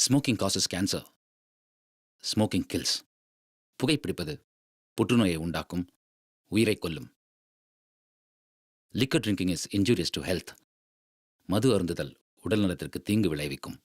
Smoking causes cancer. Smoking kills. புகைப்பிடிப்பது புற்றுநோயை உண்டாக்கும், உயிரை கொல்லும். Liquor drinking is injurious to health. மது அருந்துதல் உடல் நலத்திற்கு தீங்கு விளைவிக்கும்.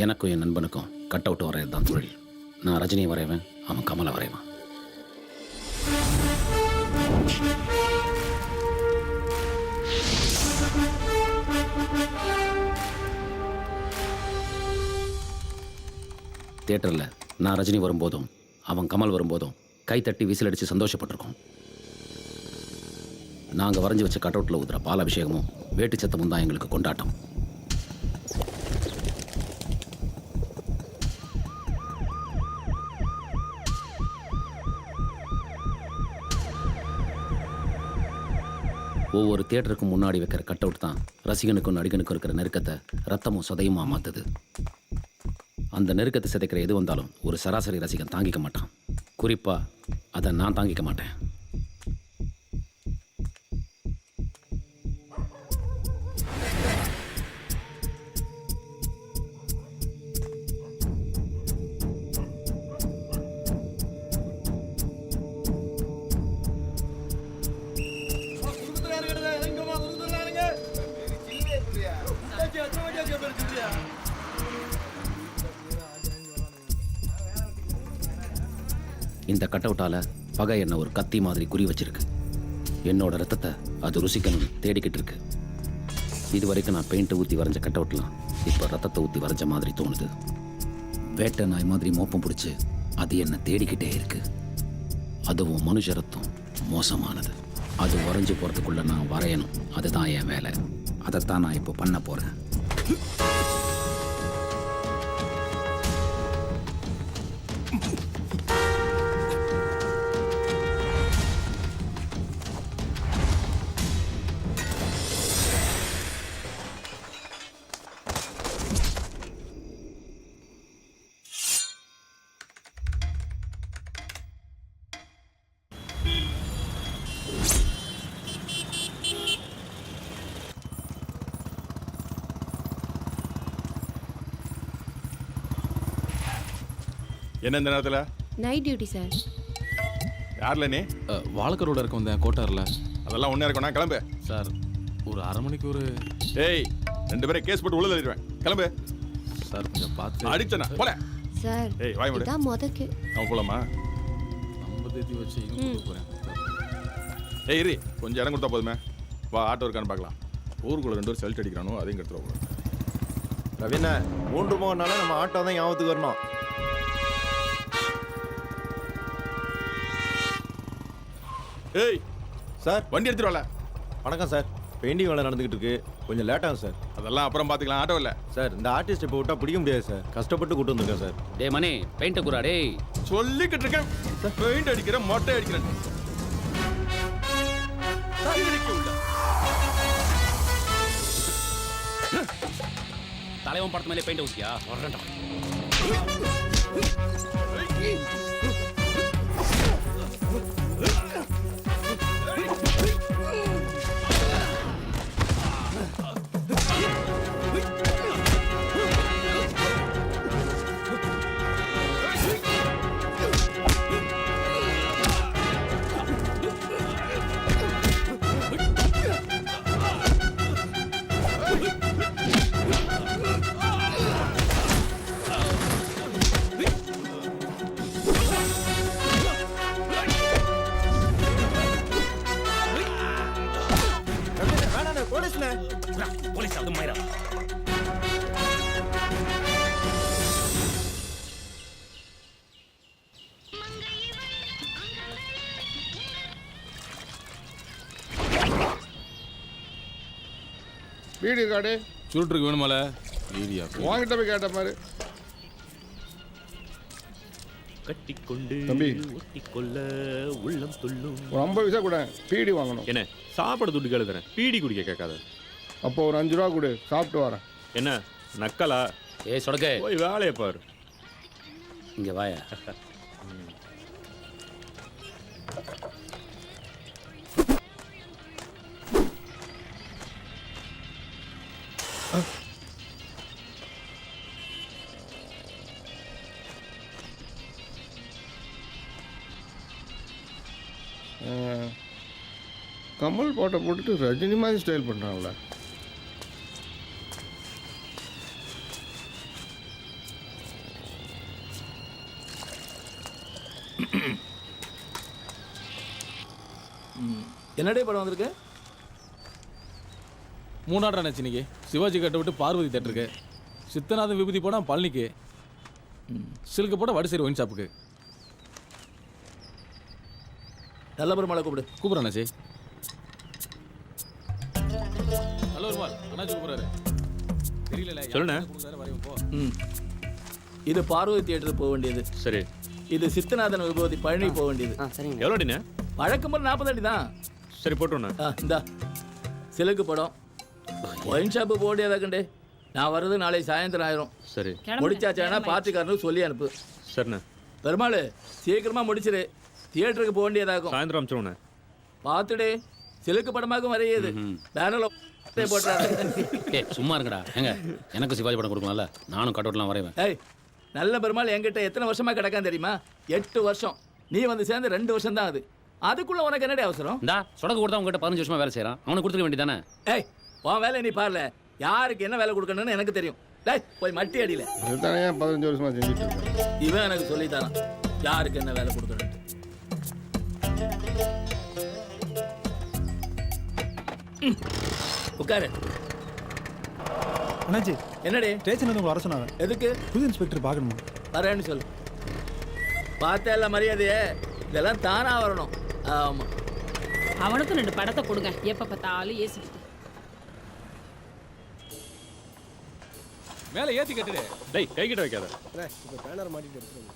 எனக்கும் என் நண்பனுக்கும் கட் அவுட் வரையது தான் தொழில். நான் ரஜினியை வரைவேன், அவன் கமலை வரைவான். தியேட்டரில் நான் ரஜினி வரும்போதும் அவன் கமல் வரும்போதும் கைத்தட்டி விசில் அடித்து சந்தோஷப்பட்டிருக்கோம். நாங்கள் வரைஞ்சி வச்ச கட் அவுட்டில் ஊதுற பால் அபிஷேகமும் வேட்டு சத்தமும் தான் எங்களுக்கு கொண்டாட்டம். ஒவ்வொரு தியேட்டருக்கும் முன்னாடி வைக்கிற கட் அவுட் தான் ரசிகனுக்கும் நடிகனுக்கும் இருக்கிற நெருக்கத்தை ரத்தமும் சதையுமா மாற்றுது. அந்த நெருக்கத்தை சிதைக்கிற எது வந்தாலும் ஒரு சராசரி ரசிகன் தாங்கிக்க மாட்டான். குறிப்பாக அதை நான் தாங்கிக்க மாட்டேன். இந்த கட் அவுட்டால் பகை என்ன ஒரு கத்தி மாதிரி குறி வச்சிருக்கு. என்னோட ரத்தத்தை அது ருசிக்கணும்னு தேடிக்கிட்டு இருக்கு. இது வரைக்கும் நான் பெயிண்ட்டை ஊற்றி வரைஞ்ச கட் அவுட்லாம் இப்போ ரத்தத்தை ஊற்றி வரைஞ்ச மாதிரி தோணுது. வேட்டை நாய் மாதிரி மோப்பம் பிடிச்சி அது என்ன தேடிக்கிட்டே இருக்கு. அதுவும் மனுஷ ரத்தம் மோசமானது. அது வரைஞ்சி போகிறதுக்குள்ளே நான் வரையணும். அதுதான் என் வேலை. அதைத்தான் நான் இப்போ பண்ண போகிறேன். என்ன இந்த நேரத்தில்? Night duty sir. யாரில் நீ? வாழக்கரோட இருக்க வந்தேன் கோட்டாரில். அதெல்லாம் ஒன்றே இருக்கணும். நான் கிளம்பு சார். ஒரு அரை மணிக்கு ஒரு ஏய் 2 பேரை கேஸ் போட்டு உள்ள தள்ளிடுவேன். கிளம்பு சார். கொஞ்சம் பார்த்து அடிச்சனா போல சார். ஏய் வாய் மூடு. இதான் முதக்கு. நான் போலாமா? நம்ம தேதி வச்சு இங்க போகிறேன். ஏய் இரு, கொஞ்சம் இடம் கொடுத்தா போதுமே. வா, ஆட்டோ இருக்கான்னு பார்க்கலாம். ஊருக்குள்ள 2 பேர் செல்ட் அடிக்கிறானோ அதையும் எடுத்துருவோம். ரவிண்ணா 3 மணினால நம்ம ஆட்டோ தான் ஞாபகத்துக்கு வரணும். ஏய் சார், வண்டி எடுத்துட்டு வரல. வணக்கம் சார். பெயிண்டிங் வேலை நடந்துகிட்டு இருக்கு, கொஞ்சம் லேட் ஆகும் சார். அதெல்லாம் அப்புறம் பார்த்துக்கலாம். ஆட்டோ இல்லை சார். இந்த ஆர்டிஸ்ட் இப்போ விட்டா பிடிக்க முடியாது சார். கஷ்டப்பட்டு கூட்டு வந்திருக்கேன் சார். டே மணி, பெயிண்ட்டை குறா. டே சொல்லிக்கிட்டு இருக்கேன். பெயிண்ட் அடிக்கிறேன், மொட்டை அடிக்கிறேன். தலைவன் படத்து மேலே பெயிண்ட் ஊத்தியா? வரேன்டா. போலீஸ்ல போலீஸ் அது மயிரா வீடியோ கார்டு சுருட்டுருக்கு வேணுமால ஏரியா வாங்கிட்ட போய் கேட்ட மாதிரி கட்டிக்கொண்டு தம்பி. ஒட்டிக்கொள்ள உள்ளம் துள்ளும். ஒரு 50 பைசா கூட பீடி வாங்கணும். என்ன சாப்பாடு துட்டு கேளுக்கிறேன், பீடி குடிக்க கேட்காத. அப்போ ஒரு 5 ரூபா கொடு, சாப்பிட்டு வரேன். என்ன நக்கலா? ஏய் சொடக்கே போய் வேலையை பாரு. இங்க வாயா. கமல் போட்டோ போட்டுட்டு ரஜினி மாதிரி ஸ்டைல் பண்ணுறாங்களே. என்னடே படம் வந்திருக்கு? 3 நினச்சி இன்னைக்கு சிவாஜி கட்ட விட்டு பார்வதி தேட்டருக்கு, சித்தநாதன் விபூதி போனால் பழனிக்கு, சில்க்கு போட வடசேரி ஒயின் ஷாப்புக்கு. நல்ல பெருமாளை கூப்பிடு. கூப்பிட்றேன் அண்ணாச்சி. நல்ல ஒரு மால் அண்ணாச்சி கூப்பிட்றாரு. தெரியல சொல்லுண்ணே. வரையும் போ. இது பார்வதி தியேட்டருக்கு போக வேண்டியது. சரி, இது சித்தநாதன் விபூதி பழனி போக வேண்டியது. எவ்வளோடிண்ணே? வழக்கம் போல 40 அடி தான். சரி போட்டுண்ணே. இந்தா சிலுக்கு படம் ஒயின் ஷாப்பு போடியதாக்கண்டே. நான் வர்றது நாளை சாயந்தரம் ஆயிரும். சரி முடிச்சாச்சானா பார்ட்டிக்காரனுக்கு சொல்லி அனுப்பு. சரிண்ணே. பெருமாள் சீக்கிரமா முடிச்சிரு, தியேட்டருக்கு போக வேண்டியதாகும். சாயந்தரம் அமிச்சிடுண்ணே. பார்த்துடே, சிலுக்கு படமாக்கும் வரையுது. பேனர்ல போட்டாரு. ஏய் சும்மா இருங்கடா. ஏங்க எனக்கு சிவாஜி படம் கொடுக்கணும்ல, நானும் கட் அவுட்லாம் வரைவேன். ஏய் நல்ல பெருமாள் என்கிட்ட எத்தனை வருஷமா கிடக்கான் தெரியுமா? 8 வருஷம். நீ வந்து சேர்ந்து 2 வருஷம் தான். அதுக்குள்ள உனக்கு என்னடி அவசரம்? இந்தா சொடக்கு கொடுத்தா உங்ககிட்ட 15 வருஷமா வேலை செய்யறான், அவனுக்கு கொடுத்துக்க வேண்டியதானே? ஏய் உன் வேலை நீ பாருல, யாருக்கு என்ன வேலை கொடுக்கணும்னு எனக்கு தெரியும். டேய் போய் மட்டி அடியில. இதுதானே 15 வருஷமா செஞ்சுட்டு இருக்கேன். இவன் எனக்கு சொல்லி தரான் யாருக்கு என்ன வேலை கொடுக்கணும். உட்காரு. அண்ணாச்சி, என்னடி ஸ்டேஷன் வந்து உங்களை வர சொன்னாங்க. எதுக்கு? புது இன்ஸ்பெக்டர் பார்க்கணுமா? வரேன்னு சொல்லு. பார்த்தா எல்லாம் மரியாதையே, இதெல்லாம் தானா வரணும். ஆமா, அவனுக்கும் 2 படத்தை கொடுங்க, எப்ப பார்த்தாலும் ஏசி. மேலே ஏற்றி கட்டுடு. டேய் கை கிட்ட வைக்காத. இப்போ பேனர் மாட்டிட்டு எடுத்துருங்க.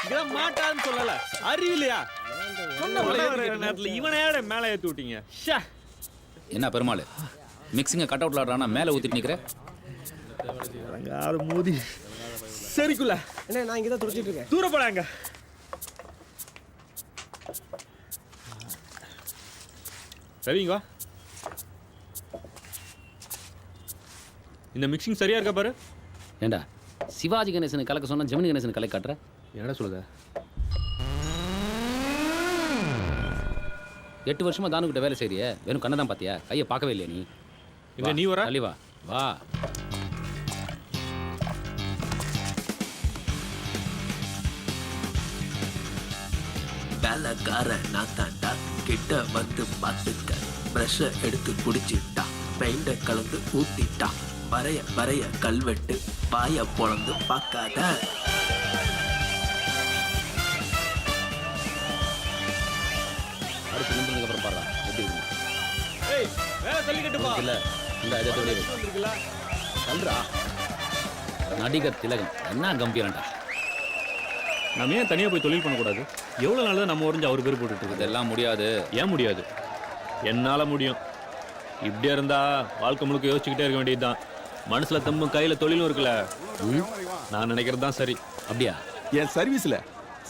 இதெல்லாம் மாட்டான்னு சொல்லல, அறிவில்லையா? சொன்ன நேரத்தில் இவனையோட மேலே ஏற்றி விட்டீங்க. என்ன பெருமாள் மிக்சிங்க கட் அவுட்ல ஆடுறானா மேலே ஊத்திட்டு நிக்கிற? அது மோதி சரிக்குள்ள என்ன நான் இங்கே தான் துடிச்சிட்டு இருக்கேன். தூர போடாங்க. சரிங்க, இந்த மிக்சிங் சரியா இருக்கா பாரு. ஏண்டா சிவாஜி கணேசன் கலக்க சொன்னா ஜெமினி கணேசன் கலக்க காட்டுற? என்னடா சொல்லுத? 8 வருஷமா தானுக்கிட்ட வேலை செய்றியே, வெறும் கண்ணை தான் பாத்தியா, கையை பார்க்கவே இல்லையா நீ? இங்க நீ வர தள்ளி வா வா. வேலைக்கார நான் தாண்டா, கிட்ட வந்து பார்த்துக்க. ப்ரஷ எடுத்து குடிச்சிட்டா, பெயிண்ட கலந்து ஊத்திட்டா, வரைய வரைய கல்வெட்டு, பாய பொழந்து பார்க்காத. அடுத்து நின்றதுக்கு அப்புறம் பாடுறா எப்படி இருக்கு? ஏய் வேலை சொல்லிக்கிட்டுப்பா. இல்ல இந்த இதோட இருக்குல்ல சொல்றா. நடிகர் திலகம் என்ன கம்பீரன்டா. நம்ம ஏன் தனியாக போய் தொழில் பண்ணக்கூடாது? எவ்வளோ நாள் தான் நம்ம உறைஞ்சு அவர் பேர் போட்டுட்டு இருக்குது? இதெல்லாம் முடியாது. ஏன் முடியாது? என்னால் முடியும். இப்படியா இருந்தா வாழ்க்கை முழுக்க யோசிச்சுக்கிட்டே இருக்க வேண்டியதுதான். மனசில் தம்பும் கையில் தொழிலும் இருக்குல்ல. நான் நினைக்கிறது தான் சரி. அப்படியா? என் சர்வீஸ்ல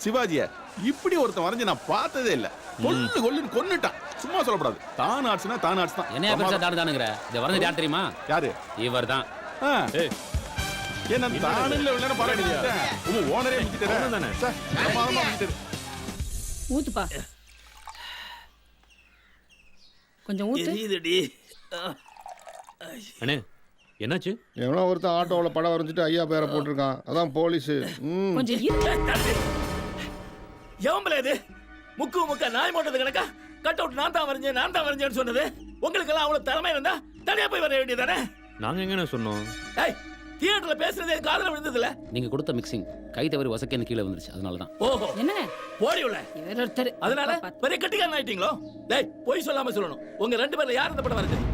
சிவாஜிய இப்படி ஒருத்தன் வரைஞ்சு நான் பார்த்ததே இல்ல. கொல்லுன்னு கொன்னுட்டான். சும்மா சொல்லக்கூடாது. தான் ஆட்சினா தான் ஆட்சி தான். என்ன பெருசா தானுங்கிற? இதை வரைஞ்சது யார் தெரியுமா? யாரு? இவர் தான். ஏய் என்ன தானே இல்ல இல்லைன்னு பாராட்டியா? உங்க ஓனரே முடிச்சிட்டாரு தானே. ஊத்துப்பா. கொஞ்சம் ஊத்து. எரியுதுடி. அண்ணே என்னாச்சு? எவனோ ஒருத்தன் ஆட்டோவில் படம் வரைஞ்சிட்டு ஐயா பேரை போட்டிருக்கான். அதான் போலீஸு. ம். கொஞ்சம் இரு. எவம்பல இது முக்கா நாய் போட்டது கணக்கா கட் அவுட் நான் தான் வரைஞ்சேன்னு சொன்னது. உங்களுக்கு எல்லாம் அவ்வளவு திறமை இருந்தா தனியா போய் வர வேண்டியதானே? நாங்க எங்கண்ணே சொன்னோம்? ஏய், தியேட்டர்ல பேசுறதே காதுல விழுந்ததுல. நீங்க கொடுத்த மிக்சிங் கை தவறி வசக்கேன்னு கீழே வந்துருச்சு, அதனால தான். ஓஹோ, என்னங்க போடி உள்ள. இவர் ஒருத்தர். அதனால பெரிய கட்டிக்காரன் ஆயிட்டீங்களோ? டேய், பொய் சொல்லாம சொல்லணும். உங்க 2 பேர்ல யார் இந்த படம் வரைஞ்சது?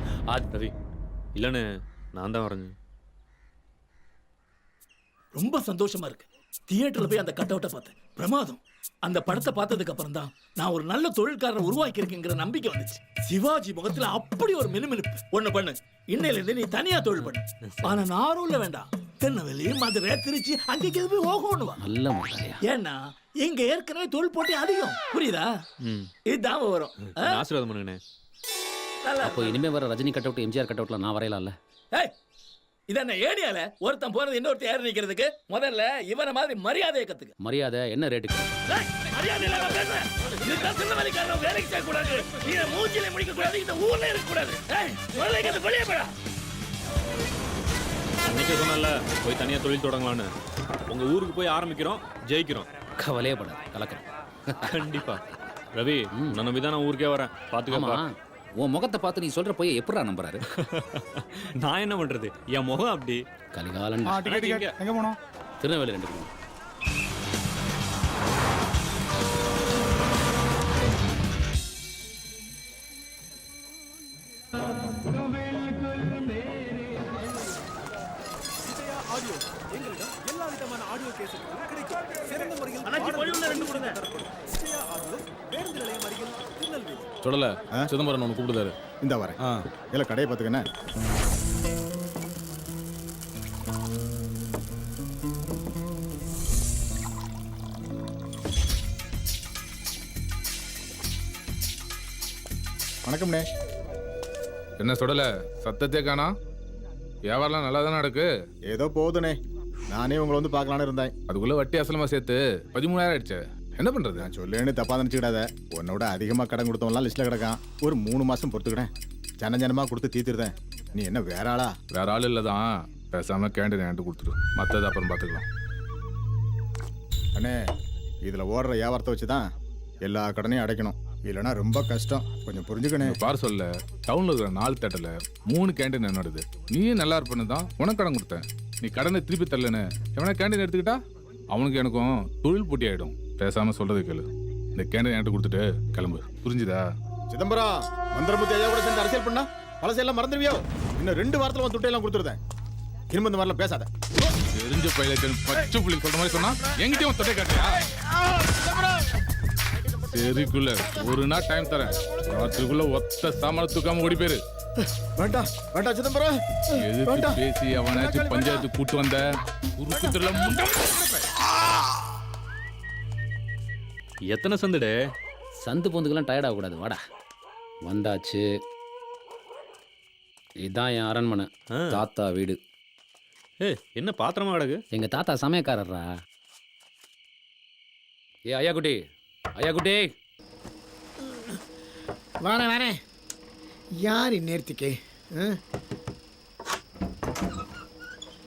ரவி இல்லண்ணே, நான் தான் வரைஞ்சேன். ரொம்ப சந்தோஷமா இருக்கு. தியேட்டர்ல போய் அந்த கட் அவுட்டை பார்த்தேன். பிரமாதம். அந்த படத்தை பார்த்ததுக்கு அப்புறம் தான் நான் ஒரு நல்ல தொழில்காரரை உருவாக்கி இருக்கேங்கிற நம்பிக்கை வந்துச்சு. சிவாஜி முகத்துல அப்படி ஒரு மினுமினுப்பு. ஒண்ணு பண்ணு, இன்னையில இருந்து நீ தனியா தொழில் பண்ணு. ஆனா நாரூர்ல வேண்டாம், திருநெல்வேலி, மதுரை, திருச்சி அங்கேக்கு போய் ஓகோன்னு வா. நல்ல மாட்டாயா. ஏன்னா இங்க ஏற்கனவே தொழில் போட்டி அதிகம். புரியுதா? இதுதான் வரும். ஆசீர்வாதம் பண்ணுங்கண்ணே. நல்லா அப்போ இனிமே வர Rajini cut out, MGR cut அவுட்ல நான் வரையலாம்ல? ஏய், இதென்ன ஏடியால ஒருத்தன் போறது இன்னொருத்தன் ஏறி நிக்கிறதுக்கு முதல்ல இவன மாதிரி மரியாதையை கத்துக்க. மரியாதை என்ன ரேட்டுக்கு? ஏய், மரியாதை இல்லாம பேசுற. இதுதான் திருநெல்வேலிக்காரன் வேலைக்கு செய்ய கூடாது. நீ மூச்சிலே முடிக்க கூடாது. இந்த ஊர்ல இருக்க கூடாது. ஏய், முதல்ல இங்க வெளியே போடா. அன்னைக்கே சொன்னல போய் தனியா தொழில் தொடங்கலான்னு. உங்க ஊருக்கு போய் ஆரம்பிக்கிறோம், ஜெயிக்கிறோம். கவலையே படாது, கலக்கிறோம். கண்டிப்பா. ரவி, நான் நம்பி தான் நான் ஊருக்கே வரேன். பாத்துக்கப்பா. உன் முகத்தை பார்த்து நீ சொல்ற போய் எப்படா நம்புறாரு? நான் என்ன பண்றது, என் முகம் அப்படி. கலிகாலன். எங்க போனோம்? திருநெல்வேலி 2 பேரும். சொல்லல, சிதம்பரம் ஒன்று கூப்பிடுதாரு. இந்த வரேன். இல்லை கடையை பார்த்துக்கண்ணே. வணக்கம்ண்ணே. என்ன சொல்லல, சத்தத்தே காணா? வியாபாரம்லாம் நல்லா தானே நடக்கு? ஏதோ போகுதுண்ணே. நானே உங்களை வந்து பார்க்கலான்னு இருந்தேன். அதுக்குள்ள வட்டி அசலமா சேர்த்து 13,000 ஆயிடுச்சு. என்ன பண்றது? நான் சொல்லேன்னு தப்பாக நினச்சிக்கிடாத. உன்னோட அதிகமாக கடன் கொடுத்தவங்களாம் லிஸ்ட்டில் கிடக்கான். ஒரு 3 மாதம் பொறுத்துக்கிட்டேன். ஜனமாக கொடுத்து தீர்த்துருதேன். நீ என்ன வேற ஆளா? வேற ஆள் இல்லதான். பேசாம கேண்டீன் என்கிட்ட கொடுத்துரு, மற்றது அப்புறம் பார்த்துக்கலாம். அண்ணே, இதில் ஓடுற வியாபாரத்தை வச்சு தான் எல்லா கடனையும் அடைக்கணும். இல்லைன்னா ரொம்ப கஷ்டம். கொஞ்சம் புரிஞ்சுக்கணே. பார் சொல்ல, டவுன்ல இருக்கிற 4 தேட்டர்ல 3 கேண்டீன் என்னோடது. நீயும் நல்லா இருப்பேன்னு தான் உனக்கு கடன் கொடுத்தேன். நீ கடனை திருப்பி தரலன்னு எவனா கேண்டீன் எடுத்துக்கிட்டா அவனுக்கு எனக்கும் தொழில் போட்டி ஆயிடும். பேசாம சொல்றது கேளு. இந்த கேண்டீன் என்கிட்ட கொடுத்துட்டு கிளம்பு, புரிஞ்சுதா? சிதம்பரம், மந்திரமுத்தி ஐயா கூட சேர்ந்து அரசியல் பண்ணா பழசையெல்லாம் மறந்துடுவியோ? இன்னும் 2 வாரத்தில் உன் துட்டையெல்லாம் கொடுத்துருந்தேன். திரும்ப இந்த மாதிரிலாம் பேசாத. தெரிஞ்ச பையலுக்கு பச்சை புள்ளி சொல்ற மாதிரி சொன்னா எங்கிட்டயும் தொட்டை காட்டியா? சரிக்குள்ள ஒரு நாள் டைம் தரேன். ராத்திரிக்குள்ள ஒத்த சாமான தூக்காம ஓடி போயிரு. வேண்டாம் வேண்டாம் சிதம்பரம், எதுக்கு பேசி அவனாச்சும் பஞ்சாயத்து கூட்டு வந்த குறுக்குத்துல முண்டை. எத்தனை சந்துடே? சந்து பொந்துக்கெல்லாம் டயர்ட் ஆகக்கூடாது, வாடா. வந்தாச்சு. இதுதான் என் அரண்மனை, தாத்தா வீடு. என்ன பாத்திரமா கிடக்கு? எங்க தாத்தா சமயக்காரர்ரா. ஏ ஐயா குட்டி, ஐயா குட்டி. வரேன். யார் இந்நேரத்துக்கு?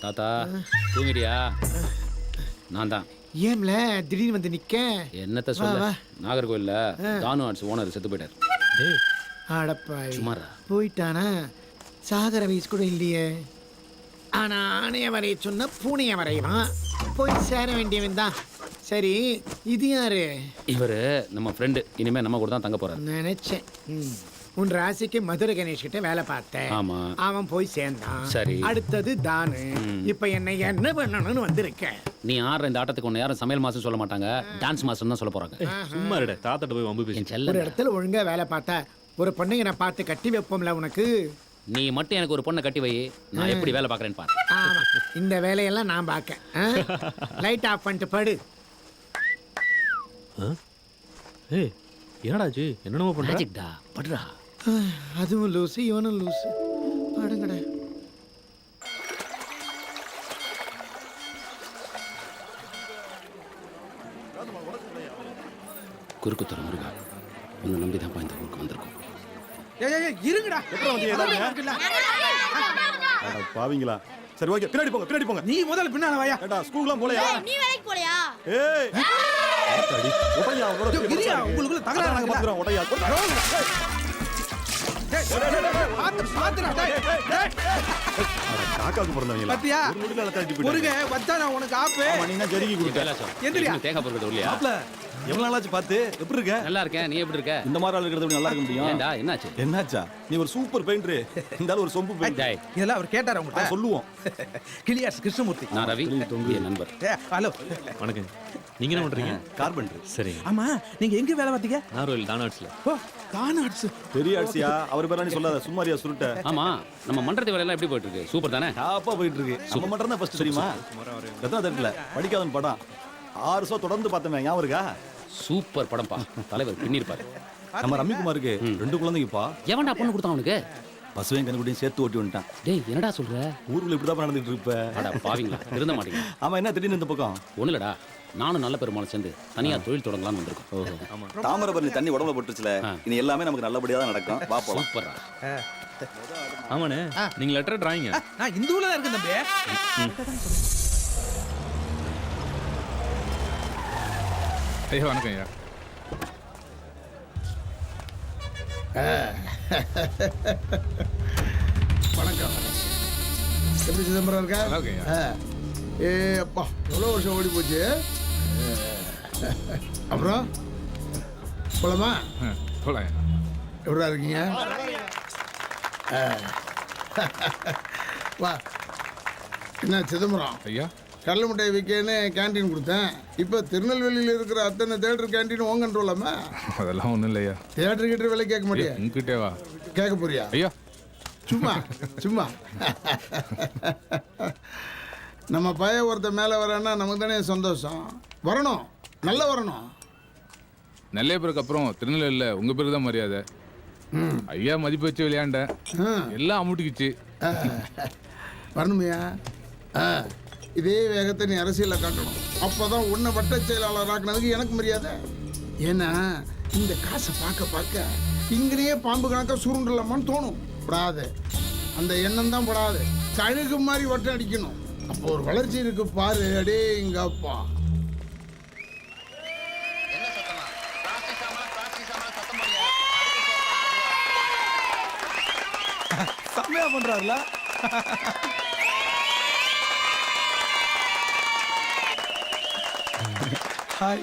தாத்தா தூங்கிட்டியா? நான் தான். ஏம்ல திடீர்னு வந்து நிக்க? என்னத்த சொல்ல, நாகர்கோயில்ல தானு ஆர்ட்ஸ் ஓனர் செத்து போயிட்டார். அடப்பாய், சுமாரா போயிட்டானா? சாகர வயசு கூட இல்லையே. ஆனா ஆணைய வரைய சொன்ன பூனைய வரைவான். போய் சேர வேண்டியவன் தான். சரி, இது யாரு? இவரு நம்ம ஃப்ரெண்டு. இனிமே நம்ம கூட தான் தங்க போறாரு. நினைச்சேன். உன் ராசிக்கு மதுரை கணேஷ் கிட்ட வேலை பார்த்தேன். ஆமா, அவன் போய் சேர்ந்தான். சரி, அடுத்தது தானு. இப்ப என்ன பண்ணணும்னு வந்திருக்க? நீ ஆடுற இந்த ஆட்டத்துக்கு ஒன்று யாரும் சமையல் மாஸ்டர் சொல்ல மாட்டாங்க, டான்ஸ் மாஸ்டர் தான் சொல்ல போறாங்க. சும்மா இருட, தாத்தாட்ட போய் வம்பு பேசி. ஒரு இடத்துல ஒழுங்கா வேலை பார்த்தா ஒரு பொண்ணுங்க நான் பார்த்து கட்டி வைப்போம்ல உனக்கு. நீ மட்டும் எனக்கு ஒரு பொண்ணை கட்டி வை, நான் எப்படி வேலை பார்க்கறேன்னு பாரு. ஆமா, இந்த வேலையெல்லாம் நான் பார்க்க. லைட் ஆஃப் பண்ணிட்டு படு. ஏய், என்னடாச்சு? என்னென்னமோ பண்ற? மேஜிக்டா, படுறா. அதுவும் லூசு, இவனும் லூசு. பாடுங்கடா. குறுக்குத்துறை முருகா, உன்னை நம்பி தான் இந்த ஊருக்கு வந்திருக்கோம். இருங்கடா. பாவீங்களா? சரி ஓகே, பின்னாடி போங்க, பின்னாடி போங்க. நீ முதல்ல பின்னால வாயா. ஏடா ஸ்கூலுக்குலாம் போலையா? நீ வேலைக்கு போலையா? ஏய் அடி ஒட்டையா கிரியா, உங்களுக்குள்ள தகராறு நாங்க பாத்துறோம். ஒட்டையா பாத்துடா. காக்காக்கு பிறந்தவங்களா? பாத்தியா? ஒரு முடியல தட்டி முருங்க வச்சா நான் உனக்கு ஆப்பு. நீங்க ஜெரிகி கொடுக்க. எந்திரியா. தேங்காய் பொருட்கள் இல்லையா? மாப்ள எவ்வளவு நாளாச்சு பார்த்து? எப்படி இருக்க? நல்லா இருக்கேன். நீ எப்படி இருக்க? இந்த மாதிரி ஆள் இருக்கிறத விட நல்லா இருக்க முடியும். ஏண்டா என்னாச்சு? என்னாச்சா? நீ ஒரு சூப்பர் பெயிண்டர். இந்த ஆளு ஒரு சொம்பு பெயிண்டர். டேய், இதெல்லாம் அவர் கேட்டாரா உங்கள்ட்ட? சொல்லுவோம். கிளியாஸ் கிருஷ்ணமூர்த்தி. நான் ரவி, என் நண்பர். ஹலோ. வணக்கம். நீங்க என்ன பண்றீங்க? கார்பெண்டர். சரி. ஆமா, நீங்க எங்க வேலை பார்த்தீங்க? நார்வேல் தானாட்ஸ்ல. ஓ, தானாட்ஸ். பெரிய ஆட்சியா? அவர் பேரா நீ சொல்லாத, சும்மாரியா சுருட்ட. ஆமா, நம்ம மன்றத்து வேலையெல்லாம் எப்படி போயிட்டு இருக்கு? சூப்பர் தானே? டாப்பா போயிட்டு இருக்கு. நம்ம மட்டும் தான் ஃபர்ஸ்ட் தெரியுமா? எத்தனை தரல படிக்காதவன் படம் 6 வருஷம் தொடர்ந்து பார்த்தேன், ஞாபகம் இருக்கா? சூப்பர் படம்பா. தலைவர் பின்னிருப்பாரு. நம்ம ரம்மிக்குமாருக்கு 2 குழந்தைங்கப்பா. எவன்டா பொண்ணு கொடுத்தான் அவனுக்கு? பசுவையும் கண்ணுக்குட்டியும் சேர்த்து ஓட்டி வந்துட்டான். டேய், என்னடா சொல்ற? ஊருக்குள்ள இப்படிதான் நடந்துட்டு இருப்ப. அட பாவிங்களா, திருந்த மாட்டீங்க. ஆமா, என்ன திடீர்னு இந்த பக்கம்? ஒண்ணுலடா, நானும் நல்ல பெருமாள் சேர்ந்து தனியா தொழில் தொடங்கலாம்னு வந்திருக்கோம். தாமிரபரணி தண்ணி உடம்புல போட்டுச்சுல, இனி எல்லாமே நமக்கு நல்லபடியா தான் நடக்கும். வா போலாம். சூப்பரா. ஆமாண்ணே, நீங்க லெட்டர் டிராயிங்க. நான் இந்த ஊர்ல தான் இருக்கேன் தம்பி. ஐயா வணக்கம் ஐயா. வணக்கம். எப்படி சிதம்பரம் இருக்கா? நல்லா இருக்கேன் ஐயா. ஏ அப்பா, எவ்வளோ வருஷம் ஓடி போச்சு. அப்புறம் போலாமா? போலாம் ஐயா. எப்படா இருக்கீங்க? வா. என்ன சிதம்பரம், ஐயா கடலை மிட்டாய் விற்கன்னு கேன்டீன் கொடுத்தேன். இப்போ திருநெல்வேலியில் இருக்கிற அத்தனை தேட்டர் கேன்டீன் உங்க கண்ட்ரோலாமா? அதெல்லாம் ஒன்றும் இல்லை ஐயா. தேட்டர் கிட்ட விலை கேட்க மாட்டியா? உங்ககிட்டே வா. கேட்க போறியா? ஐயா சும்மா சும்மா. நம்ம பையன் ஒருத்த மேலே வரேன்னா நமக்கு தானே சந்தோஷம். வரணும், நல்லா வரணும். நல்ல பேருக்கு அப்புறம் திருநெல்வேலியில் உங்கள் பேருக்கு தான் மரியாதை. ஐயா மதிப்பு வச்சு விளையாண்டேன், எல்லாம் அமுட்டிக்குச்சு. வரணுமையா? இதே வேகத்தை நீ அரசியலில் காட்டணும். அப்போதான் உன்னை வட்ட செயலாளர் ஆக்குனதுக்கு எனக்கு மரியாதை. ஏன்னா இந்த காசை பார்க்க பார்க்க இங்கேயே பாம்பு கணக்காக சுருண்டலாமான்னு தோணும். படாது, அந்த எண்ணம் தான் படாது. கழுகு மாதிரி வட்டம் அடிக்கணும். அப்போ ஒரு வளர்ச்சி இருக்கு பாரு. அடே எங்க அப்பா. செம்மையா பண்றாருல. ஹாய்.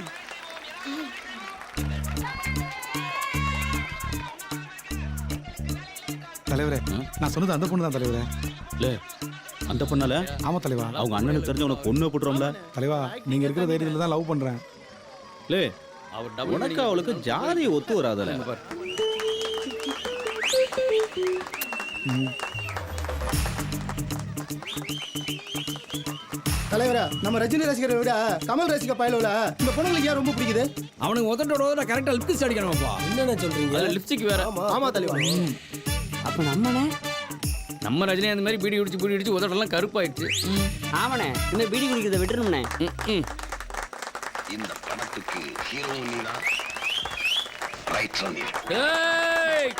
தலைவரே, நான் சொன்னது அந்த பொண்ணு தான் தலைவரே. இல்ல அந்த பொண்ணால? ஆமா தலைவா. அவங்க அண்ணனுக்கு தெரிஞ்ச உனக்கு பொண்ணு போட்டுருவோம்ல தலைவா, நீங்க இருக்கிற தைரியத்துல தான் லவ் பண்றேன். லே, உனக்கு அவளுக்கு ஜாதி ஒத்து வராதல. தலைவரா, நம்ம ரஜினி ரசிகரை விட கமல் ரசிக பயலோல இந்த பொண்ணுங்களுக்கு ஏன் ரொம்ப பிடிக்குது? அவனுக்கு உதட்டோட கரெக்டா லிப்ஸ்டிக் அடிக்கணும்ப்பா. என்னென்ன சொல்றீங்க? லிப்ஸ்டிக் வேற. ஆமா தலைவா. அப்ப நம்மனே நம்ம ரஜினி அந்த மாதிரி பீடி குடிச்சு உதட்டெல்லாம் கருப்பாயிடுச்சு. ஆமாண்ணே, இந்த பீடி குடிக்கிறத விட்டுருணும்ண்ணே. இந்த படத்துக்கு ஹீரோயினா ரைட் ரன். ஏய்,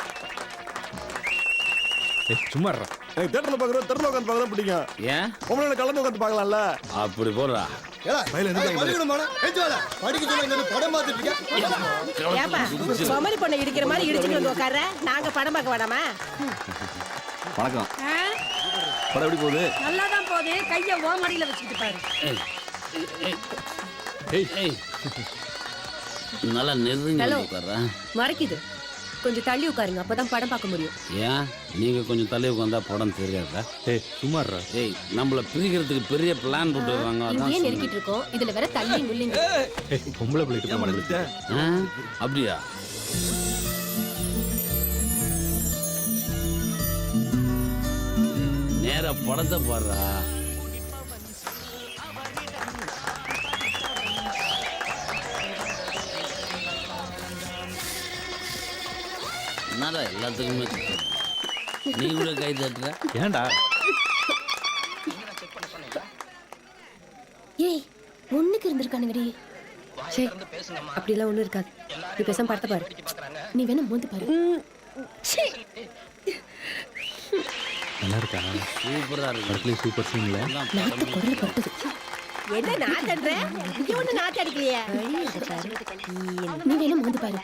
சும்மா இருடா. எனக்கு தேட்டர்ல பாக்குறோம், தெருல உட்காந்து பார்க்கறத பிடிக்கும். ஏன் உங்களை கலந்து உட்காந்து பார்க்கலாம்ல. அப்படி போடுறா? சோமரி பொண்ணை இடிக்கிற மாதிரி இடிச்சுட்டு வந்து உட்கார. நாங்க படம் பார்க்க வேணாமா? வணக்கம். படம் எப்படி போகுது? நல்லாதான் போகுது. கைய ஓமடியில வச்சுக்கிட்டு பாரு. நல்லா நெருங்கி உட்கார்றா. மறைக்குது. கொஞ்சம் தள்ளி உட்காருங்க, அப்பதான் படம் பார்க்க முடியும். ஏன் நீங்க கொஞ்சம் தள்ளி உட்காந்தா படம் தெரியாதா? ஏய் சும்மா இருடா. ஏய், நம்மள பிரிக்கிறதுக்கு பெரிய பிளான் போட்டு வர்றாங்க. அதான் இங்கேயே நெருக்கிட்டு இருக்கோம். இதுல வேற தள்ளி முள்ளிங்க. ஏய் பொம்பளை பிள்ளைகிட்ட மாட்டேங்குது. அப்படியா? நேரா படத்தை பாடுறா. என்னடா எல்லாத்துக்குமே நீ கூட கை தட்டுற? ஏன்டா? ஏய், ஒண்ணுக்கு இருந்திருக்கானுங்கடி. சரி, அப்படிலாம் ஒண்ணும் இருக்காது. நீ பேசாம படத்தை பாரு. நீ வேணா மோந்து பாரு. நல்லா இருக்கா? சூப்பரா இருக்கு. படத்துல சூப்பர் சீன்ல என்ன நாத்தன்ற இங்க ஒண்ணு நாத்த அடிக்கலையே நீ வேணும் வந்து பாரு.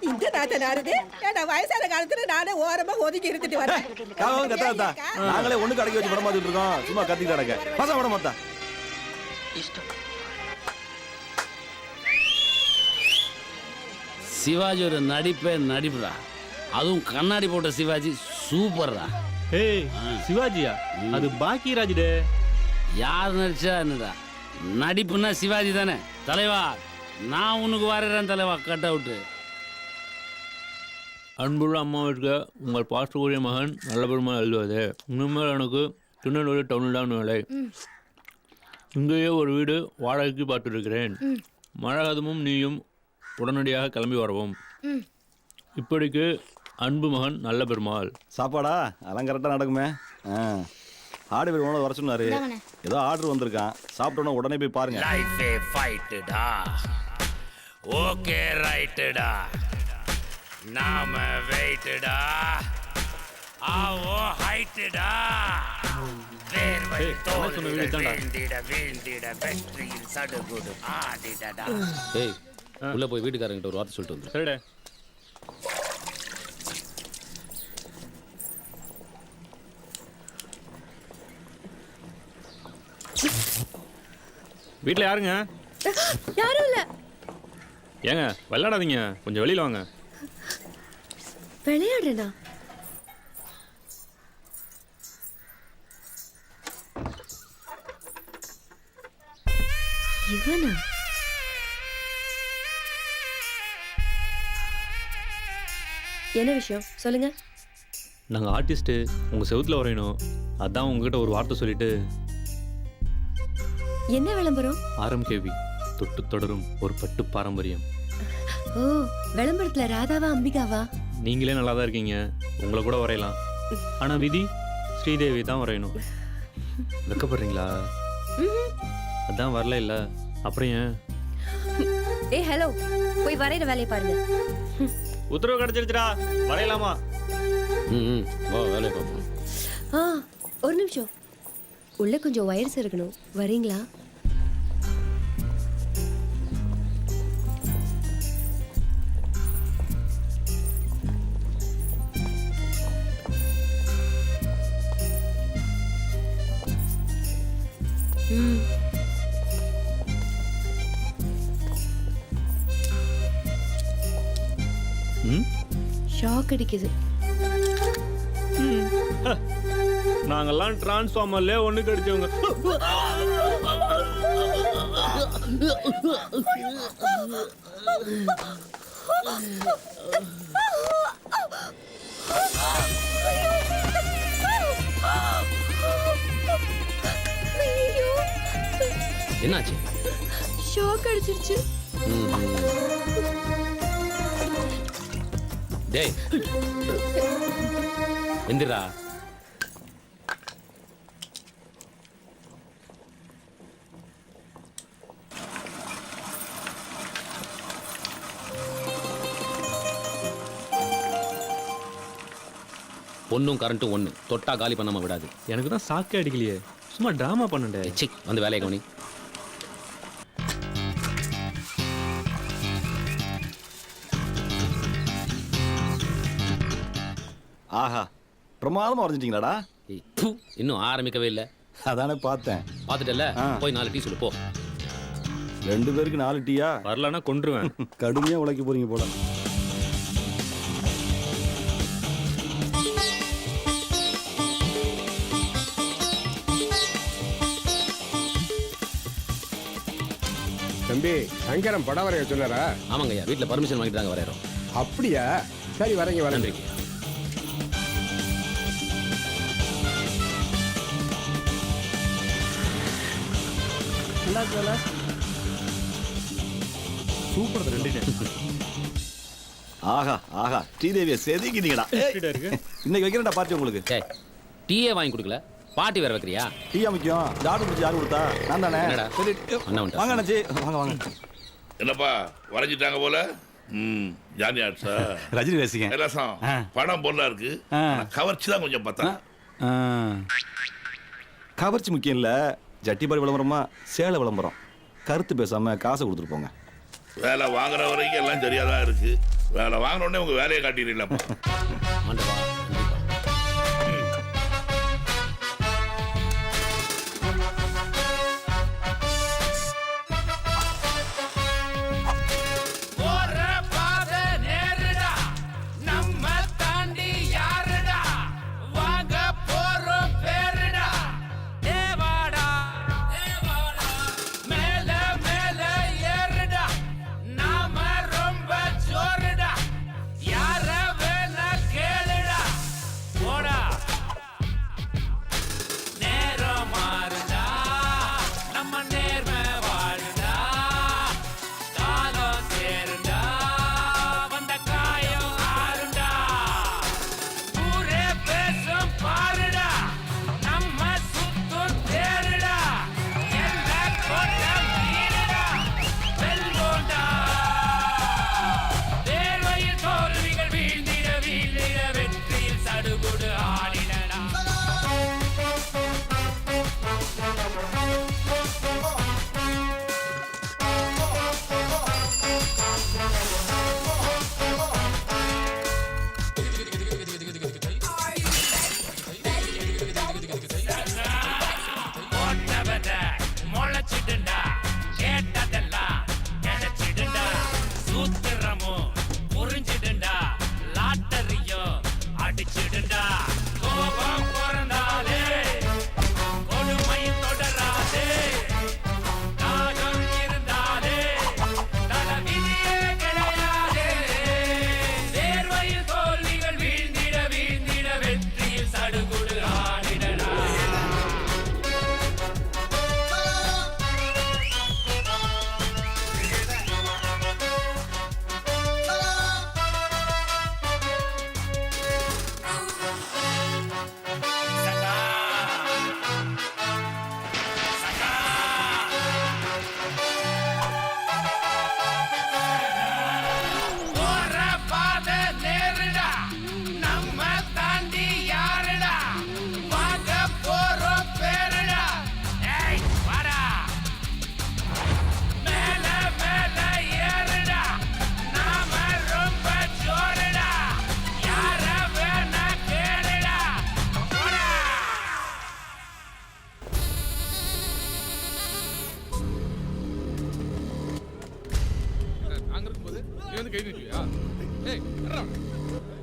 இந்த நாத்த நாருது நான் வயசான காலத்துல நானே ஓரமா ஒதுக்கி இருந்துட்டு வரேன் கத்தாத்தா நாங்களே ஒண்ணு கடைக்கு வச்சு படம் பார்த்துட்டு இருக்கோம். சும்மா கத்திட்டு கிடக்க பசங்க படம் பார்த்தா சிவாஜி ஒரு நடிப்புடா. அதுவும் கண்ணாடி போட்ட சிவாஜி சூப்பர்ரா. ஏய் சிவாஜியா? அது பாக்கியராஜ் டே. யார் நடிச்சா என்னடா, நடிப்புன்னா சிவாஜி தானே தலைவா. நான் உனக்கு வரைகிறேன் தலைவா, கட் அவுட்டு. அன்புள்ள அம்மாவிற்கு உங்கள் பாசக்கூடிய மகன் நல்ல பெருமாள் எழுதுவது. இனிமேல் எனக்கு திருநெல்வேலி டவுனில் தான் வேலை. இங்கேயே ஒரு வீடு வாடகைக்கு பார்த்துருக்கிறேன். மழகதமும் நீயும் உடனடியாக கிளம்பி வரவும். இப்படிக்கு அன்பு மகன் நல்ல பெருமாள். சாப்பாடா அதெல்லாம் கரெக்டாக நடக்குமே. ஆடு பேர் வர சொன்னாரு. ஏதோ ஆர்டர் வந்திருக்கான். சாப்பிட்டோன்னா உடனே போய் பாருங்க. லைஃபே ஃபைட்டுடா. ஓகே ரைட்டுடா. நாம வெயிட்டுடா. ஆவோ ஹைட்டுடா. வேர்வை தோல்விட வீழ்ந்திட வெற்றியின் சடுகுடு ஆடிடடா. ஏய் உள்ள போய் வீட்டுக்காரங்கிட்ட ஒரு வார்த்தை சொல்லிட்டு வந்து. சரிடா. வீட்டில் யாருங்க? யாரும் இல்ல. ஏங்க விளையாடாதீங்க, கொஞ்சம் வெளியில் வாங்க. விளையாடுறேனா? இவனா? என்ன விஷயம் சொல்லுங்க. நாங்கள் ஆர்டிஸ்ட்டு, உங்கள் செவுத்தில் வரையணும். அதான் உங்ககிட்ட ஒரு வார்த்தை சொல்லிட்டு. என்ன விளம்பரம்? RMKV தொட்டு தொடரும் ஒரு பட்டு பாரம்பரியம். ஓ, விளம்பரத்துல ராதாவா அம்பிகாவா? நீங்களே நல்லா தான் இருக்கீங்க, உங்களை கூட வரையலாம். ஆனால் விதி ஸ்ரீதேவி தான் வரையணும். வெக்கப்படுறீங்களா? அதான் வரல இல்லை, அப்புறம் ஏன்? ஏய் ஹலோ, போய் வரைகிற வேலையை பாருங்க. உத்தரவு கிடைச்சிருச்சுடா, வரையலாமா? வா வேலையை பார்ப்போம். ஒரு நிமிஷம், உள்ள கொஞ்சம் வயர்ஸ் இருக்கணும், வரீங்களா? ஷாக் அடிக்குது. நாங்கெல்லாம் டிரான்ஸ்ஃபார்மர்ல ஒண்ணு கடிச்சவங்க. என்னாச்சு? ஷாக் அடிச்சிருச்சு. டேய் எந்திரா. பொண்ணும் கரண்ட்டும் ஒன்று, தொட்டா காலி பண்ணாம விடாது. எனக்கு தான் சாக்கே அடிக்கலையே, சும்மா டிராமா பண்ணண்டே. சி வந்து வேலையை கவனி. ஆஹா பிரமாதமா வரைஞ்சிட்டீங்களாடா. இன்னும் ஆரம்பிக்கவே இல்லை. அதானே பார்த்தேன். பார்த்துட்டல, போய் 4 டீ சொல்லு போ. 2 பேருக்கு 4 டீயா? வரலன்னா கொன்றுவேன். கடுமையா உழைக்க போறீங்க போல. தம்பி சங்கரம் படம் வரைய சொன்னாரா? ஆமாங்க ஐயா, வீட்டில் பர்மிஷன் வாங்கிட்டு தாங்க வரையறோம். அப்படியா? சரி வரேங்க வரேன். நன்றி. சூப்பர் 2. ஆஹா ஆஹா ஸ்ரீதேவியை செதுக்கிட்டீங்கடா. இன்னைக்கு வைக்கிறேன்டா பார்ட்டி உங்களுக்கு. டீயே வாங்கி கொடுக்கல, பாட்டி வேற வைக்கிறியா? டீயா முக்கியம். ஆர்டர் பிடிச்சி யார் கொடுத்தா? நான் தானே. என்னடா? வாங்க அண்ணாச்சி, வாங்க வாங்க. என்னப்பா வரைஞ்சிட்டாங்க போல? ஜானி ஆட்ஸா ரஜினி ரசிகன். ரசம் படம் பொருளா இருக்கு ஆனா கவர்ச்சி தான் கொஞ்சம் பார்த்தா. கவர்ச்சி முக்கியம் இல்லை, ஜட்டிபாரி விளம்பரமா சேலை விளம்பரம். கருத்து பேசாம காசை கொடுத்துட்டு போங்க. வேலை வாங்குற வரைக்கும் எல்லாம் சரியா தான் இருக்கு. வேலை வாங்கின உடனே உங்க வேலையை காட்டிடலாமா?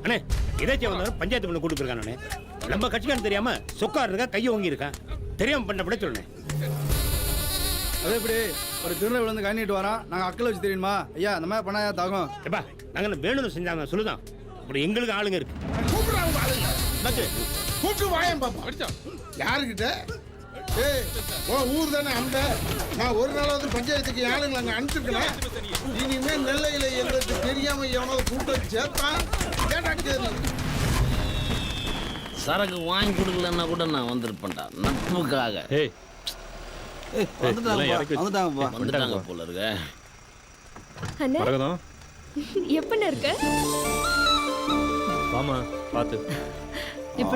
அண்ணே இதாச்சும் வந்தாலும் பஞ்சாயத்து பண்ண கூட்டு போயிருக்கானே. நம்ம கட்சிக்காரன் தெரியாம சொக்கார் இருக்கா, கையை வாங்கி இருக்கான். தெரியாம பண்ண சொல்லுனே. அதே இப்படி ஒரு திருநெல் விழுந்து காணிட்டு வரோம். நாங்கள் அக்களை வச்சு தெரியுமா ஐயா, இந்த மாதிரி பண்ணாயா தாகும். எப்பா நாங்கள் வேணும்னு செஞ்சாங்க சொல்லுதான். அப்படி எங்களுக்கு ஆளுங்க இருக்கு. கூப்பிட்டு வாயம் பாப்பா. யாருக்கிட்ட? ஏய், ஊர் தானே அந்த. நான் ஒரு நாளாவது பஞ்சாயத்துக்கு ஆளுங்களை அங்கே அனுப்பிச்சிருக்கேன். இனிமே நெல்லையில் எங்களுக்கு தெரியாம எவனாவது கூப்பிட்டு சேர்த்தான் கேட்டாக்கு. சரக்கு வாங்கி கொடுக்கலன்னா கூட நான் வந்திருப்பேன்டா நட்புக்காக. வந்துட்டாங்க போல இருக்க. எப்படி இருக்க? வாமா பார்த்து. என்ன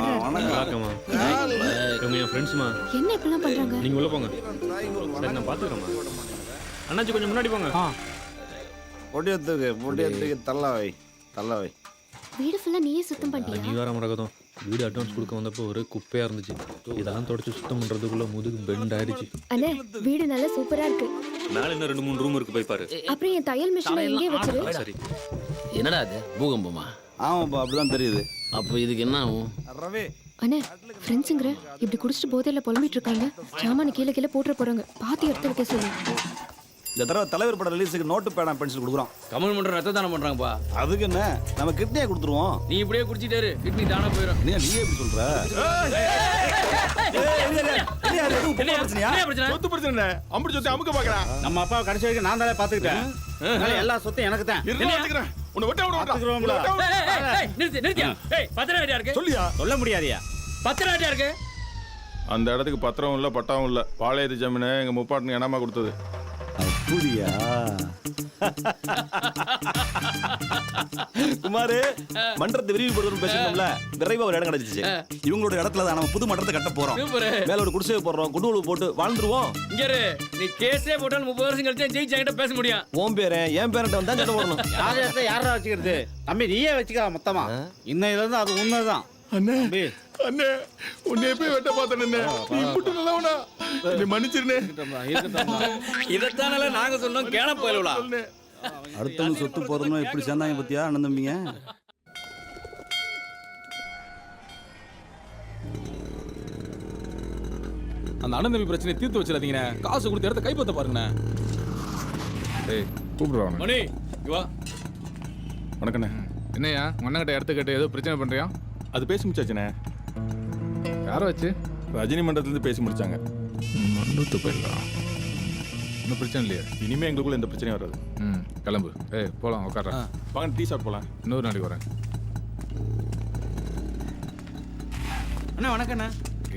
இப்பெல்லாம் பண்றாங்க? நீங்க உள்ள போங்க. சரி நான் பாத்துக்கிறேம்மா. அண்ணாச்சி கொஞ்சம் முன்னாடி போங்க. பொடியத்துக்கு தள்ளவை. வீடு ஃபுல்லா நீயே சுத்தம் பண்ணிட்டியா? நீ வேற மரகதம். வீடு அட்வான்ஸ் கொடுக்க வந்தப்போ ஒரே குப்பையா இருந்துச்சு. இதெல்லாம் தொடச்சு சுத்தம் பண்றதுக்குள்ள முதுகு பெண்ட் ஆயிடுச்சு. அண்ணே வீடு நல்லா சூப்பரா இருக்கு. மேல இன்னும் 2-3 ரூம் இருக்கு, போய் பாரு. அப்புறம் என் தையல் மிஷினை எங்கே வச்சிரு? சரி. என்னடா அது பூகம்பமா? ஆமாப்பா அப்படிதான் தெரியுது. அப்போ இதுக்கு என்ன ஆகும்? ரவி அண்ணே ஃப்ரெண்ட்ஸுங்கிற இப்படி குடிச்சிட்டு போதையில புலம்பிட்டு இருக்காங்க. சாமான கீழே போட்டுற போறாங்க. பாத்தி எடுத்து வைக்க சொல்லு. இந்த தடவை தலைவர் படம் ரிலீஸுக்கு நோட்டு பேனா பென்சில் கொடுக்குறோம். கமல் மன்றம் ரத்த தானம் பண்றாங்கப்பா. அதுக்கு என்ன, நம்ம கிட்னியை கொடுத்துருவோம். நீ இப்படியே குடிச்சிட்டாரு, கிட்னி தானா போயிடும். நீ எப்படி சொல்ற? சொத்து பிரச்சனை அம்படி சொத்து அமுக்க பாக்குறான். நம்ம அப்பா கடைசி வரைக்கும் நான் தானே பாத்துக்கிட்டேன். எல்லா சொத்தும் எனக்கு தான். உன்னை விட்டா சொல்லியா சொல்ல முடியாதியா? பத்திரம் இருக்கு. அந்த இடத்துக்கு பத்திரம் இல்ல, பட்டாவும் இல்ல. பாளையத்து ஜமீனை எங்க முப்பாட்டுக்கு என்னமா கொடுத்தது. அப்படியா? குமாரு மன்றத்தை விரிவுபடுத்தணும் பேசணும்ல, விரைவா ஒரு இடம் கிடைச்சிச்சு. இவங்களோட இடத்துல தான் நம்ம புது மன்றத்தை கட்ட போறோம். மேல ஒரு குடிசை போடுறோம், குண்டு போட்டு வாழ்ந்துருவோம். இங்க நீ கேஸே போட்டாலும் 30 வருஷம் கழிச்சு ஜெயிச்சு என்கிட்ட பேச முடியும். உன் பேரு என் பேரண்ட வந்தா சண்டை போடணும். யாரா வச்சுக்கிறது? தம்பி நீயே வச்சுக்க மொத்தமா. இன்னையில இருந்து அது உண்மைதான். அண்ணே அண்ணே உன்னை போய் வெட்ட பார்த்தேன். நீ இப்படி நல்லவனா? நீ மன்னிச்சிருனே. இதத்தானல நாங்க சொன்னோம் கேன போயிடலாம். அடுத்தவங்க சொத்து போறதும் எப்படி சேர்ந்தாங்க பத்தியா அண்ணன் தம்பிங்க? அந்த அண்ணன் தம்பி பிரச்சனையை தீர்த்து வச்சிடாதீங்கண்ணே. காசு கொடுத்த இடத்த கைப்பற்ற பாருங்கண்ணே. ஏய் கூப்பிடுவாங்க. மணி இங்க வா. வணக்கண்ணே. என்னையா மண்ணங்கிட்ட இடத்த கேட்டு ஏதோ பிரச்சனை பண்றியா? அது பேசி முடிச்சாச்சுண்ணே. யாரை வச்சு? ரஜினி மன்றத்துலேருந்து பேசி முடிச்சாங்க. மண்டத்து போயிடலாம். ஒன்றும் பிரச்சனை இல்லையா? இனிமே எங்களுக்குள்ள எந்த பிரச்சனையும் வராது. கிளம்பு. ஏய் போகலாம், உட்கார. வாங்க டீ ஷாப் போகலாம். இன்னொரு நாளைக்கு வரேன். அண்ணா வணக்கண்ணா.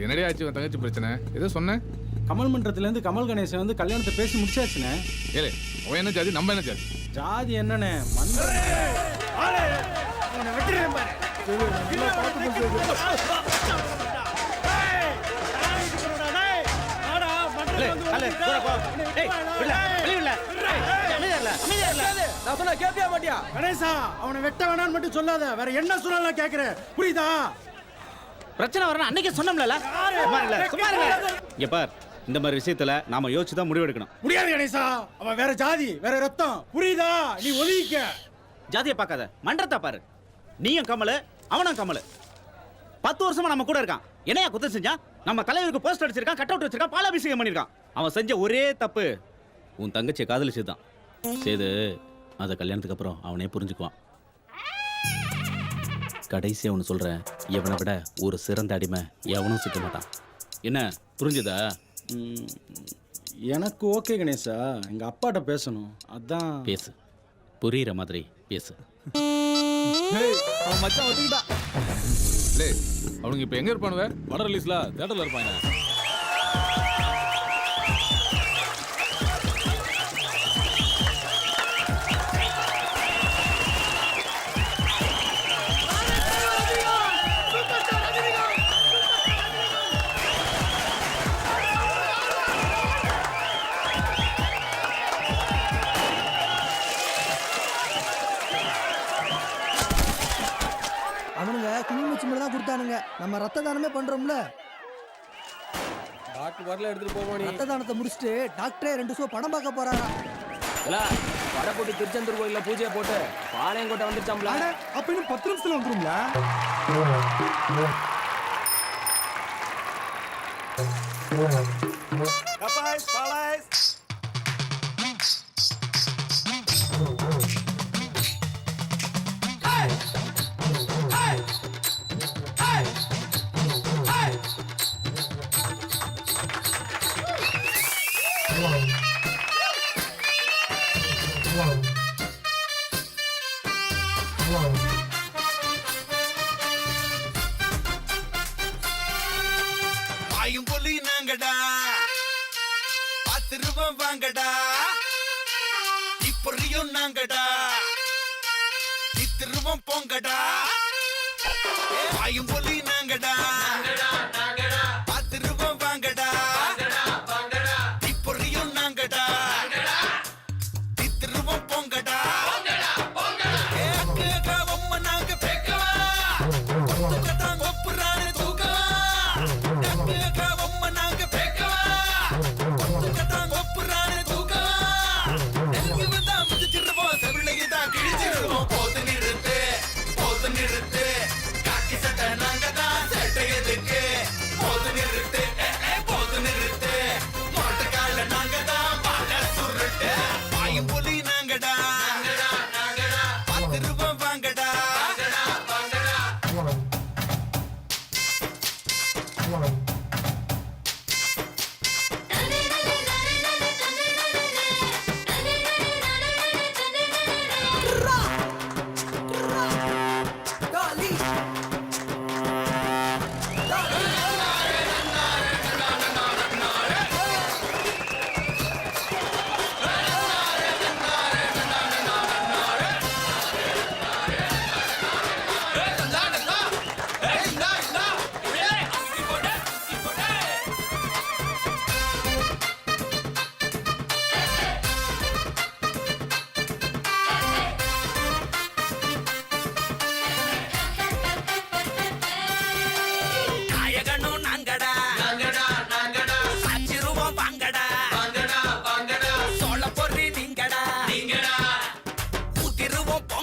என்னடி ஆச்சு உன் தங்கச்சி பிரச்சனை? ஏதோ சொன்னேன். கமல் மன்றத்துலேருந்து கமல் கணேசன் வந்து கல்யாணத்தை பேசி முடிச்சாச்சுண்ணே. ஏலே அவன் என்ன ஜாதி, நம்ம என்ன ஜாதி? ஜாதி என்னண்ணே? கணேசா அவனை வெட்ட வேணான்னு மட்டும் சொல்லாத, வேற என்ன சொன்னாலும் கேக்குறேன், புரியுதா? பிரச்சனை வரணும் அன்னைக்கே சொன்னோம்ல. இங்க பார், இந்த மாதிரி விஷயத்துல நாம யோசிச்சு தான் முடிவெடுக்கணும். முடியாது கணேசா, அவன் வேற ஜாதி வேற ரத்தம், புரியுதா? நீ ஒதுக்கிக்க. ஜாதியை பார்க்காத, மன்றத்தை பாரு. நீயும் கமலு, அவனும் கமலு. 10 வருஷமா நம்ம கூட இருக்கான். என்னையா குத்தம் செஞ்சான்? நம்ம தலைவருக்கு போஸ்ட் அடிச்சிருக்கான், கட் அவுட் வச்சிருக்கான், பாலாபிஷேகம் பண்ணிருக்கான். அவன் செஞ்ச ஒரே தப்பு உன் தங்கச்சியை காதலிச்சுதான். சேது அதை கல்யாணத்துக்கு அப்புறம் அவனே புரிஞ்சுக்குவான். கடைசியா ஒன்று சொல்றேன், எவனை விட ஒரு சிறந்த அடிமை எவனும் சிக்க மாட்டான். என்ன புரிஞ்சுதா? எனக்கு ஓகே கணேசா, எங்க அப்பாட்ட பேசணும், அதான். பேசு, புரியுற மாதிரி பேசு. அவன் மச்சான் ஒத்துக்கிட்டா. லே அவனுங்க இப்போ எங்க இருப்பானுவ? வட ரிலீஸ்ல தியேட்டர்ல இருப்பாங்க. அவனுங்க கிளிமூச்சி மட்டும் தான் கொடுத்தானுங்க. நம்ம ரத்த தானமே பண்றோம்ல. டாக்டர் வரல எடுத்துட்டு போவோம். ரத்த தானத்தை முடிச்சுட்டு டாக்டரே 2 ஷோ படம் பார்க்க போறாரா. பட போட்டு திருச்செந்தூர் கோயில்ல பூஜையை போட்டு பாளையங்கோட்டை வந்துருச்சாம்ல. அப்ப இன்னும் 10 நிமிஷத்துல வந்துரும்ல. வாயும் புலி நாங்கடா, 10 ரூபாய் வாங்கடா, இப்பொறியும் நாங்கடா, 10 ரூபாய் போங்கடா. வாயும் புலி நாங்கடா, 10 ரூபாய் வாங்கடா, இப்பொறியும் நாங்கடா, 10 ரூபாய் போங்கடா.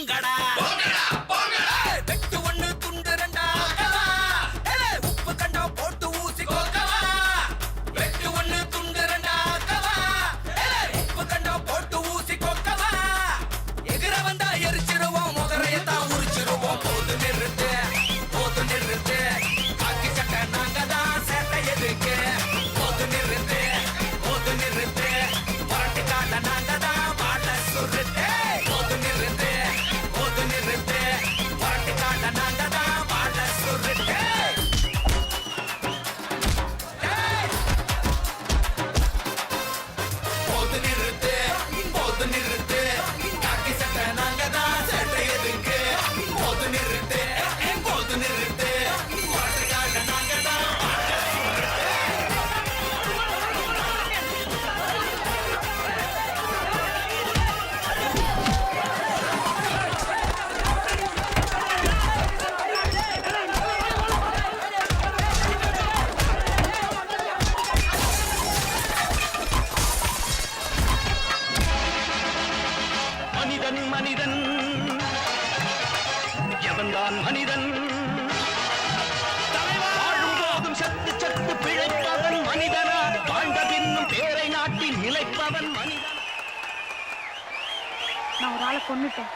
போங்கடா வெட்டு ஒண்ணு துண்டு ரெண்டா உப்பு கண்டா போட்டு ஊசி கோக்கவா வெட்டு ஒண்ணு துண்டு ரெண்டா உப்பு கண்டா போட்டு ஊசி கோக்கவா எகிர வந்தா எரிச்சிருவோம் முகரையத்தான் உரிச்சிருவோம் போது நிறுத்து பாக்கி சட்டை நாங்க தான் சேட்டை எதுக்கு போது நிறுத்து பரட்டு கால நாங்க தான் வாழ சுருட்டு போது நிறுத்து பரட்டு கால நாங்க தான் வாழ சுருட்டு போது நிறுத்து காக்கி சட்டை நாங்க தான் சேட்டை எதுக்கு போது நிறுத்து பரட்டு கால நாங்க தான் வாழ மனிதன் எவன்தான் மனிதன் வாழும் போதும் சத்து பிழைப்பவன் மனிதனா வாழ்ந்த பின்னும் பேரை நாட்டி நிலைப்பவன் மனிதன். நான் ஒரு ஆளை கொன்னுட்டேன்.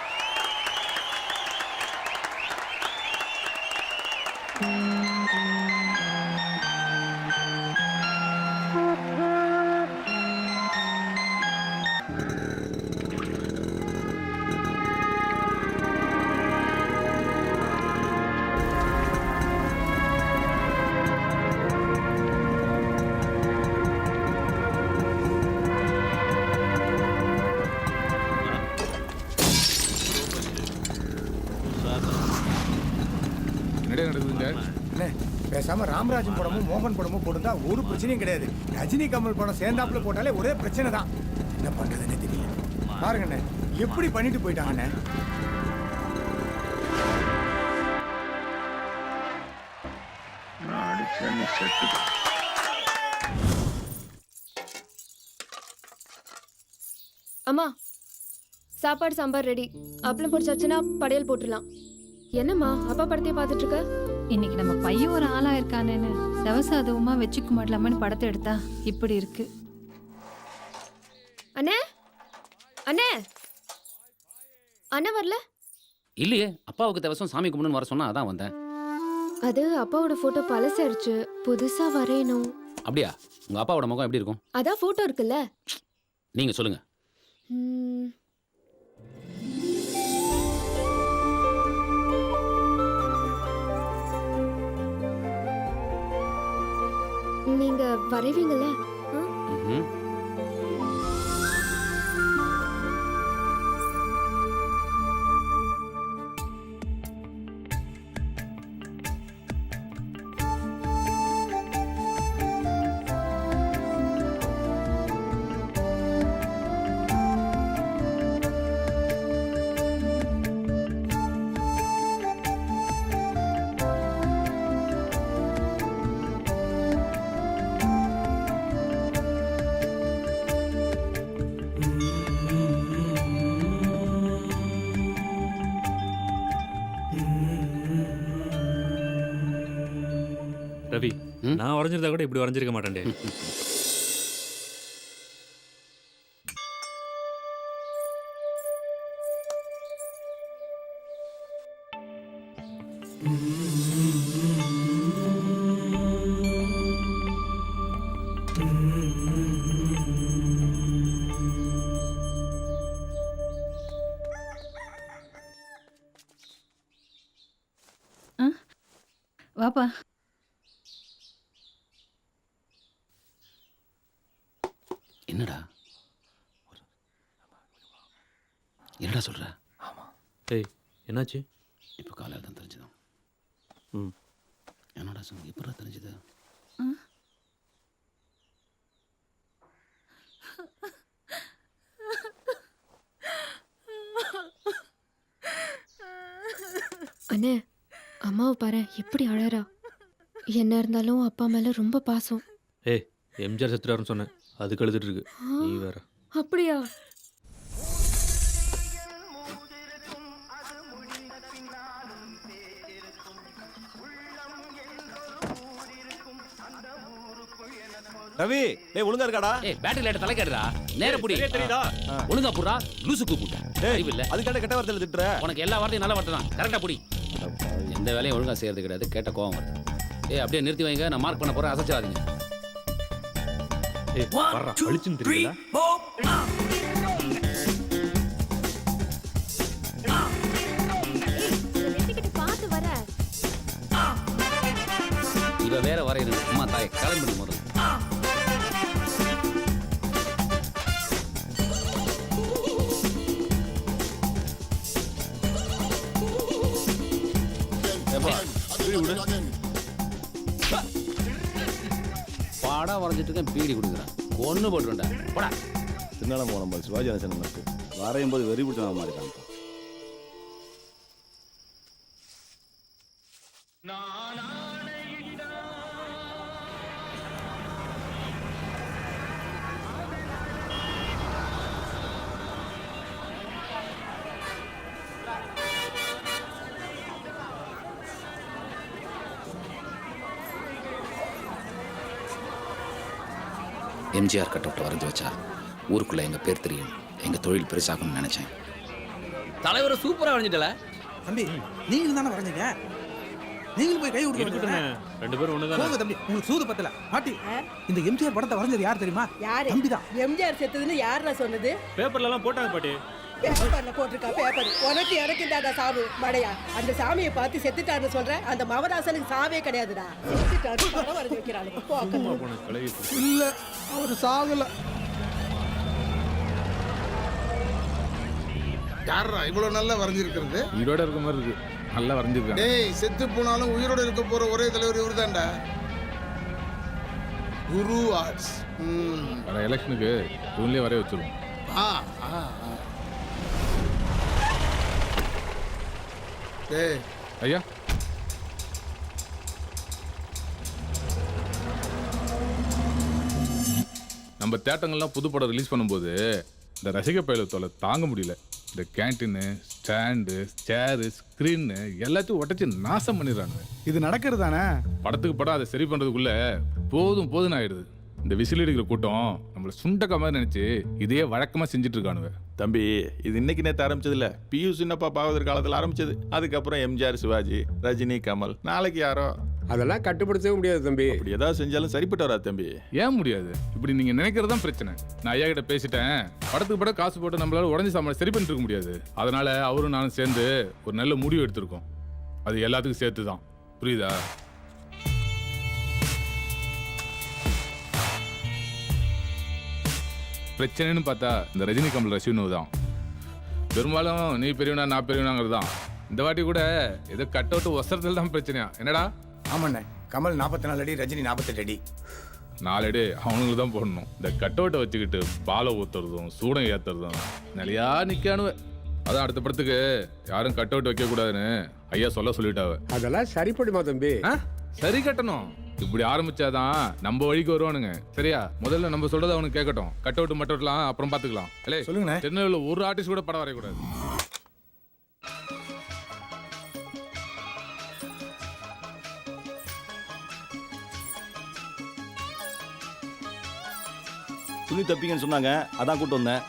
என்னடே நடக்குதுங்க? அண்ணே பேசாம ராமராஜன் படமும் மோகன் படமும் போட்டுருந்தா ஒரு பிரச்சனையும் கிடையாது. ரஜினி கமல் படம் சேர்ந்தாப்புல போட்டாலே ஒரே பிரச்சனை தான். என்ன பண்றதுன்னு தெரியல. பாருங்க அண்ணே எப்படி பண்ணிட்டு போயிட்டாங்க அண்ணே. அம்மா சாப்பாடு சாம்பார் ரெடி. அப்பளம் பொரிச்சாச்சுன்னா படையல் போட்டுடலாம். என்னம்மா அப்பா படத்தையே பார்த்துட்டு இருக்க? இன்னைக்கு நம்ம பையன் ஒரு ஆளா இருக்கானேன்னு தவசாதவமா வச்சுக்க மாட்டலாமான்னு படத்தை எடுத்தா இப்படி இருக்கு. அண்ணே அண்ணே அண்ணா வரல? இல்லையே, அப்பாவுக்கு தேவசம் சாமி கும்பிடுன்னு வர சொன்னா அதான் வந்தேன். அது அப்பாவோட போட்டோ பழசாயிருச்சு, புதுசா வரையணும். அப்படியா? உங்க அப்பாவோட முகம் எப்படி இருக்கும்? அதான் போட்டோ இருக்குல்ல. நீங்க சொல்லுங்க. நீங்க வரைவீங்கல்ல? ரவி, நான் வரைஞ்சிருந்தா கூட இப்படி வரைஞ்சிருக்க மாட்டேன்டே. வாப்பா. என்னடா என்னடா சொல்ற? டேய் என்னாச்சு? இப்போ காலையில் தான் தெரிஞ்சுதான். என்னடா சொன்ன? எப்படா தெரிஞ்சுது? அண்ணே அம்மாவை பாரு எப்படி அழறா. என்ன இருந்தாலும் அப்பா மேல ரொம்ப பாசம். ஏய், எம்ஜிஆர் செத்துறாருன்னு சொன்னேன், அதுக்கு எழுதிட்டு இருக்கு. நீ வேற. அப்படியா? ரவி டேய் ஒழுங்கா இருக்காடா ஏய் பேட்டரி லைட் தலைக்கடுடா நேரா புடி சரியா தெரியுதா ஒழுங்கா புடுடா லூசு கூப்பிட்ட டேய் இல்ல அதுக்காக கெட்ட வார்த்தையில திட்டுற உனக்கு எல்லா வார்த்தையும் நல்ல வார்த்தை தான் கரெக்டா புடி எந்த வேலையும் ஒழுங்கா செய்யறது கிடையாது கேட்ட கோவம் வருது ஏய் அப்படியே நிறுத்தி வைங்க நான் மார்க் பண்ண போறேன் அசைச்சிடாதீங்க ஏய் வர்றா அழிச்சுன்னு தெரியல இவ வேற வரையணும் அம்மா தாய் கிளம்பி முதல்ல பாடா வரைஞ்சிட்டு இருக்கேன் பீடி கொடுக்குறேன் ஒன்று போட்டுருண்டா போடா திருநாளம் போன சிவாஜி கணேசன் வரையும் போது வெறி பிடிச்ச மாதிரி தான் எம்ஜிஆர் கட் அவுட் வரைஞ்சி வச்சா ஊருக்குள்ள எங்க பேர் தெரியும் எங்க தொழில் பெருசாகும்னு நினைச்சேன் தலைவரை சூப்பரா வரைஞ்சிட்டல தம்பி நீங்களும் தானே வரைஞ்சீங்க நீங்களும் போய் கை கொடுக்க ரெண்டு பேரும் ஒண்ணுதான் போங்க தம்பி உங்களுக்கு சூது பத்தல பாட்டி இந்த எம்ஜிஆர் படத்தை வரைஞ்சது யார் தெரியுமா யாரு தம்பிதான் எம்ஜிஆர் செத்ததுன்னு யாரா சொன்னது பேப்பர்ல எல்லாம் போட்டாங்க பாட்டி பேப்பர்ல போட்டிருக்கா பேப்பர் உனக்கு எனக்கு தாடா சாவு மடையா அந்த சாமியை பார்த்து செத்துட்டாருன்னு சொல்ற அந்த மவராசனுக்கு சாவே கிடையாதுடா செத்துட்டாரு படம் வரைஞ்சு வைக்கிறாங்க போ அக்கா. இல்ல அவர் சாகல. யாரா இவ்வளவு நல்லா வரைஞ்சிருக்கிறது? உயிரோட இருக்க மாதிரி இருக்கு. நல்லா வரைஞ்சிருக்காங்க. டேய் செத்து போனாலும் உயிரோட இருக்க போற ஒரே தலைவர் இவர்தான்டா. குரு ஆர்ட்ஸ். வர எலெக்ஷனுக்கு இவங்களே வரைய வச்சிருவோம். டேய் ஐயா நம்ம தேட்டங்கள்லாம் புது படம் ரிலீஸ் பண்ணும்போது இந்த ரசிக பயலத்தோட தாங்க முடியல. இந்த கேன்டீனு ஸ்டாண்டு சேரு ஸ்க்ரீனு எல்லாத்தையும் உடச்சி நாசம் பண்ணிடுறாங்க. இது நடக்கிறது தானே. படத்துக்கு படம் அதை சரி பண்ணுறதுக்குள்ள போதும் போதுன்னு ஆயிடுது. இந்த விசில் அடிக்கிற கூட்டம் நம்மளை சுண்டக்க மாதிரி நினைச்சு இதையே வழக்கமா செஞ்சுட்டு இருக்கானுங்க. தம்பி இது இன்னைக்கு நேற்று ஆரம்பிச்சது இல்ல, பியூ சின்னப்பா பாகவதர் காலத்தில் ஆரம்பிச்சது. அதுக்கப்புறம் எம்ஜிஆர், சிவாஜி, ரஜினி, கமல், நாளைக்கு யாரோ. அதெல்லாம் கட்டுப்படுத்தவே முடியாது தம்பி. அப்படி ஏதாவது செஞ்சாலும் சரிப்பட்டு வராது தம்பி. ஏன் முடியாது? இப்படி நீங்க நினைக்கிறது தான் பிரச்சனை. நான் ஐயா கிட்ட பேசிட்டேன். படத்துக்கு படம் காசு போட்டு நம்மளால உடஞ்சி சாமான் சரி பண்ணிட்டு இருக்க முடியாது. அதனால அவரும் நானும் சேர்ந்து ஒரு நல்ல முடிவு எடுத்திருக்கோம். அது எல்லாத்துக்கும் சேர்த்து தான். புரியுதா? பிரச்சனைன்னு பார்த்தா இந்த ரஜினி கமல் ரசிகனு தான். பெரும்பாலும் நீ பெரியவனா நான் பெரியவனாங்கிறது தான். இந்த வாட்டி கூட ஏதோ கட் அவுட் ஒசரத்தில் தான் பிரச்சனையா? என்னடா? ஆமாண்ணே, கமல் 44 அடி, ரஜினி 48 அடி. 4 அடி அவங்களுக்கு தான் போடணும். இந்த கட் அவுட்டை வச்சுக்கிட்டு பாலை ஊத்துறதும் சூடம் ஏத்துறதும் நிலையா நிக்கானுவ. அதான் அடுத்த படத்துக்கு யாரும் கட் அவுட் வைக்க கூடாதுன்னு ஐயா சொல்லிட்டாவ. அதெல்லாம் சரிப்படுமா தம்பி? சரி கட்டணும். இப்படி ஆரம்பிச்சாதான் நம்ம வழிக்கு வருவானுங்க. சரியா? முதல்ல நம்ம சொல்றதை அவனுக்கு கேட்கட்டும். கட் அவுட் மட்டும் அப்புறம் பாத்துக்கலாம். இல்ல சொல்லுங்க. சென்னையில் ஒரு ஆர்டிஸ்ட் கூட படம் வரையக்கூடாது. துணி தப்பிங்கன்னு சொன்னாங்க, அதான் கூட்டு வந்தேன்.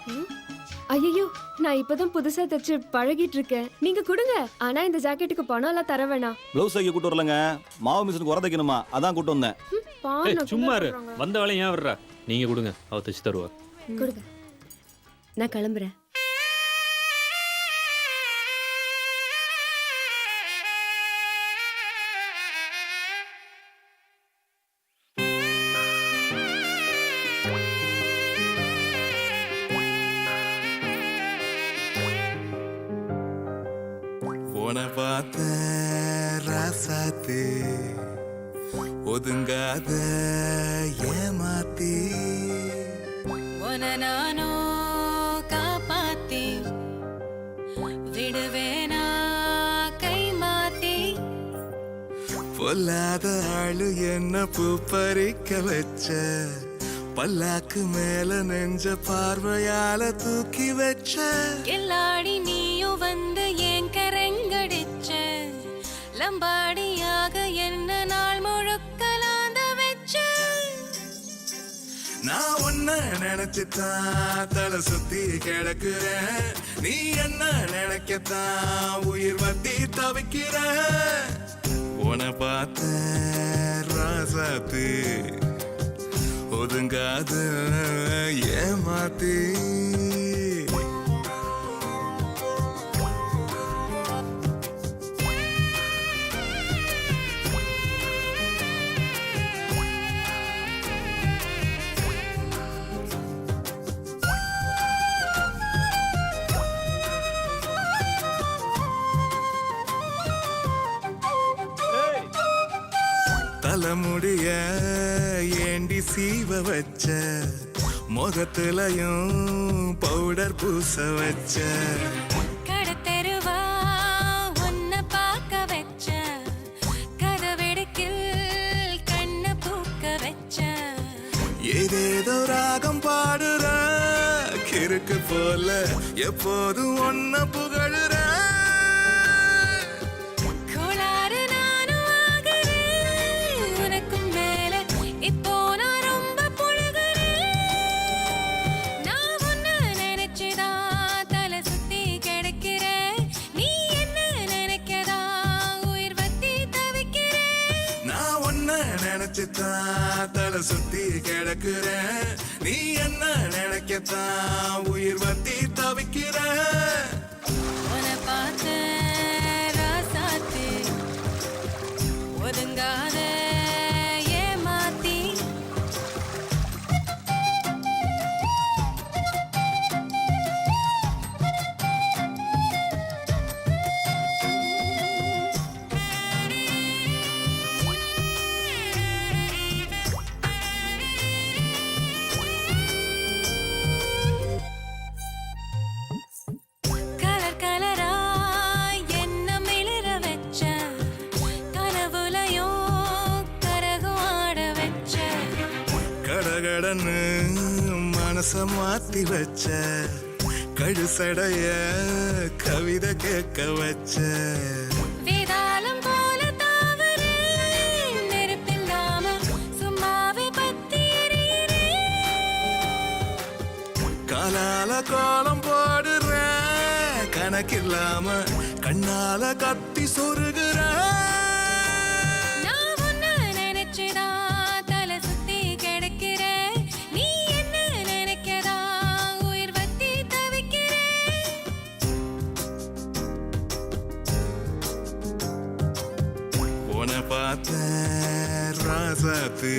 ஐயோ, நான் இப்பதான் புதுசா தச்சு பழகிட்டு இருக்கேன். நீங்க கொடுங்க. ஆனா இந்த ஜாக்கெட்டுக்கு பணம் எல்லாம் தர வேணாம். ப்ளவுஸ் தைக்க கூட்டு வரலங்க, மாவு மிஷினுக்கு உர தைக்கணுமா, அதான் கூட்டு வந்தேன். சும்மா வந்த வேலையை ஏன் வர்ற? நீங்க கொடுங்க, அவ தச்சு தருவா. கொடுங்க, நான் கிளம்புறேன். பார்த்த ராசாத்து ஒதுங்காத ஏமாத்தி நானோ காப்பாத்தி விடுவேனா கை மாத்தி பொல்லாத ஆளு என்ன பூ பறிக்க வச்ச பல்லாக்கு மேல நெஞ்ச பார்வையால தூக்கி வச்ச எல்லாடி நீயும் வந்து ஏன் கரங்கடிச்ச லம்பாடியாக என்ன நாள் முழுக்கலாந்த வச்ச நான் உன்ன நினைச்சுதான் தலை சுத்தி கிடக்குறேன் நீ என்ன நினைக்கத்தான் உயிர் வத்தி தவிக்கிறேன் உன பார்த்த ராசாத்து ஒதுங்காத ஏமாத்தி தலைமுடிய ஏண்டி சீவ வச்ச முகத்துலயும் பவுடர் பூச வச்ச கடத்தெருவா உன்னை பார்க்க வச்ச கதவெடுக்கில் கண்ணை பூக்க வச்ச ஏதேதோ ராகம் பாடுற கிறுக்கு போல எப்போதும் ஒன்ன புகழுற கோளாறு நானும் ஆகுறேன் உனக்கும் மேல இப்போ நான் ரொம்ப புழுகுறேன் நான் உன்னை நினைச்சுதான் தலை சுத்தி கிடக்கிறேன் நீ என்ன நினைக்கதா உயிர் வத்தி தவிக்கிறேன் நான் உன்ன நினைச்சுதான் தலை சுத்தி கிடக்குறேன் நீ என்ன நினைக்கத்தான் உயிர் வத்தி தவிக்கிறேன் உன்னை பார்த்த ராசாத்து ஒதுங்காத ஏமாத்தி கலர் கலராய் என்ன மிளிர வச்ச கனவுலையும் கரகம் ஆட வச்ச கடகடன்னு மனச மாத்தி வச்ச கழுசடைய கவிதை கேட்க வச்ச வேதாளம் போல தாவறேன் நெருப்பில்லாம சும்மாவே பத்தி காலால கோலம் போடுற கணக்கில்லாம கண்ணால கத்தி சொருகிற நான் உன்னை நினைச்சுதான் தலை சுத்தி கிடக்கிறேன் நீ என்ன நினைக்கதா உயிர் வத்தி தவிக்கிறேன் உன பார்த்த ராசாத்து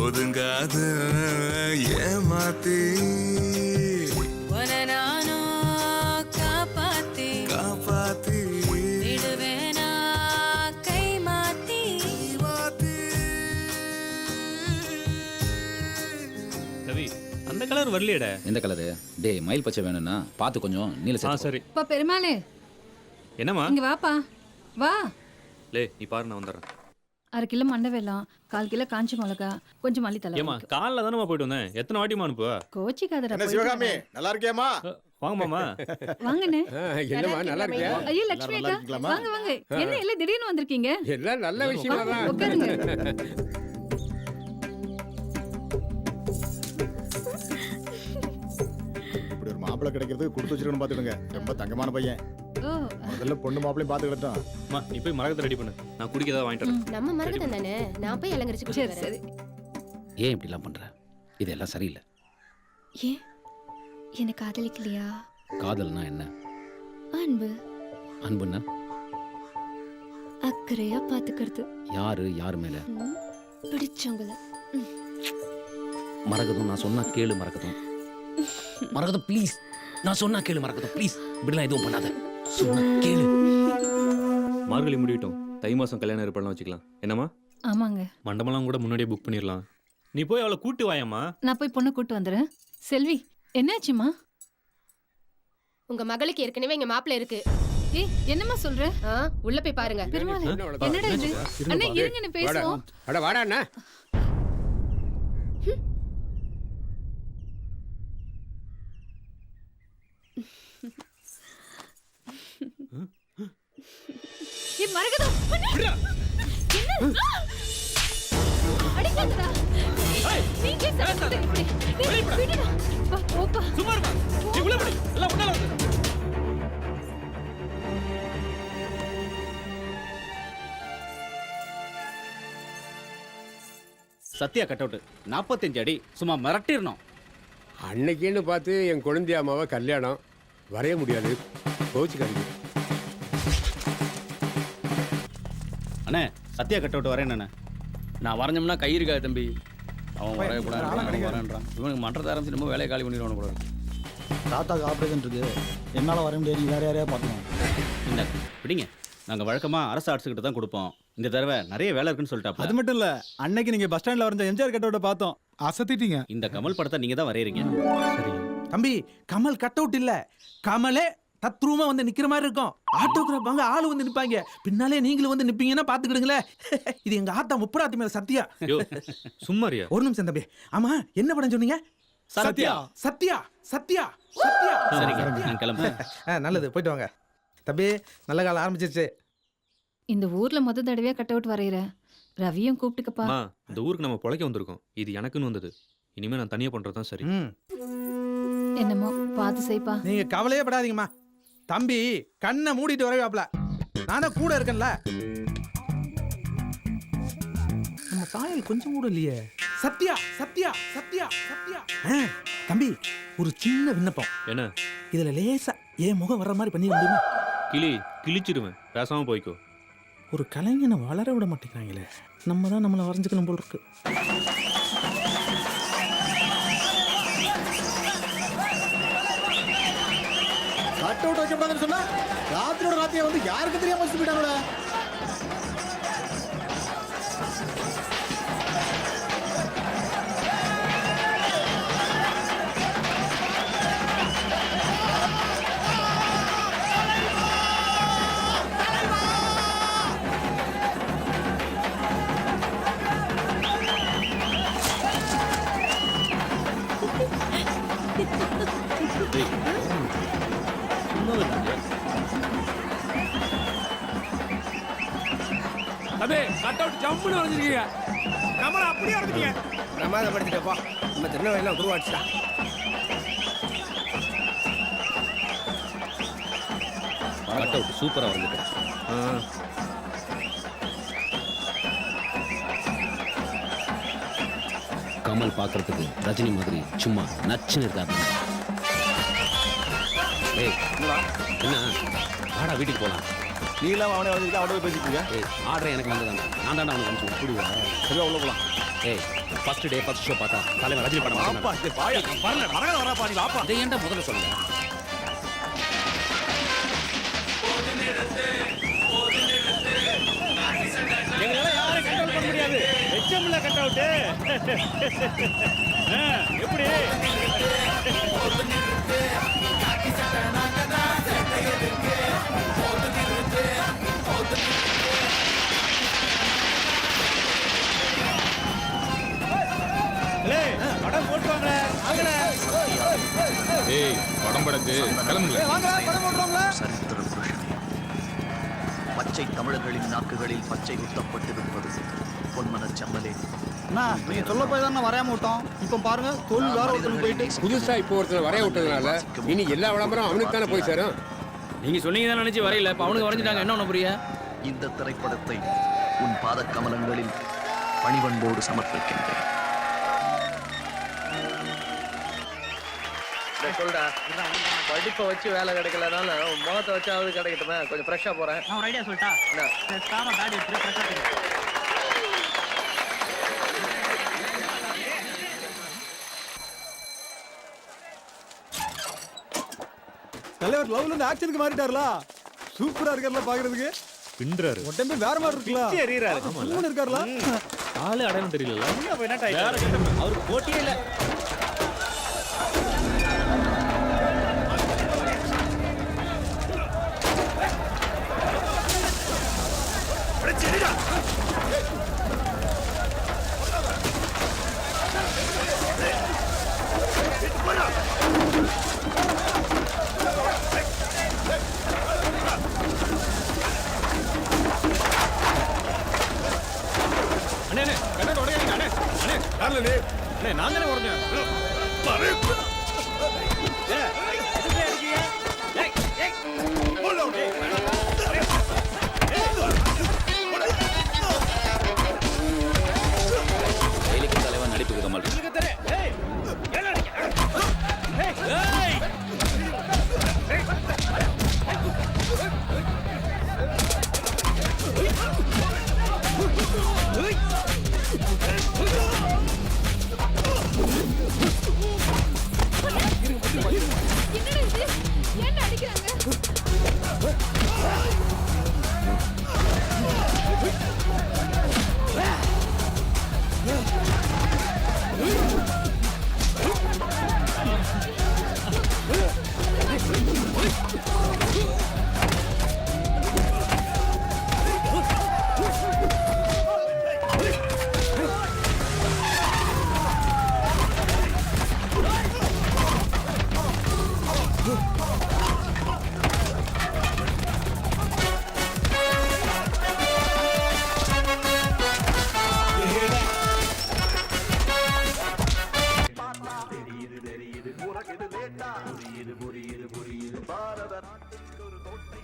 ஒதுங்காத ஏமாத்தி உன்னை நானும் காப்பாத்தி காப்பாத்தி விடுவேனா கை மாத்தி ரவி அந்த கலர் வரலையடா எந்த கலரு? டேய் மயில் பச்சை வேணும்னா பார்த்து கொஞ்சம் நீல சேர்த்து சரி அப்பா பெருமாளே என்னம்மா இங்க வாப்பா வா லே நீ பாரு நான் வந்துடுறேன் 1/2 கிலோ மண்டை வெல்லம் 1/4 கிலோ காஞ்சி மிளகா கொஞ்சம் மல்லித்தலை ஏமா காலைல தானே போயிட்டு வந்தேன் எத்தனை வாட்டிமா அனுப்புவ கோச்சிக்காதடா சிவகாமி நல்லா இருக்கியாமா வாங்க மாமா வாங்கண்ணே என்னம்மா நல்லா இருக்கியா ஐயோ லட்சுமி அக்கா வாங்க வாங்க என்ன எல்லாம் திடீர்னு வந்திருக்கீங்க எல்லாம் நல்ல விஷயமா தான் உட்காருங்க இப்படி ஒரு மாப்பிள்ளை கிடைக்கிறதுக்கு கொடுத்து வச்சிருக்கணும் பாத்துடுங்க ரொம்ப தங்கமான பையன் ஓ முதல்ல பொண்ணு மாப்பிளையும் பாத்துக்கிட்டோம் அம்மா நீ போய் மரகத்தை ரெடி பண்ணு நான் குடிக்க ஏதாவது வாங்கிட்டு வரேன் நம்ம மரகதம் தானே நான் போய் அலங்கரிச்சு சரி சரி ஏன் இப்படிலாம் பண்ற? இதெல்லாம் சரியில்லை. ஏன் எனக்கு காதலிக்கலையா? காதல்னா என்ன? அன்பு. அன்புன்னா அக்கறையா பாத்துக்கிறது. யார் மேல? பிடிச்சவங்கள. மரகதம் நான் சொன்னா கேளு மரகதம். மரகதம் ப்ளீஸ், நான் சொன்னா கேளு மரகதம் ப்ளீஸ். இப்படிலாம் எதுவும் பண்ணாத, சொன்னா கேளு. மார்கழி முடியட்டும், தை மாசம் கல்யாணம் ஏற்பாடுலாம் வச்சுக்கலாம். என்னம்மா? ஆமாங்க. மண்டபம்லாம் கூட முன்னாடியே புக் பண்ணிடலாம். நீ போய் அவளை கூட்டு வாயம்மா. நான் போய் பொண்ணு கூட்டு வந்துடுறேன். செல்வி என்னாச்சுமா? உங்க மகளுக்கு ஏற்கனவே இங்க மாப்பிள்ளை இருக்கு. ஏய் என்னம்மா சொல்ற? உள்ள போய் பாருங்க. பெருமாளே என்னடா இது? அண்ணா இருங்கன்னு பேசுவோம். அட வாடா அண்ணா. ஏய் மரகதம் என்ன? அடிக்காதடா. நீங்க விடுடா. வா, போப்பா. சும்மா இருப்பா நீ உள்ள போடி எல்லாம் உன்னால வந்து சத்யா கட் அவுட் 45 அடி சும்மா மிரட்டிடணும். அன்னைக்குன்னு பார்த்து என் குழந்தை அம்மாவை கல்யாணம் வரைய முடியாது கோச்சுக்காதீங்க. அண்ணே சத்யா கட் அவுட் வரேன். நான் வரைஞ்சோம்னா கை இருக்காது தம்பி. அவன் வரையக்கூடாது வரேன்றான். இவனுக்கு மன்றத்தை ஆரம்பிச்சு நம்ம வேலையை காலி பண்ணிடுவானு கூட. தாத்தாக்கு ஆப்ரேஷன் இருக்கு, என்னால் வர முடியாது, நீ வேற யாரையா பார்க்கணும். இந்த பிடிங்க, நாங்கள் வழக்கமாக அரசு ஆட்சிக்கிட்ட தான் கொடுப்போம். இந்த தடவை நிறைய வேலை இருக்குன்னு சொல்லிட்டாப்பா. அது மட்டும் இல்ல, அன்னைக்கு நீங்க பஸ் ஸ்டாண்ட்ல வரைஞ்ச எம்ஜிஆர் கட் அவுட்டை பார்த்தோம், அசத்திட்டீங்க. இந்த கமல் படத்தை நீங்க தான் வரையறீங்க. தம்பி கமல் கட் அவுட் இல்ல, கமலே தத்ரூமா வந்து நிக்கிற மாதிரி இருக்கும். ஆட்டோகிராஃப் வாங்க ஆளு வந்து நிப்பாங்க, பின்னாலே நீங்களும் வந்து நிப்பீங்கன்னா பாத்துக்கிடுங்களே. இது எங்க ஆத்தா முப்பராத்தி மேல சத்தியா. சும்மாரியா ஒரு நிமிஷம் தம்பி. ஆமா என்ன படம் சொன்னீங்க? சத்யா. சத்யா சத்யா சத்யா. சரிங்க நான் கிளம்புறேன். நல்லது, போயிட்டு வாங்க தம்பி. நல்ல காலம் ஆரம்பிச்சிருச்சு. இந்த ஊர்ல முத தடவையா கட் அவுட் வரைகிற ரவியும் கூப்பிட்டுக்கப்பா. இந்த ஊருக்கு நம்ம பொழைக்க வந்திருக்கோம். இது எனக்குன்னு வந்தது. இனிமே நான் தனியா பண்றதுதான் சரி. என்னமோ பார்த்து செய்ப்பா. நீங்க கவலையே படாதீங்கம்மா. தம்பி கண்ணை மூடிட்டு வரவேப்ல, நானே கூட இருக்கேன்ல. நம்ம தாயில் கொஞ்சம் கூட இல்லையே. சத்யா சத்யா சத்யா சத்யா. தம்பி ஒரு சின்ன விண்ணப்பம். என்ன? இதுல லேசா ஏன் முகம் வர்ற மாதிரி பண்ணிட முடியுமா? கிழிச்சிடுவேன், பேசாம போய்க்கோ. ஒரு கலைஞனை வளர விட மாட்டேங்கிறாங்களே. நம்ம தான் நம்மளை வரைஞ்சுக்கணும் போல் இருக்கு. கட் அவுட் வைக்கப்படாதுன்னு சொன்னா ராத்திரியோட ராத்திரியா வந்து யாருக்கு தெரியாம வச்சு போயிட்டாங்களே. அதே கட் அவுட் ஜம்முன்னு வரைஞ்சிருக்கீங்க. கமல அப்படியே வரைஞ்சிட்டீங்க. பிரமாதப்படுத்திட்டப்பா. நம்ம திருநெல்வேலியில் உருவாச்சுடா. கட் அவுட் சூப்பரா வந்துட்டேன். கமல் பார்க்கறதுக்கு ரஜினி மாதிரி சும்மா நச்சுன்னு இருக்காது. ஏய் என்ன வாடா வீட்டுக்கு போலாம். நீ இல்லாம அவனே வந்து அவனோட பேசிட்டு ஏய் ஆர்டர் எனக்கு வந்ததாண்டா. நான் தாண்டா அவனுக்கு அனுப்பிச்சு புரியுதா? சரியா உள்ள போலாம். ஏய் ஃபர்ஸ்ட் டே ஃபர்ஸ்ட் ஷோ பார்த்தா தலைவர் ரஜினி படம் வாப்பா இந்த பாயா வரல வரல வரப்பா நீ வாப்பா. இதை ஏன்டா முதல்ல சொல்லுங்க. எங்களால யாரும் கண்ட்ரோல் பண்ண முடியாது. HMல கட் அவுட். எப்படி? படம் போட்டுவாங்க. ஏய் படம் படக்கு கிளம்புங்க. சரித்திர புருஷனே, பச்சை தமிழர்களின் நாக்குகளில் பச்சை குத்தப்பட்டிருப்பது பொன்மனச் செம்மலே. நீங்க சொல்ல போய் தான் வரையாம விட்டோம். இப்ப பாருங்க தொழில் வேற ஒருத்தருக்கு போயிட்டு புதுசா இப்போ ஒருத்தர் வரைய விட்டதுனால இனி எல்லா விளம்பரம் அவனுக்கு தானே போய் சேரும். நீங்க சொன்னீங்க தான் நினைச்சு வரையில. இப்ப அவனுக்கு வரைஞ்சிட்டாங்க. என்ன ஒண்ணு புரிய? இந்த திரைப்படத்தை உன் பாத கமலங்களில் பணிவன்போடு சமர்ப்பிக்கின்றேன். சொல்டா படிப்பை வச்சு வேலை கிடைக்கலனாலும் முகத்தை வச்சாவது கிடைக்கட்டுமே. கொஞ்சம் ஃப்ரெஷ்ஷா போறேன். நான் ஒரு ஐடியா சொல்லிட்டா? பேசாம காடி எடுத்து ஃப்ரெஷ்ஷா போறேன். தலைவர் லவ்ல இருந்து ஆக்ஷனுக்கு மாறிட்டாருல. சூப்பரா இருக்காருல பாக்குறதுக்கு. பின்றாரு. உடம்பே வேற மாதிரி இருக்குல. பிச்சி எறியறாரு. சும்மா இருக்காருல. ஆளு அடையாளம் தெரியல. அவருக்கு போட்டியே இல்ல. அண்ணே அண்ணே கண்ணை உடையாதீங்க. அண்ணே அண்ணே கார்ல அண்ணே நான் தானே உடைஞ்சேன்.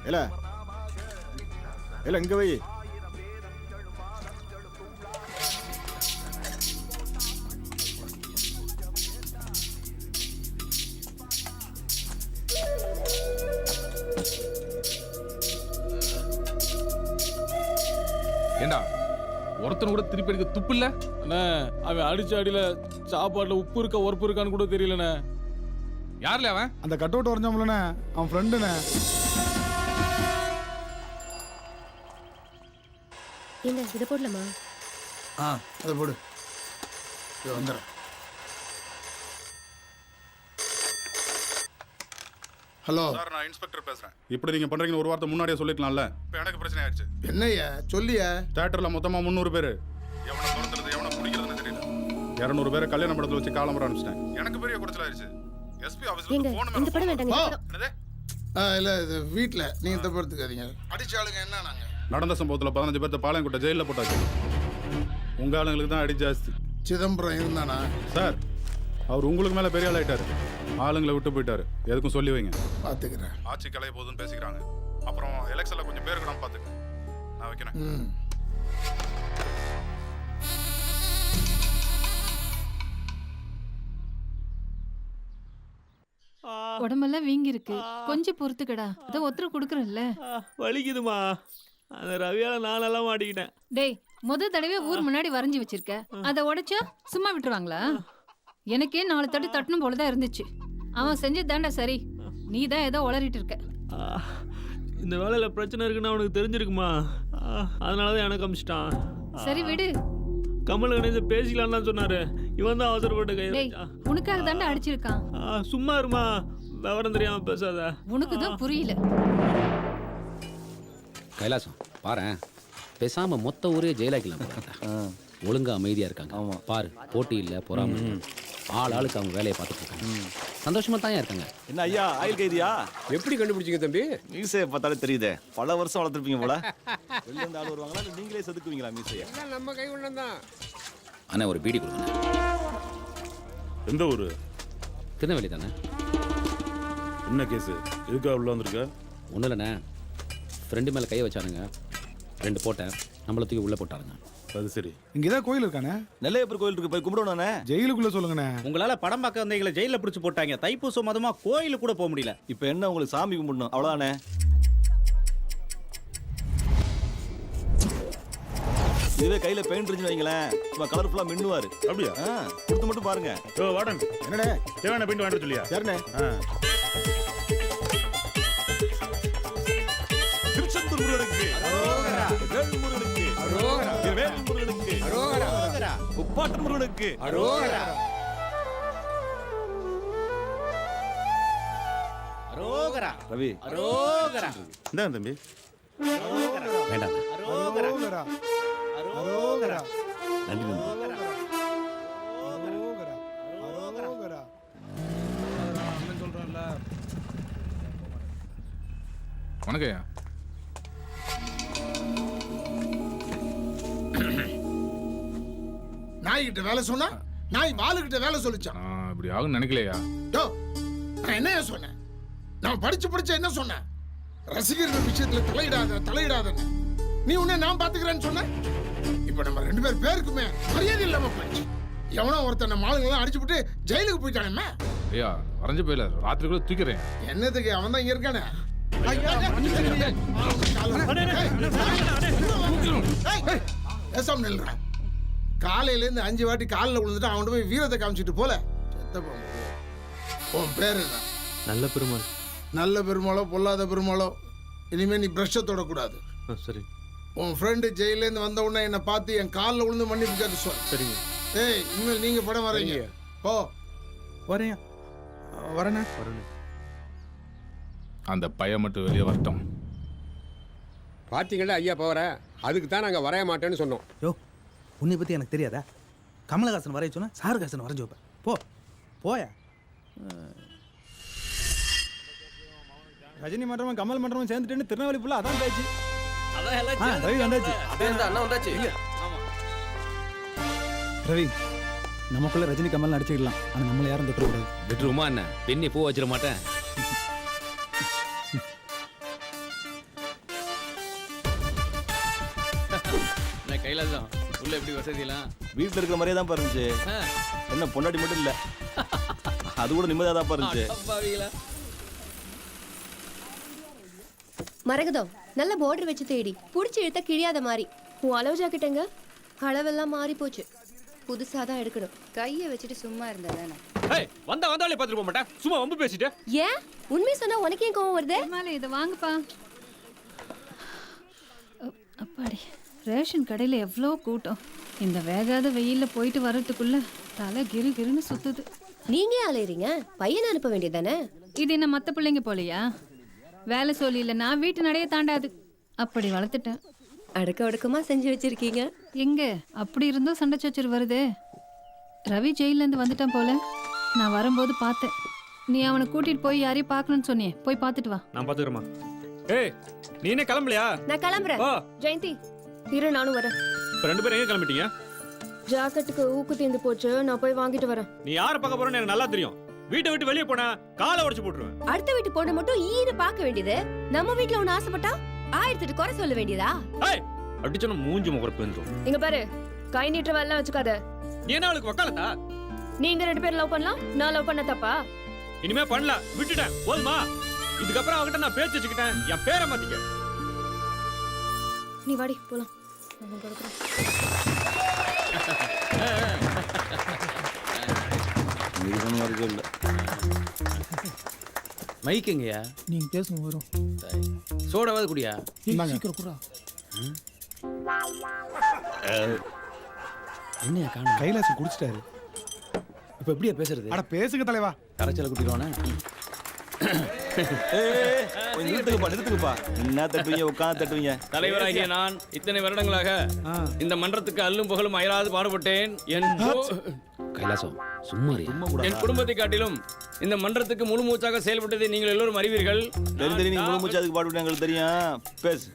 இல்ல இல்ல இங்க வை. ஏண்டா ஒருத்தன் கூட திருப்பி எடுக்க துப்பு இல்ல? அண்ணே அவன் அடிச்ச அடியில சாப்பாட்டுல உப்பு இருக்கா உரப்பு இருக்கான்னு கூட தெரியலண்ணே. யார்ல அவன்? அந்த கட் அவுட் வரைஞ்சாமலண்ணே அவன் ஃப்ரெண்டுண்ணே. ஏங்க இதை போடலாமா? அதை போடு. வந்துடுறேன். ஹலோ சார், நான் இன்ஸ்பெக்டர் பேசுறேன். இப்படி நீங்க பண்றீங்கன்னு ஒரு வார்த்தை முன்னாடியே சொல்லிக்கலாம்ல. இப்போ எனக்கு பிரச்சனை ஆயிடுச்சு. என்னய்யா சொல்லியா? தியேட்டர்ல மொத்தமா 300 பேர். எவனை துரத்துறது எவனை பிடிக்கிறதுன்னு தெரியல. 200 பேரை கல்யாண மண்டபத்தில் வச்சு காலம்பரம் அனுப்பிச்சிட்டேன். எனக்கு பெரிய குறைச்சல் ஆயிடுச்சு. எஸ்பி ஆபீஸ்ல ஏங்க போன் இந்த படம் வேண்டாங்க. என்னது? இல்லை இது வீட்டில் நீங்கள் தப்படுத்துக்காதீங்க. அடிச்ச ஆளுங்க என்ன நாங்கள்? நடந்த சம்பவத்தில் 15 பேர்த்த பாளையங்கோட்டை ஜெயிலில் போட்டாச்சு. உங்க ஆளுங்களுக்கு தான் அடி ஜாஸ்தி. சிதம்பரம் இருந்தானா? சார், அவர் உங்களுக்கு மேல பெரிய ஆள் ஆயிட்டாரு. ஆளுங்களை விட்டு போயிட்டாரு. எதுக்கும் சொல்லி வைங்க. பார்த்துக்கிறேன். ஆட்சி கலைய போதுன்னு பேசிக்கிறாங்க. அப்புறம் எலெக்ஷன்ல கொஞ்சம் பேருக்கு நான் பார்த்துக்கிறேன். நான் வைக்கிறேன். உடம்பெல்லாம் வீங்கி இருக்கு, கொஞ்சம் பொறுத்துக்கடா. அதான் ஒருத்தர் கொடுக்குறேன்ல. வலிக்குதுமா. அந்த ரவியால நானெல்லாம் மாட்டிக்கிட்டேன். டேய், முத தடவை ஊர் முன்னாடி வரைஞ்சி வச்சிருக்க, அதை உடைச்சா சும்மா விட்டுருவாங்களா? எனக்கே 4 தட்டு தட்டணும் போலதான் இருந்துச்சு. அவன் செஞ்சதாண்டா சரி, நீ தான் ஏதோ உளறிட்டு இருக்க. இந்த வேலையில பிரச்சனை இருக்குன்னு அவனுக்கு தெரிஞ்சிருக்குமா? அதனாலதான் எனக்கு அமிச்சிட்டான். சரி விடு. கமல் கணேச பேசிக்கலான்னு தான் சொன்னாரு. இவன் தான் அவசரப்பட்ட கை. டேய், உனக்காக தாண்டா அடிச்சிருக்கான். சும்மா இருமா, விவரம் தெரியாம பேசாத. உனக்கு தான் புரியல. கைலாசம் பாரேன், பேசாம மொத்த ஊரே ஜெயிலாக்கலாம். ஒழுங்கா அமைதியா இருக்காங்க. ஆமா பாரு, போட்டி இல்ல பொறாம. ஆள் ஆளுக்கு அவங்க வேலையை பார்த்துட்டு இருக்காங்க. சந்தோஷமா தான் இருக்காங்க. என்ன ஐயா, ஆயில் கைதியா? எப்படி கண்டுபிடிச்சீங்க தம்பி? மீசையை பார்த்தாலே தெரியுதே, பல வருஷம் வளர்த்துருப்பீங்க போல. வெளில இருந்து ஆள் வருவாங்களா, இல்லை நீங்களே செதுக்குவீங்களா மீசையை? நம்ம கை தான். அண்ணா ஒரு பீடி கொடுங்க. எந்த ஊரு? திருநெல்வேலி தானே. என்ன கேஸ்? எதுக்காக உள்ள வந்திருக்க? ஒன்றும் இல்லைண்ணே, ஃப்ரெண்டு மேலே கையை வச்சானுங்க. 2 போட்டேன், நம்மள தூக்கி உள்ளே போட்டாருங்க. அது சரி. இங்கதான் கோயில் இருக்கானே. நெல்லையப்பர் கோயில் இருக்கு, போய் கும்பிடுவானே. ஜெயிலுக்குள்ள சொல்லுங்கண்ணே. உங்களால படம் பார்க்க வந்தீங்களை ஜெயில பிடிச்சு போட்டாங்க. தைப்பூசம் மதமா கோயிலுக்கு கூட போக முடியல. இப்போ என்ன உங்களுக்கு சாமி கும்பிடணும் அவ்வளோதானே? இதுவே கையில பெயிண்ட் இருந்துச்சு வைங்களேன், சும்மா கலர்ஃபுல்லா மின்னுவாரு. அப்படியா? கொடுத்து மட்டும் பாருங்க. வாடன் என்னடே தேவையான பெயிண்ட் வாங்கிட்டு சொல்லியா? சரிண்ணே. திருச்செந்தூர் முருகனுக்கு அரோகரா, வேல் முருகனுக்கு அரோகரா, வேல் முருகனுக்கு அரோகரா, உப்பாட்டன் முருகனுக்கு அரோகரா, அரோகரா. ரவி அரோகரா. இந்தாங்க தம்பி. வேண்டாம். அரோகரா. அரோகரா. நன்றி நன்றி. வணக்கம்யா. நாய்கிட்ட வேலை சொன்னா நாய் வாளுகிட்ட வேலை சொல்லிச்சான். இப்படி ஆகும் நினைக்கலையா? நான் என்ன சொன்னேன்? நான் படிச்சு என்ன சொன்னேன்? ரசிகர்கள் விஷயத்துல தலையிடாத. நீ உன்னை நான் பாத்துக்கிறேன்னு சொன்ன. இப்ப நம்ம 2 பேருக்குமே மரியாதை இல்லாம போயிடுச்சு. எவனோ ஒருத்தன் நம்ம ஆளுங்கெல்லாம் அடிச்சு விட்டு ஜெயிலுக்கு போயிட்டானே. ஐயா வரைஞ்சு போயில, ராத்திரிக்குள்ள தூக்கிறேன். என்னதுக்கு? அவன் தான் இங்க இருக்கானே. பேசாம நில்றா. காலையில இருந்து 5 வாட்டி காலில் விழுந்துட்டு அவன் போய் வீரத்தை காமிச்சிட்டு போல. உன் பேர் என்ன? நல்ல பெருமாள். நல்ல பெருமாளோ பொல்லாத பெருமாளோ, இனிமே நீ பிரஷை தொடக்கூடாது. சரி. உன் ஃப்ரெண்டு ஜெயிலேருந்து வந்த உடனே என்னை பார்த்து என் காலில் விழுந்து மன்னிப்பு கேட்க சொல். சரிங்க. ஏய், இனிமேல் நீங்க படம் வரீங்க. போ. வரேன். அந்த பையன் மட்டும் வெளியே வரட்டும். பார்த்தீங்களா ஐயா போகிற, அதுக்கு தான் நாங்கள் வரைய மாட்டேன்னு சொன்னோம். யோ, உன்னை பற்றி எனக்கு தெரியாதா? கமலஹாசன் வரைய சொன்னா சாருஹாசன் வரைஞ்சி வைப்பேன். போயா. ரஜினி மன்றமும் கமல் மன்றமும் சேர்ந்துட்டு திருநெல்வேலி ஃபுல்லாக அதான் பேச்சு. ரவி வந்தாச்சு. அண்ணா வந்தாச்சு. ரவி, நமக்குள்ள ரஜினி கமல் அடிச்சுக்கலாம். ஆனால் நம்மளை யாரும் தொட்டுக்கூடாது. விட்டுருமா என்ன? பெண்ணி பூ வச்சிட மாட்டேன். கைலாசம் உள்ள எப்படி வசதியெல்லாம் வீட்டில் இருக்கிற மாதிரியே தான் இருந்துச்சு. என்ன பொண்டாட்டி மட்டும் இல்லை, அது கூட நிம்மதியாக தான் இருந்துச்சு. மரகதம் நல்ல பார்டர் வச்சு தேடி புடிச்சு இழுத்த கிழியாத மாதிரி. உன் அளவு ஜாக்கெட்டுங்க அளவெல்லாம் மாறி போச்சு, புதுசா தான் எடுக்கணும். கையை வச்சுட்டு சும்மா இருந்தா தானே. வந்தாலே பார்த்துட்டு போக மாட்டேன், சும்மா வம்பு பேசிட்டு. ஏன் உண்மை சொன்னா உனக்கு ஏன் கோவம் வருது? மேலே இதை வாங்குப்பா. அப்பாடி, ரேஷன் கடையில் எவ்வளோ கூட்டம். இந்த வேகாத வெயிலில் போயிட்டு வர்றதுக்குள்ள தலை கிரு கிருன்னு சுத்துது. நீங்க அலையறீங்க, பையனை அனுப்ப வேண்டியதானே. இது என்ன மற்ற பிள்ளைங்க போலையா? வேலை சொல்லி இல்லை, நான் வீட்டு நடைய தாண்டாது, அப்படி வளர்த்துட்டேன். அடக்க ஒடுக்கமா செஞ்சு வச்சிருக்கீங்க. எங்க அப்படி இருந்தும் சண்டை சச்சர் வருது. ரவி ஜெயிலேருந்து வந்துட்டான் போல, நான் வரும்போது பார்த்தேன். நீ அவனை கூட்டிட்டு போய் யாரையும் பார்க்கணும்னு சொன்னியே, போய் பார்த்துட்டு வா. நான் பார்த்துக்கிறேம்மா. ஏய் நீ என்ன கிளம்பலையா? நான் கிளம்புறேன். ஜெயந்தி இரு, நானும் வரேன். இப்போ 2 பேரும் எங்க கிளம்பிட்டீங்க? ஜாக்கெட்டுக்கு ஊக்கு தீர்ந்து போச்சு, நான் போய் வாங்கிட்டு வரேன். நீ யாரை பார்க்க போறேன்னு எனக்கு நல்லா தெரியும். வீட்டை விட்டு வெளியே போனா காலை உடைச்சு போட்டுருவேன். அடுத்த வீட்டு பொண்ணு மட்டும் ஈன்னு பார்க்க வேண்டியது, நம்ம வீட்டுல ஒண்ணு ஆசைப்பட்டா 1008 குறை சொல்ல வேண்டியதா? ஏய் அடிச்சன மூஞ்சி முகரப்பு வந்துரும். இங்க பாரு, கை நீட்ட வேலை வச்சுக்காத. நீ என்ன அவளுக்கு வக்காலத்தா? நீங்க 2 பேரும் லவ் பண்ணலாம், நான் லவ் பண்ண தப்பா? இனிமே பண்ணல, விட்டுட்டேன், போதுமா? இதுக்கப்புறம் அவகிட்ட நான் பேச்சு வச்சுக்கிட்டேன், என் பேரை மாத்திக்க. நீ வாடி போலாம். நான் கொடுக்குறேன். மைக்குங்கய்யா, நீங்க பேசுங்க வரும். சோடாவது குடியா? சீக்கிரம் குறா. என்னையா காணும்? கைலாசம் குடிச்சிட்டாரு. இப்போ எப்படியா பேசுறது? அட பேசுங்க தலைவா. கரைச்சல குட்டிடுவானே. நிறுத்துக்குப்பா, என்ன தட்டுவீங்க, உட்காந்து தட்டுவீங்க. தலைவராகிய நான் இத்தனை வருடங்களாக இந்த மன்றத்துக்கு அல்லும் புகழும் அயராது பாடுபட்டேன். கைலாசம் சும்மா என் குடும்பத்தை காட்டிலும் இந்த மன்றத்துக்கு முழு மூச்சாக செயல்பட்டதை நீங்கள் எல்லோரும் அறிவீர்கள். தெரிஞ்சு நீங்க முழு மூச்சு அதுக்கு பாடுபட்டு எங்களுக்கு தெரியும். பேசு.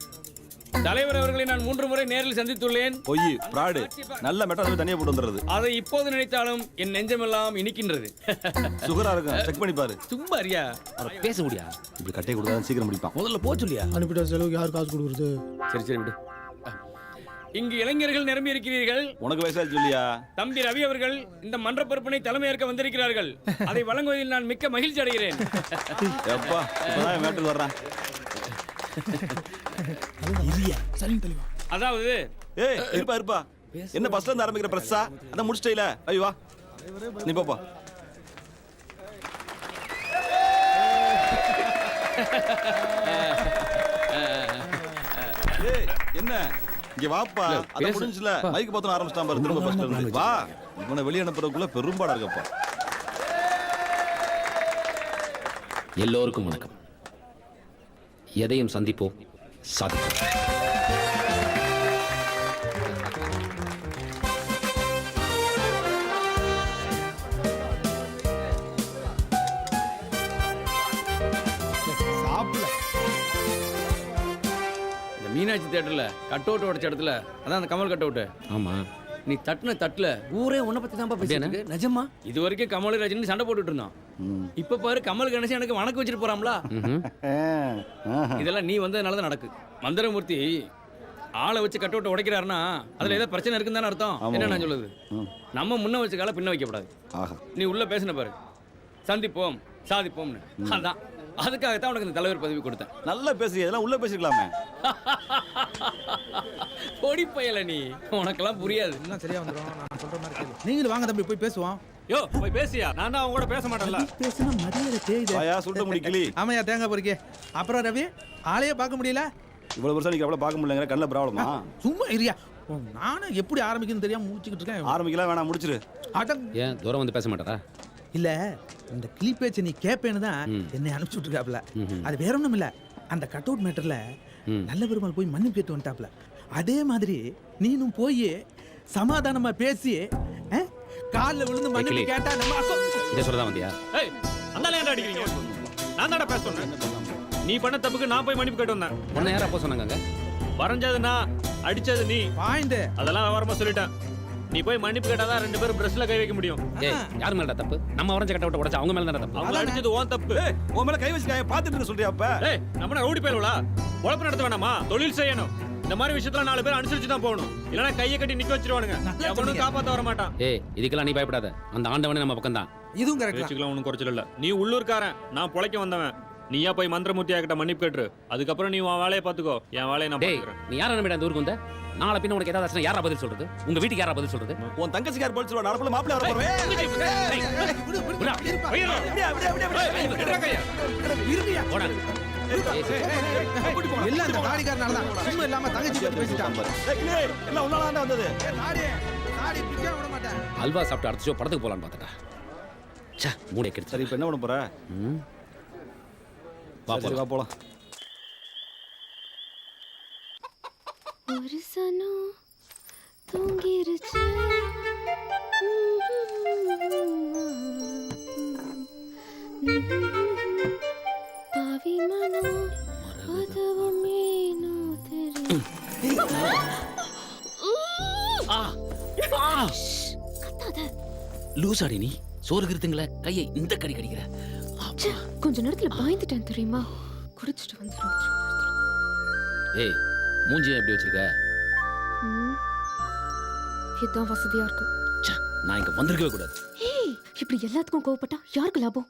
தலைவர் அவர்களை நான் 3 முறை நேரில் சந்தித்துள்ளேன். பொய், பிராடு, நல்ல மெட்டல் தனியா போட்டு வந்துடுறது. அதை இப்போது நினைத்தாலும் என் நெஞ்சமெல்லாம் இனிக்கின்றது. சுகரா இருக்கும், செக் பண்ணி பாரு. சும்மா அறியா, பேச முடியா? இப்படி கட்டையை கொடுத்தா சீக்கிரம் முடிப்பான். முதல்ல போ சொல்லியா? அனுப்பிட்ட செலவுக்கு யார் காசு கொடுக்குறது? சரி விடு. இங்கு இளைஞர்கள் நிரம்பி இருக்கிறீர்கள். உனக்கு வயசாச்சு சொல்லியா? தம்பி ரவி அவர்கள் இந்த மன்ற பொறுப்பினை தலைமையேற்க வந்திருக்கிறார்கள். அதை வழங்குவதில் நான் மிக்க மகிழ்ச்சி அடைகிறேன். எப்பா இப்பதான் மேட்டுக்கு வர்றேன். அதாவது இருப்பா என்ன பஸ்ல இருந்து ஆரம்பிக்கிற பிரஸ்ஸா? அதான் முடிச்சிட்டீல. ஐயோ வா, நீ போப்பா. என்ன இங்க வாப்பா, அத முடிஞ்சுல மைக் பாத்தன ஆரம்பிச்சிட்டான் பாரு. திரும்ப பஸ்ல இருந்து வா. இவனை வெளிய அனுப்புறதுக்குள்ள பெரும்பாடா இருக்கப்பா. எல்லோருக்கும் வணக்கம். எதையும் சந்திப்போம், சாதிப்போம். இந்த மீனாட்சி தியேட்டர்ல கட் அவுட் உடைச்ச இடத்துல, அதான் அந்த கமல் கட் அவுட். ஆமா, நீ தட்டுன தட்டுல ஊரே உன்னை பத்தி தான் பேசிட்டு. நிஜமா? இது வரைக்கும் கமல் ரஜினி சண்டை போட்டுட்டு இருந்தான். இப்ப பாரு, கமல் கணேசன் எனக்கு வணக்கம் வச்சுட்டு போறாம்ல. இதெல்லாம் நீ வந்ததுனால தான் நடக்கு. மந்திரமூர்த்தி ஆளை வச்சு கட் அவுட் உடைக்கிறாருன்னா அதுல ஏதாவது பிரச்சனை இருக்குன்னு தானே அர்த்தம். என்ன நான் சொல்லுது, நம்ம முன்ன வச்ச கால பின்ன வைக்கப்படாது. நீ உள்ள பேசின பாரு, சந்திப்போம் சாதிப்போம்னு. அதான் அதுக்காகத்தான் உனக்கு இந்த தலைவர் பதவி கொடுத்தேன். நல்லா பேசுறீங்க, இதெல்லாம் உள்ள பேசிக்கலாமே. பொடி பயல நீ, உனக்கெல்லாம் புரியாது. எல்லாம் சரியா வந்துரும், நான் சொல்ற மாதிரி கேளு. நீங்களும் வாங்க தம்பி, போய் பேசுவோம். யோ போய் பேசியா, நான் தான் அவங்க கூட பேச மாட்டேன்ல. பேசினா மரியாதை தேயுது. ஆயா சுட்ட முடிக்கலி. ஆமாயா, தேங்காய் பொறுக்கே. அப்புறம் ரவி, ஆளையே பார்க்க முடியல. இவ்வளவு வருஷம் நீங்க அவ்வளவு பார்க்க முடியலங்கிற கண்ணில் ப்ராப்ளமா? சும்மா இரியா, நானும் எப்படி ஆரம்பிக்கணும்னு தெரியாம மூச்சுக்கிட்டு இருக்கேன். ஆரம்பிக்கலாம் வேணாம், முடிச்சிரு. ஏன் தூரம் வந்து பேச மாட்டாரா? இல்ல, இந்த கிளி பேச்சை நீ கேப்பேன்னு தான் என்னை அனுப்பிச்சு விட்டுருக்காப்ல. அது வேற ஒண்ணும் இல்ல, அந்த கட் அவுட் மேட்டர்ல நல்ல பெருமாள் போய் மன்னிப்பு கேட்டு வந்துட்டாப்ல. அதே மாதிரி நீனும் போய் சமாதானமா பேசி காலில் விழுந்து மன்னிப்பு கேட்டா நம்ம இதை சொல்லதான் வந்தியா? ஏய் அந்தால ஏன்டா அடிக்கிறீங்க? நான் தான்டா பேச சொன்னேன். நீ பண்ண தப்புக்கு நான் போய் மன்னிப்பு கேட்டு வந்தேன். உன்னை யாரா போக சொன்னாங்க? வரைஞ்சது நான், அடிச்சது நீ. பாயிண்ட் அதெல்லாம் விவரமா சொல்லிட்டேன். நீ போய் மன்னிப்பு கேட்டாதான் 2 பேரும் பிரஸ்ல கை வைக்க முடியும். ஏய், யார் மேலடா தப்பு? நம்ம வரைஞ்ச கட்ட விட்டு உடைச்சா அவங்க மேல தான தப்பு. அவங்க அடிச்சது உன் தப்பு. ஏய், உன் மேல கை வச்சு பாத்துட்டு சொல்றியா? அப்ப ஏய், நம்ம ஓடி போயிரலாம். உழைப்பு நடத்த வேணாமா? தொழில் செய்யணும். இந்த மாதிரி விஷயத்துல 4 பேர் அனுசரிச்சு தான் போகணும். இல்லைன்னா கையை கட்டி நிக்க வச்சிருவானுங்க. எவனும் காப்பாத்த வர மாட்டான். ஏய் இதுக்கெல்லாம் நீ பயப்படாத. அந்த ஆண்டவனே நம்ம பக்கம் தான். இதுவும் கரெக்ட். பேச்சுக்கெல்லாம் ஒன்றும் குறைச்சல் இல்ல. நீ உள்ளூர்காரன், நான் பொழைக்க வந்தவன். நீயா போய் மந்திரமூர்த்தியா கிட்ட மன்னிப்பு கேட்டுரு. அதுக்கப்புறம் நீ உன் வேலையை பாத்துக்கோ, என் வேலையை நான் பாத்துக்கிறேன். நீ யாரை நம்பிட்டு அந்த ஊருக்கு வந்த? நாளை பின்ன உனக்கு ஏதாவது யாரா பதில் சொல்றது? உங்க வீட்டுக்கு யாரா பதில் சொல்றது? உன் தங்கச்சிக்கார் பதில் சொல்லுவா. நடப்புல மாப்பிள்ளை வர போறேன். எல்லாம் அந்த தாடிக்காரனால தான். சும்மா இல்லாம தங்கச்சி பத்தி பேசிட்டான். எல்லாம் உன்னால தான் வந்தது. தாடி பிக்க விட மாட்டேன். அல்வா சாப்பிட்டு அடுத்த ஷோ படத்துக்கு போலான்னு பார்த்தா. ச்சே மூளை கெடுத்து. சரி இப்போ என்ன பண்ண போற? வா போலாம். ஒரு சனம் தூங்கிருச்சு. பாவி மனம் அதுவும் மீனோ தெரியும். லூசாடி நீ சோறு கிருத்துங்கள கையை இந்த கடி கடிக்கிற. கொஞ்ச நேரத்துல பயந்துட்டேன் தெரியுமா? குடிச்சிட்டு வந்துடும். ஏய் மூஞ்சியை எப்படி வச்சிருக்க? இதுதான் வசதியா இருக்கு. நான் இங்க வந்திருக்கவே கூடாது. ஏய் இப்படி எல்லாத்துக்கும் கோவப்பட்டா யாருக்கு லாபம்?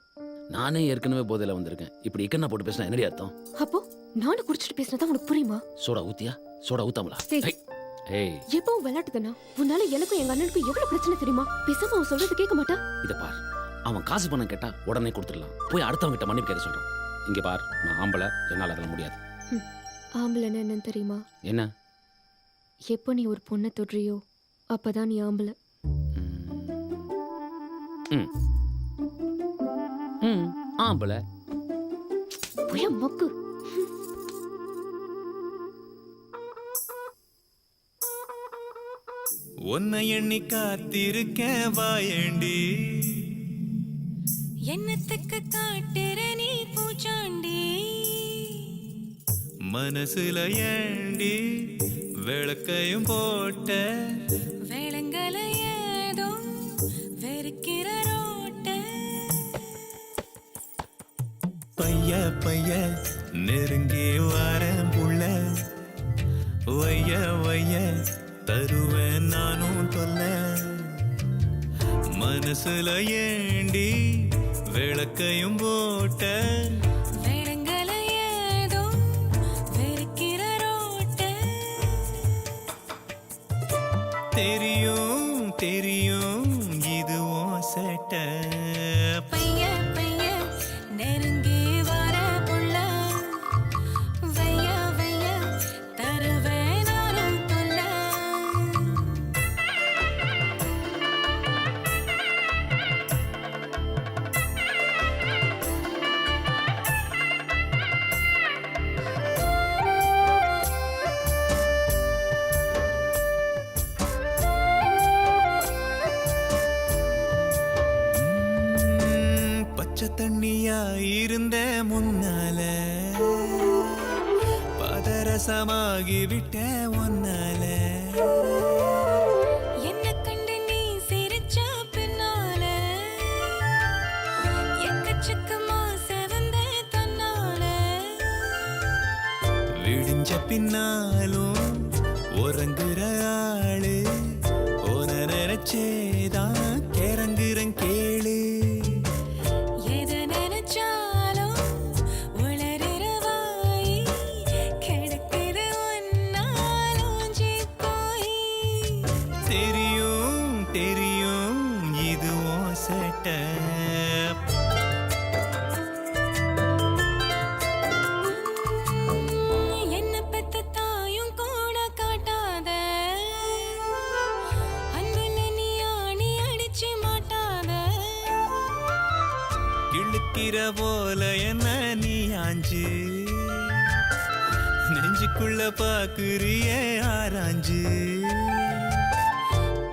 நானே ஏற்கனவே போதையில வந்திருக்கேன். இப்படி இக்கண்ணா போட்டு பேசினா என்னடி அர்த்தம்? அப்போ நானும் குடிச்சிட்டு பேசினதா உனக்கு புரியுமா? சோடா ஊத்தியா? சோடா ஊத்தாமலா? ஏய் எப்பவும் விளையாட்டு தானா? உன்னால எனக்கும் எங்க அண்ணனுக்கும் எவ்வளவு பிரச்சனை தெரியுமா? பேசாம அவன் சொல்றது கேட்க மாட்டா? இத பார், அவன் காசு பணம் கேட்டா உடனே கொடுத்துடலாம். போய் அடுத்தவங்க கிட்ட மன்னிப்பு கேட்க சொல்றான். இங்க பார், நான் ஆம்பளை, என்னால அதெல்லாம் முடியாது. ஆம்பளைன்னு என்னன்னு தெரியுமா? என்ன? எப்போ நீ ஒரு பொண்ணை தொடுறியோ அப்பதான் நீ ஆம்பளை. ஆம்பளை புய மக்கு. உன்னை எண்ணி காத்திருக்கேன் வாயேண்டி. என்னத்துக்கு காட்டுற நீ பூச்சாண்டி? மனசுல ஏண்டி விளக்கையும் போட்ட? வேளங்கல ஏதோ வெறுக்கிற ரோட்ட. பைய பைய நெருங்கி வாரேன் புள்ள. வைய வைய தருவேன் நானும் தொல்ல. மனசுல ஏண்டி விளக்கையும் போட்ட? வேளங்கல ஏதோ வெறுக்கிற ரோட்ட. தெரியும் தெரியும் இதுவும் சேட்ட. பைய பைய நெருங்கி வர புள்ள. வைய வைய தருவேன் நானும் தொல்ல. பச்சை தண்ணியா இருந்த முன்னால பதரசமாகி விட்ட ஒன்னால. என்ன கண்டு நீ சிரிச்ச பின்னால எக்கச்சக்கமா செவந்த தன்னால. விடிஞ்ச பின்னாலும் உறங்குற ஆளு உன நினைச்சேதான் கிறங்குறன் கேளு. எதை நினைச்சாலும் உளறுற வாய் கிடக்குற ஒன்னாலூஞ்சி போய். தெரியும் தெரியும் இதுவும் சேட்ட. என்ன பெத்த தாயும் கூட காட்டாத அன்புல நீ ஆணி அடிச்சு மாட்டாத. கிழக்கிற போல என்ன நீ ஆஞ்சு நெஞ்சுக்குள்ள பாக்குறிய ஆராஞ்சு.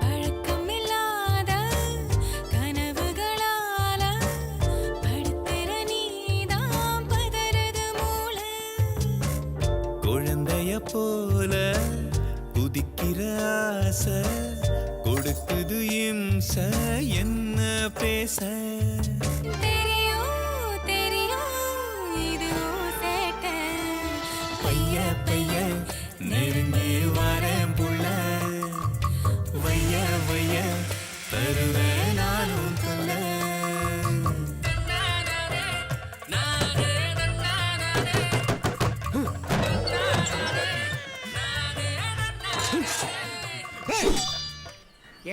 பழக்கமில்லாத கனவுகளால படுத்துற நீதான் பதறது மூளை. குழந்தைய போல குதிக்கிற ஆசை கொடுக்குது இம்ச என்ன பேச. தெரியும் தெரியும் இதுவும் சேட்டை. பைய பைய நெருங்கி தருவேன் நானும் தொல்லை.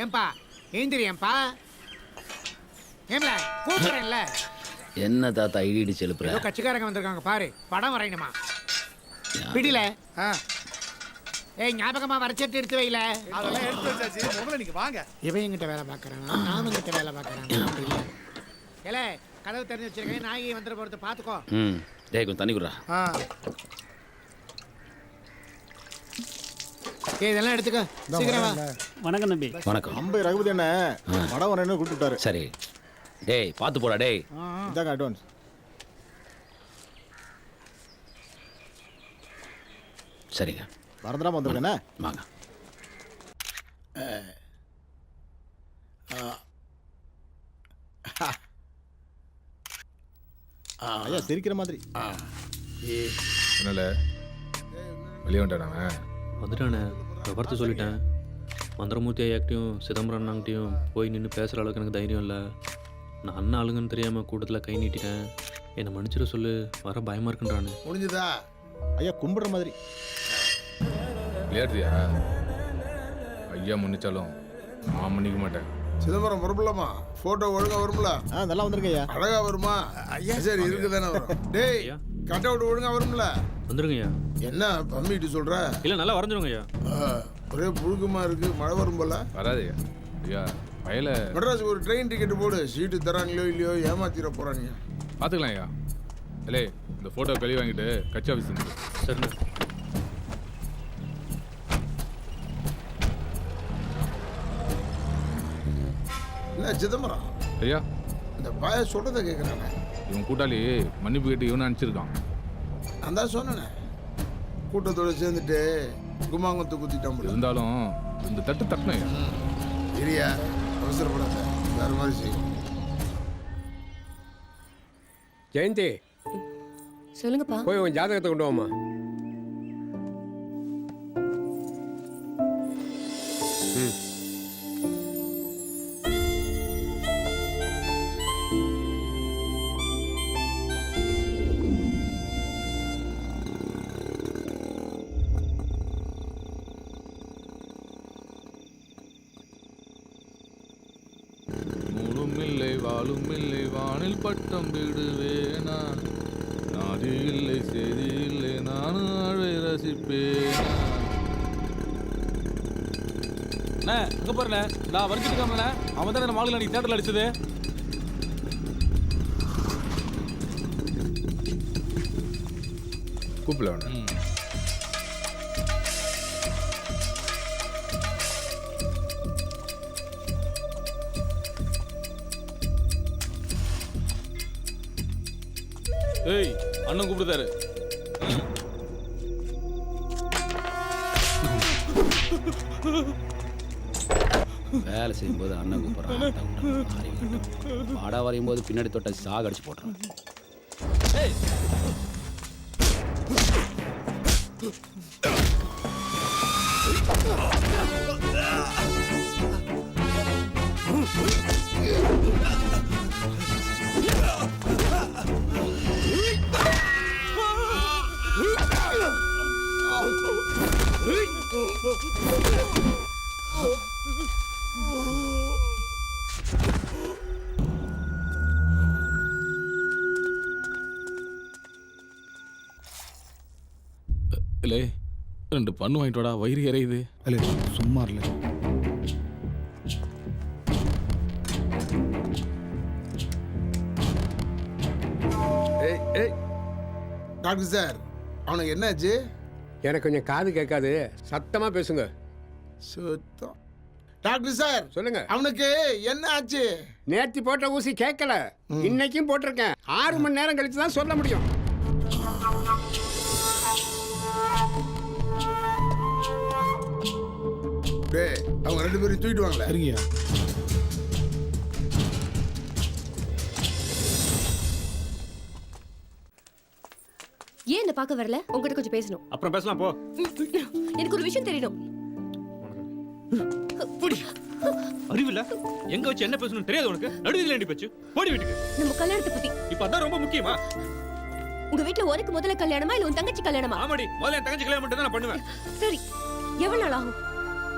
ஏன்பா ஏந்திரியம்பா ஏம்ல கூப்பிடுறேன்ல என்ன தாத்தா இடி செலுப்புற? ஏதோ கட்சிக்காரங்க வந்திருக்காங்க பாரு படம் வரையணுமா பிடில ஏய் ஞாபகமா வரைச்சிட்டு எடுத்து வைல அதெல்லாம் எடுத்து வச்சாச்சு முதல்ல நீங்க வாங்க இவன் எங்கிட்ட வேலை பார்க்கறான் நானும் கிட்ட வேலை பார்க்கறேன் ஏலே கதவு திறந்து வச்சிருக்கேன் நாயகி வந்துட போறது பாத்துக்கோ டேய் கொஞ்சம் தண்ணி குடுறா. ஏய் இதெல்லாம் எடுத்துக்க சீக்கிரம் வா வணக்கம் தம்பி. வணக்கம். அம்பை ரகுபதி என்ன படம் வரேன்னு கூப்பிட்டுட்டாரு. சரி டேய் பார்த்து போடா டேய். இதாங்க அட்வான்ஸ். சரிங்க மறந்துடாம வந்துருக்கேண்ணே. வாங்க. ஐயா சிரிக்கிற மாதிரி. என்னல வெளியே வந்துட்டானே? வந்துட்டானே, விவரத்தை சொல்லிட்டேன். மந்திரமூர்த்தி ஐயாக்கிட்டையும் சிதம்பரம் அண்ணாங்கிட்டையும் போய் நின்று பேசுகிற அளவுக்கு எனக்கு தைரியம் இல்லை. நான் அண்ணன் ஆளுங்கன்னு தெரியாமல் கூட்டத்தில் கை நீட்டிட்டேன். என்னை மன்னிச்சிட சொல்லு, வர பயமாக இருக்குன்றானு. முடிஞ்சுதா? ஐயா கும்பிடுற மாதிரி. விளையாடுறியா? ஐயா மன்னிச்சாலும் நான் மன்னிக்க மாட்டேன். சிதம்பரம் பொறுப்பில்லமா போட்டோ ஒழுங்கா வரும்ல? நல்லா வந்திருக்க ஐயா. அழகா வருமா? சரி இருக்குதானே வரும். டேய் கட் அவுட் ஒழுங்கா வரும்ல? வந்துருங்க ஐயா. என்ன பம்மிட்டு சொல்ற? இல்லை நல்லா வரைஞ்சிருங்க ஐயா. ஒரே புழுக்கமா இருக்கு, மழை வரும் போல. வராது ஐயா. ஐயா வயல மெட்ராஸுக்கு ஒரு ட்ரெயின் டிக்கெட் போடு. சீட்டு தராங்களோ இல்லையோ ஏமாத்திர போறாங்க. பார்த்துக்கலாம் ஐயா. இல்லை இந்த ஃபோட்டோ கழுவி வாங்கிட்டு கட்சி ஆஃபீஸ் வந்து. சரிண்ணா. என்ன சிதம்பரம் ஐயா இந்த பாய சொல்றதை கேட்குறானே. இவன் கூட்டாளி மன்னிப்பு கேட்டு இவனை அனுப்பிச்சிருக்கான். நான் தான் சொன்னேனே கூட்டத்தோட சேர்ந்துட்டு குமாங்கத்தை குத்திட்டான் போல. இருந்தாலும் இந்த தட்டு தட்டணும் ஐயா. இரியா அவசரப்படாத, வேற மாதிரி செய்யும். ஜெயந்தி சொல்லுங்கப்பா. போய் உன் ஜாதகத்தை கொண்டு வாமா. மூடும் இல்லை வாழும் இல்லை வானில் பட்டம் விடுவேனா, நாதி இல்லை செய்தி இல்லை நானும் அழை ரசிப்பேனா. அண்ணே இங்கே பாருண்ணே, நான் வரைஞ்சிருக்காமண்ணே. அவன் தானே மாளிகை அன்னைக்கு தேட்டரில் அடிச்சது. கூப்பிடல அவனை. ஏய் அண்ணன் கூப்பிடுதாரு. வேலை செய்யும்போது அண்ணன் கூப்பிட்றான். பாடா வரையும் போது பின்னாடி தொட்ட சாக அடிச்சு போட்டுறான். இல்லை 2 பண்ணு வாங்கிட்டு வாடா, வயிறு எறையுது. இல்லை சும்மா இல்லை. ஏய் ஏய் டாக்டர் சார் அவனுக்கு என்னாச்சு? எனக்கு கொஞ்சம் காது கேட்காது, சத்தமா பேசுங்க. சுத்தம். டாக்டர் சார் சொல்லுங்க. அவனுக்கு என்ன ஆச்சு? நேத்தி போட்ட ஊசி கேட்கல, இன்னைக்கும் போட்டிருக்கேன். 6 மணி நேரம் கழிச்சு தான் சொல்ல முடியும். டேய் அவங்க 2 பேரும் தூக்கிட்டு வாங்களே. சரிங்கய்யா. ஏன் என்ன பார்க்க வரல? உங்ககிட்ட கொஞ்சம் பேசணும். அப்புறம் பேசலாம் போ. எனக்கு ஒரு விஷயம் தெரியணும். அறிவில்ல எங்க வச்சு என்ன பேசணும் தெரியாது உனக்கு நடுவில் ஏண்டி பேச்சு போடி வீட்டுக்கு நம்ம கல்யாணத்தை பத்தி இப்ப அதான் ரொம்ப முக்கியமா உங்க வீட்ல உனக்கு முதல்ல கல்யாணமா இல்ல உன் தங்கச்சி கல்யாணமா? ஆமாடி முதல்ல என் தங்கச்சி கல்யாணம் மட்டும் தான் நான் பண்ணுவேன். சரி எவ்வளவு நாள் ஆகும்?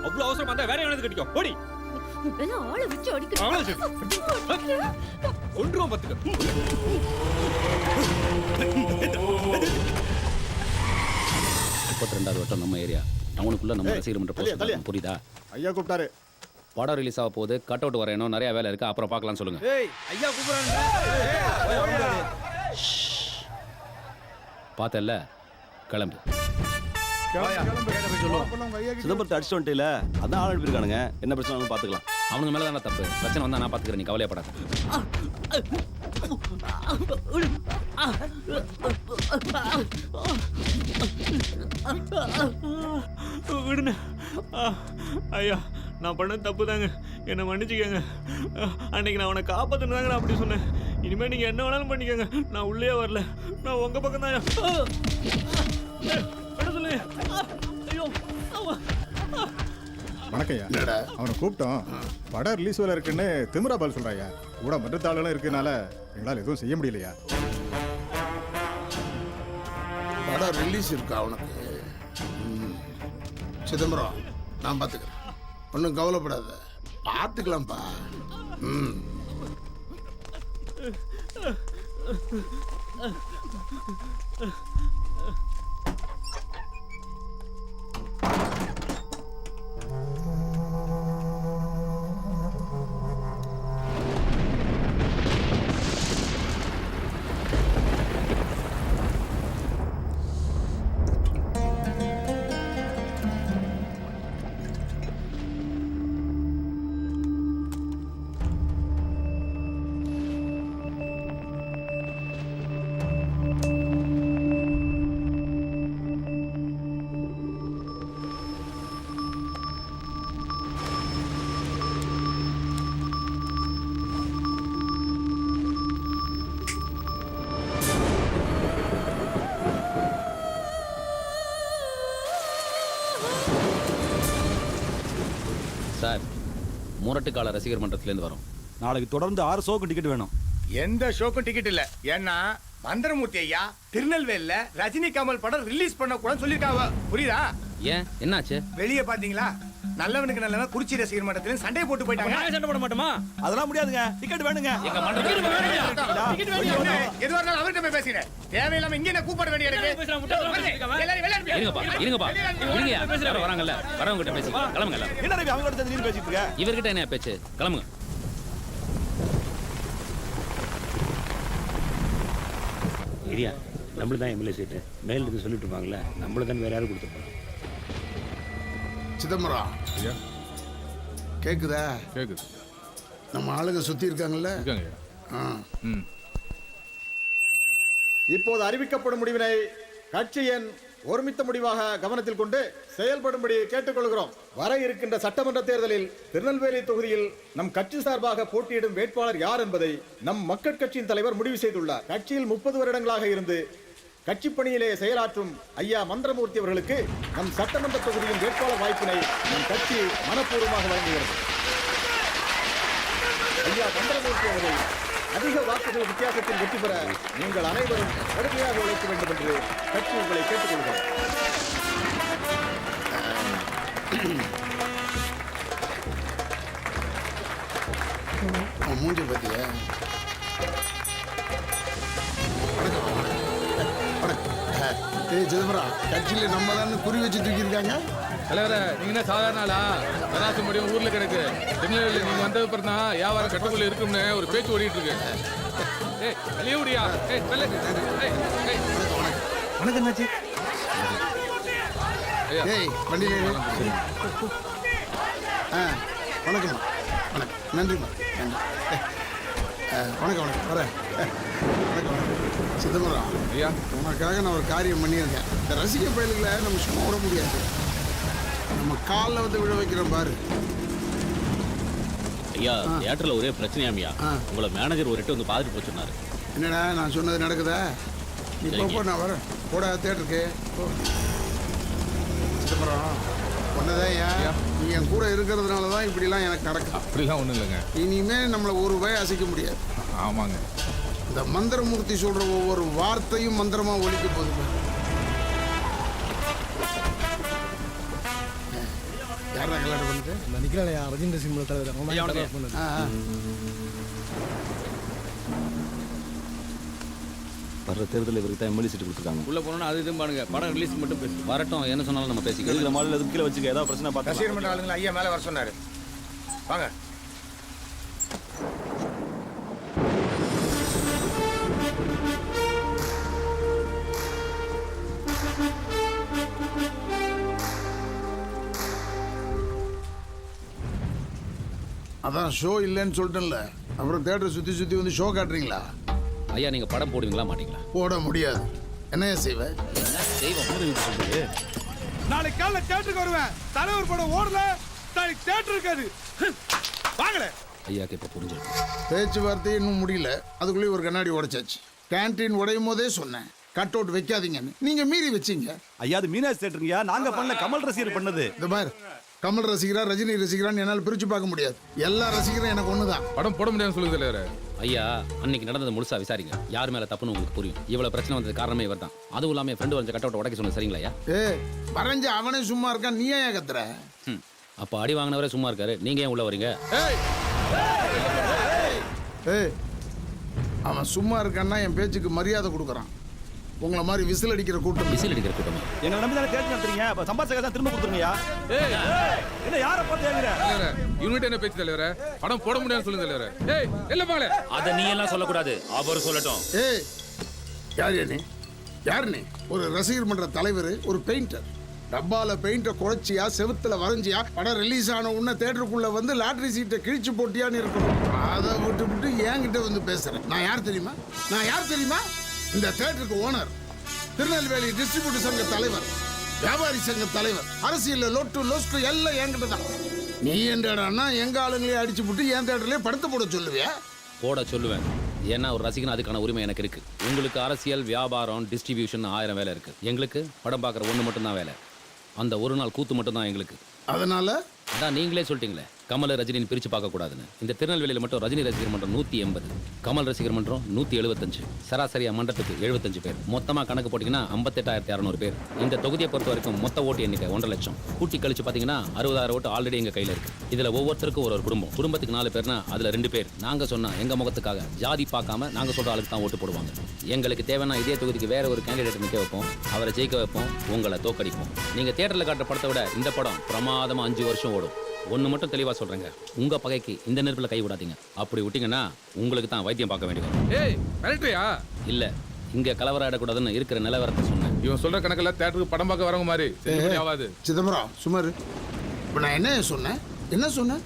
அவ்வளவு அவசரமா இருந்தா வேற எவனாவது கட்டிக்கோ போடி. இதெல்லாம் ஆளை வச்சு அடிக்கணும். ஒன்றும் பத்துக்க 32வது வட்டம் நம்ம ஏரியா டவுனுக்குள்ள நம்ம ரசிகர் மன்ற போஸ்ட் புரியுதா? ஐயா கூப்பிட்டாரு. படம் ரிலீஸ் ஆக போகுது, கட் அவுட் வரணும், நிறைய வேலை இருக்கு, அப்புறம் பார்க்கலாம் சொல்லுங்க. ஏய் ஐயா கூப்பிடுறாங்க. பார்த்தல்ல, கிளம்பு. சிதம்பரத்தை அடிச்சு வந்துட்டே அதான் ஆள் அனுப்பியிருக்கானுங்க. என்ன பிரச்சனை பார்த்துக்கலாம். அவனுங்க மேல தானே தப்பு. பிரச்சனை வந்தா நான் பார்த்துக்கிறேன், நீ கவலையப்படாத. விடுங்க ஐயா, நான் பண்ண தப்பு தாங்க, என்னை மன்னிச்சுக்கங்க. அன்னைக்கு நான் அவனை காப்பாற்றணுதாங்க நான் அப்படி சொன்னேன். இனிமேல் நீங்கள் என்ன வேணாலும் பண்ணிக்கோங்க, நான் உள்ளே வரல, நான் உங்கள் பக்கம் தான். வணக்கம் ஐயா. அவனை கூப்பிட்டோம், படம் ரிலீஸ் வேலை இருக்குன்னு திமிரா பால் சொல்றாயா. கூட மற்றத்தாளும் இருக்குனால எங்களால் எதுவும் செய்ய முடியலையா. படம் ரிலீஸ் இருக்கா அவனுக்கு? சிதம்பரம், நான் பார்த்துக்கிறேன், ஒன்றும் கவலைப்படாத, பார்த்துக்கலாம்ப்பா. சார், முரட்டுக்கால ரசிகர் மன்றத்திலேருந்து வரோம். நாளைக்கு தொடர்ந்து 6 ஷோக்கு டிக்கெட் வேணும். எந்த ஷோக்கும் டிக்கெட் இல்ல. ஏன்னா மந்திரமூர்த்தி ஐயா திருநெல்வேலியில ரஜினி கமல் படம் ரிலீஸ் பண்ண கூட சொல்லிருக்காங்க. புரியுதா? ஏன், என்னாச்சு? வெளியே பாத்தீங்களா, நல்லவனுக்கு நல்லவன் குறிச்சி ரசிகர் மன்றத்துல சண்டை போட்டு போயிட்டாங்க. சண்டை போட மாட்டோமா? அதெல்லாம் முடியாதுங்க, டிக்கெட் வேணுங்க. எது வரணும் அவர்கிட்ட போய் பேசுகிறேன். தேவையில்லாம இங்க என்ன கூப்பிட வேண்டிய இருக்கு. வராங்கல்ல, வரவங்கிட்ட பேசி கிளம்புங்க. என்ன அவங்களோட நீர் பேசிட்டு இருக்க? இவர்கிட்ட என்ன பேச்சு? கிளம்புங்க. ஏரியா நம்மள தான் எம்எல்ஏ சீட்டு மேல இருந்து சொல்லிட்டு இருப்பாங்கல்ல, நம்மள தான் வேற யாரும் கொடுத்துருப்பாங்க. சிதம்பரம் கேக்குதா? கேக்குது. நம்ம ஆளுங்க சுத்தி இருக்காங்கல்ல. இப்போது அறிவிக்கப்படும் முடிவினை கட்சியின் ஒருமித்த முடிவாக கவனத்தில் கொண்டு செயல்படும்படி கேட்டுக்கொள்கிறோம். வர இருக்கின்ற சட்டமன்ற தேர்தலில் திருநெல்வேலி தொகுதியில் நம் கட்சி சார்பாக போட்டியிடும் வேட்பாளர் யார் என்பதை நம் மக்கள் கட்சியின் தலைவர் முடிவு செய்துள்ளார். கட்சியில் 30 வருடங்களாக இருந்து கட்சி பணியிலே செயலாற்றும் ஐயா மந்திரமூர்த்தி அவர்களுக்கு நம் சட்டமன்ற தொகுதியின் வேட்பாளர் வாய்ப்பினை நம் கட்சி மனப்பூர்வமாக வழங்குகிறது. ஐயா மந்திரமூர்த்தி அவர்கள் அதிக வாக்குகள் வித்தியாசத்தில் வெற்றி பெற நீங்கள் அனைவரும் கடுமையாக உழைக்க வேண்டும் என்று கட்சி உங்களை கேட்டுக்கொள்கிறோம். மூஞ்சி பத்தியா சிதம்பரம், கட்சியில நம்ம தான் குறி வச்சு தூக்கியிருக்காங்க. தலைவர, நீங்க என்ன சாதாரண ஆளா? தராசு முடியும் ஊர்ல கிடக்கு. திருநெல்வேலி நீங்க வந்தது அப்புறம் தான் வியாபாரம் கட்டுக்குள்ள இருக்கும்னு ஒரு பேச்சு ஓடிட்டு இருக்கு. ஏய் வெளியே முடியா? ஏய் வெள்ள. வணக்கம் என்னாச்சு? ஏய் வண்டியில வணக்கம். வணக்கம், நன்றிம்மா, நன்றி. வணக்கம் வணக்கம், வரேன். வணக்கம் வணக்கம். சிதம்பரம் ஐயா, உனக்காக நான் ஒரு காரியம் பண்ணியிருக்கேன். இந்த ரசிக பயல்களை நம்ம சும்மா விட முடியாது. நம்ம காலில் வந்து விழ வைக்கிறோம் பாரு. ஐயா, தியேட்டர்ல ஒரே பிரச்சனையாமியா. உங்களை மேனேஜர் ஒரு எட்டு வந்து பார்த்துட்டு போய் சொன்னாரு. என்னடா நான் சொன்னது நடக்குதா? நீ போ, நான் வரேன். போடா தியேட்டருக்கு. சிதம்பரம் ஒன்னதான் நீ என் கூட இருக்கிறதுனால தான் இப்படிலாம் எனக்கு நடக்கும். அப்படிலாம் ஒன்றும் இல்லைங்க. இனிமே நம்மளை ஒரு வய அசைக்க முடியாது. ஆமாங்க. இந்த மந்திரமூர்த்தி சொல்ற ஒவ்வொரு வார்த்தையும் மந்திரமா ஒலிக்க போகுது. யாரா கல்யாணம் பண்ணுது? நிக்கலையா ரஜினிர சிம்ம தலைவர். வர்ற தேர்தலில் இவருக்கு தான் எம்எல்ஏ சீட்டு கொடுத்துருக்காங்க. உள்ள போனோம்னா அது இதுவும் பாருங்க, படம் ரிலீஸ் மட்டும் பேசு. வரட்டும், என்ன சொன்னாலும் நம்ம பேசிக்கலாம். இருக்கிற மாடல் எதுவும் கீழே வச்சுக்க, ஏதாவது பிரச்சனை பார்த்து ரசிகர் மன்ற ஆளுங்களை ஐயா மேலே வர சொன்னாரு. வாங்க. அதான் ஷோ இல்லைன்னு சொல்லிட்டேன்ல, அப்புறம் தேட்டரை சுற்றி சுற்றி வந்து ஷோ காட்டுறீங்களா? ஐயா நீங்க படம் போடுவீங்களா மாட்டீங்களா? போட முடியாது. என்னையா செய்வேன்? நாளைக்கு காலைல தேட்டருக்கு வருவேன். தலைவர் படம் ஓடல, நாளைக்கு தேட்டர் இருக்காது. வாங்கல. ஐயாக்கு இப்போ புரிஞ்சிருக்கு. பேச்சுவார்த்தை இன்னும் முடியல, அதுக்குள்ளேயே ஒரு கண்ணாடி உடைச்சாச்சு. கேன்டீன் உடையும் போதே சொன்னேன் கட் அவுட் வைக்காதீங்கன்னு, நீங்க மீறி வச்சீங்க. ஐயா அது மீனாட்சி தேட்டருங்கயா, நாங்க பண்ணல, கமல் ரசிகர் பண்ணது. இந்த மாதிரி கமல் ரசிகரா ரஜினி ரசிகரான்னு என்னால் பிரிச்சு பார்க்க முடியாது. எல்லா ரசிகரும் எனக்கு ஒண்ணுதான். படம் போட முடியாதுன்னு சொல்லுங்க தலைவரே. ஐயா அன்னைக்கு நடந்தது முழுசா விசாரிங்க. யார் மேல தப்புன்னு உங்களுக்கு புரியும். இவ்வளவு பிரச்சனை வந்தது காரணமே இவர் தான். அதுவும் இல்லாம ஃப்ரெண்டு வரைஞ்ச கட் அவுட் உடைக்க சொன்னது சரிங்களா ஐயா? வரைஞ்ச அவனே சும்மா இருக்கான், நீ ஏன் கத்துற? அப்ப அடி வாங்கினவரே சும்மா இருக்காரு, நீங்க ஏன் உள்ள வரீங்க? அவன் சும்மா இருக்கான்னா என் பேச்சுக்கு மரியாதை கொடுக்குறான். உங்களை மாதிரி விசில் அடிக்கிற கூட்டம். விசில் அடிக்கிற கூட்டம் எங்களை நம்பி தானே தேட்டர் நடத்துறீங்க, அப்ப சம்பாதிச்ச தான் திரும்ப கொடுத்துருங்கயா. என்ன யாரை பார்த்து ஏங்குற? யூனிட் என்ன பேச்சு தலைவரே? படம் போட முடியாதுன்னு சொல்லுங்க தலைவரே. ஏய் இல்ல பாங்களே, அத நீ எல்லாம் சொல்லக்கூடாது, அவர் சொல்லட்டும். ஏய் யார் நீ? யார் நீ? ஒரு ரசிகர் மன்ற தலைவர், ஒரு பெயிண்டர். டப்பால பெயிண்டை குறைச்சியா, செவுத்துல வரைஞ்சியா, படம் ரிலீஸ் ஆன உடனே தேட்டருக்குள்ள வந்து லாட்டரி சீட்டை கிழிச்சு போட்டியான்னு இருக்கணும். அதை விட்டு என்கிட்ட வந்து பேசுறேன். நான் யார் தெரியுமா? நான் யார் தெரியுமா? இந்த தேட்டருக்கு ஓனர், திருநெல்வேலி டிஸ்ட்ரிபியூட்டர் சங்க தலைவர், வியாபாரி சங்க தலைவர், அரசியல் லொட்டு லொஸ்ட் எல்லாம் என்கிட்ட தான். நீ என்னடான்னா எங்க ஆளுங்களே அடிச்சு போட்டு என் தேட்டர்லயே படத்தை போட சொல்லுவியா? போட சொல்லுவேன். ஏன்னா ஒரு ரசிகன் அதுக்கான உரிமை எனக்கு இருக்கு. உங்களுக்கு அரசியல், வியாபாரம், டிஸ்ட்ரிபியூஷன் 1000 வேலை இருக்கு. எங்களுக்கு படம் பார்க்குற ஒன்று மட்டும்தான் வேலை. அந்த ஒரு நாள் கூத்து மட்டும்தான் எங்களுக்கு. அதனால அதான் நீங்களே சொல்லிட்டீங்களே, கமல் ரஜினின்னு பிரிச்சு பார்க்க கூடாதுன்னு. இந்த திருநெல்வேலியில் மட்டும் ரஜினி ரசிகர் மன்றம் 180, கமல் ரசிகர் மன்றம் 175, சராசரியா மன்றத்துக்கு 75 பேர். மொத்தமா கணக்கு போட்டீங்கன்னா 58,600 பேர். இந்த தொகுதியை பொறுத்த வரைக்கும் மொத்த ஓட்டு எண்ணிக்கை 1.5 லட்சம். கூட்டி கழிச்சு பாத்தீங்கன்னா 60,000 ஓட்டு ஆல்ரெடி எங்க கையில இருக்கு. இதுல ஒவ்வொருத்தருக்கும் ஒரு குடும்பம். குடும்பத்துக்கு 4 பேர்னா அதுல 2 பேர் நாங்க சொன்னா எங்க முகத்துக்காக ஜாதி பார்க்காம நாங்க சொல்ற ஆளுக்கு தான் ஓட்டு போடுவாங்க. எங்களுக்கு தேவைன்னா இதே தொகுதிக்கு வேற ஒரு கேண்டிடேட் நிக்க வைப்போம், அவரை ஜெயிக்க வைப்போம், உங்களை தோக்கடிப்போம். நீங்க தியேட்டர்ல காட்டுற படத்தை விட இந்த படம் பிரமாதமா 5 வருஷம் ஓடும். ஒன்று மட்டும் தெளிவாக சொல்கிறேங்க, உங்கள் பகைக்கு இந்த நெருப்பில் கை விடாதீங்க. அப்படி விட்டீங்கன்னா உங்களுக்கு தான் வைத்தியம் பார்க்க வேண்டி வரும். ஏய் மிரட்டுறியா? இல்லை, இங்கே கலவரம் ஆடக்கூடாதுன்னு இருக்கிற நிலவரத்தை சொன்னேன். இவன் சொல்கிற கணக்கில் தேட்டருக்கு படம் பார்க்க வரவங்க மாதிரி ஆகாது. சிதம்பரம் சுமார், இப்போ நான் என்ன சொன்னேன்? என்ன சொன்னேன்?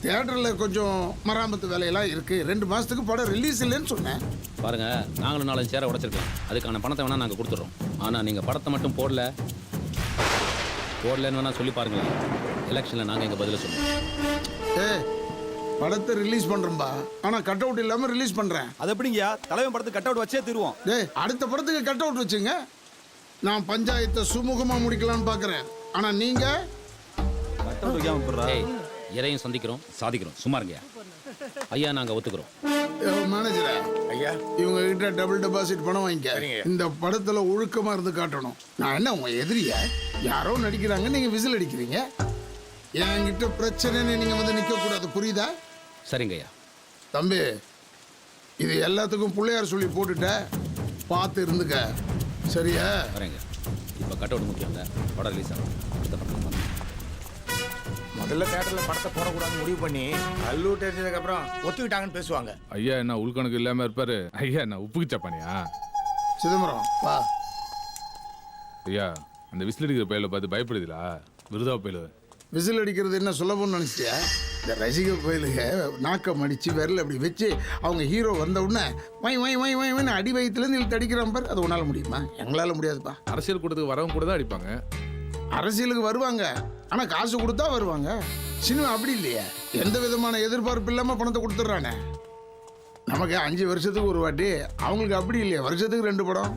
தியேட்டரில் கொஞ்சம் மராமத்து வேலையெல்லாம் இருக்குது, 2 மாதத்துக்கு படம் ரிலீஸ் இல்லைன்னு சொன்னேன். பாருங்க, நாங்களும் 4 சேரை உடைச்சிருக்கலாம், அதுக்கான பணத்தை வேணால் நாங்கள் கொடுத்துட்றோம். ஆனால் நீங்கள் படத்தை மட்டும் போடலன்னு வேணால் சொல்லி பாருங்களேன். எலெக்ஷனில் நாங்கள் எங்கள் பதில சொல்லுவோம். படத்தை ரிலீஸ் பண்ணுறோம்பா, ஆனால் கட் அவுட் இல்லாமல் ரிலீஸ் பண்ணுறேன். அது எப்படிங்கயா? தலைவன் படத்துக்கு கட் அவுட் வச்சே தருவோம். அடுத்த படத்துக்கு கட் அவுட் வச்சுங்க. நான் பஞ்சாயத்தை சுமூகமாக முடிக்கலான்னு பார்க்குறேன். ஆனால் நீங்கள் கட் அவுட் வைக்காம போடுறா. எதையும் சந்திக்கிறோம், சாதிக்கிறோம். சும்மா இருங்க ஐயா, நாங்கள் ஒத்துக்கிறோம். மேனேஜரா ஐயா, இவங்க கிட்ட டபுள் டெபாசிட் பணம் வாங்கிக்க. இந்த படத்துல ஒழுக்கமா இருந்து காட்டணும். நான் என்ன உங்க எதிரியா? யாரோ நடிக்கிறாங்க, நீங்க விசில் அடிக்கிறீங்க. என்கிட்ட பிரச்சனைன்னு நீங்க வந்து நிக்க கூடாது, புரியுதா? சரிங்க ஐயா. தம்பி, இது எல்லாத்துக்கும் பிள்ளையார் சொல்லி போட்டுட்ட, பார்த்து இருந்துக்க, சரியா? வரேங்க. இப்போ கட் அவுட் முக்கியம் இல்லை, படம் ரிலீஸ் ஆகும். அடுத்த படம் முதல்ல தேட்டரில் படத்தை போடக்கூடாதுன்னு முடிவு பண்ணி கல்லூர் தெரிஞ்சதுக்கப்புறம் ஒத்துக்கிட்டாங்கன்னு பேசுவாங்க. ஐயா என்ன உள்கணக்கு இல்லாமல் இருப்பாரு? ஐயா என்ன உப்புக்கு சப்பானியா? சிதம்பரம் வா. ஐயா அந்த விசில் அடிக்கிற பயில பார்த்து பயப்படுதுலா? விருதா பயில விசில் அடிக்கிறது என்ன சுலபம்னு நினச்சிட்டியா? இந்த ரசிக பயிலுக நாக்கம் அடித்து விரல் அப்படி வச்சு அவங்க ஹீரோ வந்த உடனே வை வை வை வை வைன்னு அடி வயிற்றுலேருந்து இழுத்து அடிக்கிறான் பாரு. அது உன்னால் முடியுமா? எங்களால் முடியாதுப்பா. அரசியல் கூட்டத்துக்கு வரவங்க கூட தான் அடிப்பாங்க. அரசியலுக்கு வருவாங்க, ஆனால் காசு கொடுத்தா வருவாங்க. சினிமா அப்படி இல்லையா? எந்த விதமான எதிர்பார்ப்பு இல்லாமல் பணத்தை கொடுத்துட்றானே. நமக்கு 5 வருஷத்துக்கு ஒரு வாட்டி, அவங்களுக்கு அப்படி இல்லையா? வருஷத்துக்கு 2 படம்.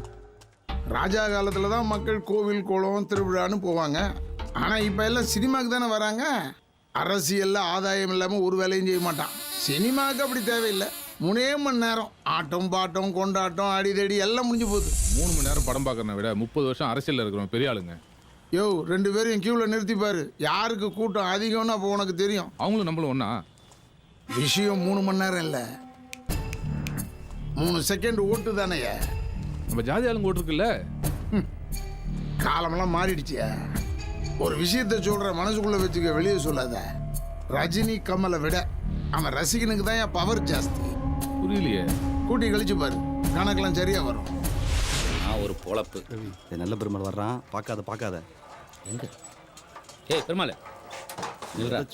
ராஜா காலத்தில் தான் மக்கள் கோவில் குளம் திருவிழான்னு போவாங்க. ஆனால் இப்போ எல்லாம் சினிமாவுக்கு தானே வராங்க. அரசியல்ல ஆதாயம் இல்லாமல் ஒரு வேலையும் செய்ய மாட்டான். சினிமாவுக்கு அப்படி தேவையில்லை. 3 மணி நேரம் ஆட்டம் பாட்டம் கொண்டாட்டம் அடிதடி எல்லாம் முடிஞ்சு போகுது. 3 மணி நேரம் படம் பார்க்கறத விட 30 வருஷம் அரசியலில் இருக்கிறோம் பெரிய ஆளுங்க. யோ 2 பேரும் கியூவில் நிறுத்திப்பாரு. யாருக்கு கூட்டம் அதிகம்னு அப்போ உனக்கு தெரியும். அவங்களும் நம்மளும் ஒன்றா. விஷயம் 3 மணி நேரம் இல்லை, 3 செகண்ட் ஓட்டு தானேயா. நம்ம ஜாதி ஆளுங்க ஓட்டுருக்குல்ல. காலமெல்லாம் மாறிடுச்சியா. ஒரு விஷயத்த சொல்ற, மனசுக்குள்ள வச்சுக்க, வெளியே சொல்லாத. ரஜினி கமலை விட அவன் ரசிகனுக்கு தான் என் பவர் ஜாஸ்தி. புரியலையே. கூட்டி கழிச்சு பாரு, கணக்கெல்லாம் சரியா வரும். நான் ஒரு பொழப்பு. நல்ல பெருமாள் வர்றான், பார்க்காத எங்க? ஏய் பெருமாள்,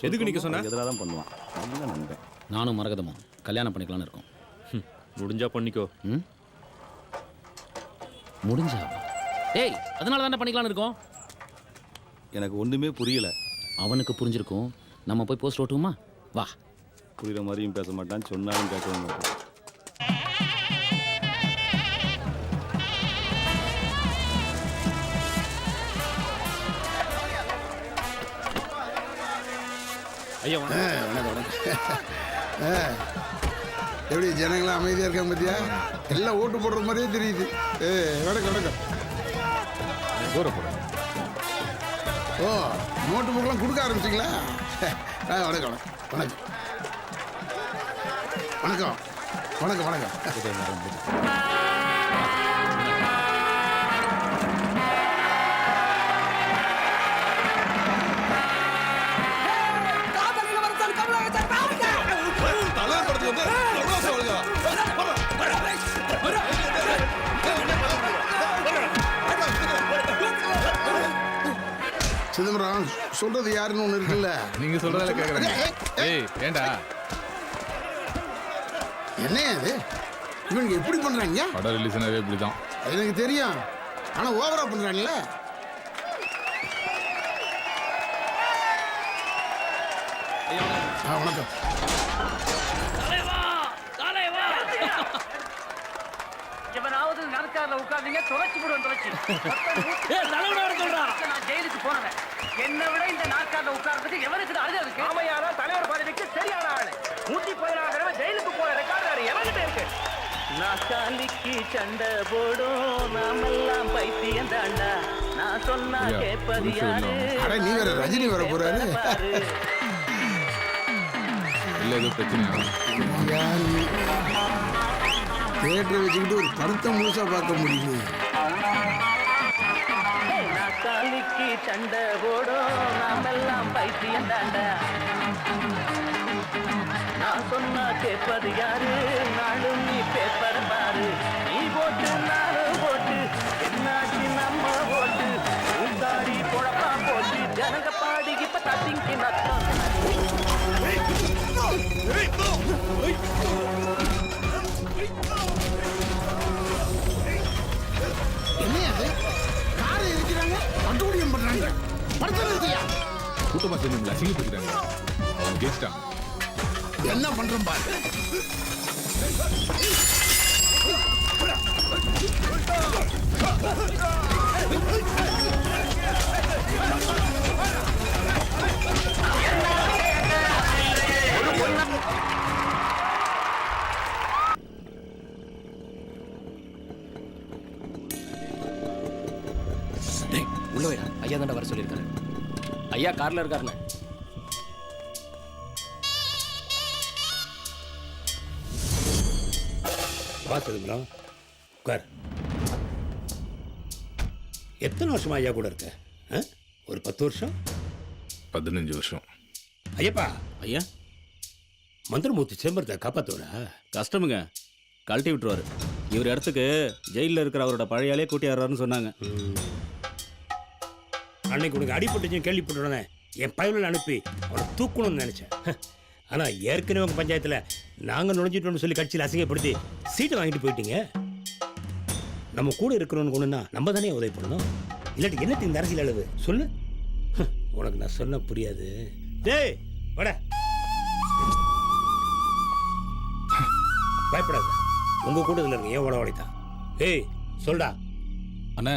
எதுக்கு நிற்க சொன்ன? எதிராக தான் பண்ணுவான். நல்ல நண்பன். நானும் மரகதமும் கல்யாணம் பண்ணிக்கலாம்னு இருக்கோம். முடிஞ்சா பண்ணிக்கோ. முடிஞ்சா? ஏய், அதனால தானே பண்ணிக்கலாம்னு இருக்கோம். எனக்கு ஒன்றுமே புரியல. அவனுக்கு புரிஞ்சிருக்கும். நம்ம போய் போஸ்ட் ஓட்டுமா? வா. புரியுற மாதிரியும் பேச மாட்டான், சொன்னாலும் கேட்கவும் மாட்டான். ஐயா எப்படி ஜனங்களாம் அமைதியாக இருக்காங்க பத்தியா? எல்லாம் ஓட்டு போடுற மாதிரியே தெரியுது. வணக்கம். ஓ, நோட்டு புக்கெல்லாம் கொடுக்க ஆரம்பிச்சிங்களா? வணக்கம். சிதம்பரம் சொல்றது யாருன்னு ஒண்ணு இருக்குல்ல. நீங்க சொல்றதால கேக்குறேன். ஏய் ஏண்டா என்ன அது? இவனுக்கு எப்படி பண்றாங்க? படம் ரிலீஸ்னாவே இப்படிதான். எனக்கு தெரியும், ஆனா ஓவரா பண்றாங்கல்ல. வணக்கம். எவனாவது நாற்காலில உட்கார்ந்தீங்க தொலைச்சு போடுவேன். நான் ஜெயிலுக்கு போனவன். என்னை விட இந்த நாற்காலில உட்கார்றதுக்கு எவனுக்கு அழுது இருக்கு? ஆமையாரா தலைவர் பதவிக்கு சரியான ஆளு. மூட்டி போயிடாதவன் ஜெயிலுக்கு போன ரெக்கார்டு எவன்கிட்ட இருக்கு? நாற்காலிக்கு சண்டை போடும் நாமெல்லாம் பைத்தியம் தாண்டா. நான் சொன்னா கேட்பது யாரு? நீ வேற ரஜினி வர போறாரு. இல்ல ஏதோ பிரச்சனை. தியேட்டரை வச்சுக்கிட்டு ஒரு படத்தை முழுசா பார்க்க முடியல. நாற்காலிக்கு சண்டை போடும் நாமெல்லாம் பைத்தியம் தாண்டா. நான் சொன்னா கேட்பது யாரு? நாளும் நீ பேப்பர் பாரு. நீ போட்டு நானும் போட்டு என்னாச்சு நம்ம போட்டு உண்டாடி பொழப்பா போட்டு ஜனங்க பாடி இப்ப தத்திங்கி நத்தம். கூட்டமா சேர்ந்து அசிங்கப்படுத்துறாங்க. அவங்க கேட்டாங்க. என்ன பண்றோம் பாரு. உள்ள வைடா. ஐயா தாண்டா வர சொல்லியிருக்காரு. ஐயா கார்ல இருக்காருண்ணே. பார்த்துங்களா? உட்கார். எத்தனை வருஷமா ஐயா கூட இருக்க? ஒரு 10 வருஷம்? 15 வருஷம். ஐயப்பா, ஐயா மந்திரமூர்த்தி சிதம்பரத்தை காப்பாத்துவரா? கஷ்டமுங்க, கழட்டி விட்டுருவாரு. இவர் இடத்துக்கு ஜெயிலில் இருக்கிற அவரோட பழையாலே கூட்டியாடுறாருன்னு சொன்னாங்க. அன்னைக்கு உனக்கு அடிபட்டுச்சு கேள்விப்பட்டுடனே என் பயனில் அனுப்பி அவனை தூக்கணும்னு நினைச்சேன். ஆனால் ஏற்கனவே உங்கள் பஞ்சாயத்தில் நாங்கள் நுழைஞ்சிட்டோம்னு சொல்லி கட்சியில் அசிங்கப்படுத்தி சீட்டை வாங்கிட்டு போயிட்டீங்க. நம்ம கூட இருக்கிறோன்னு ஒன்றுனா நம்ம தானே உதவி பண்ணணும். இல்லாட்டி என்னத்துக்கு இந்த அரசியல் அளவு சொல்லு. உனக்கு நான் சொன்ன புரியாது. டேய் வட, பயப்படாத. உங்கள் கூட இதில் இருங்க. ஏன் உடவாடித்தான்? ஏய் சொல்டா. அண்ணே,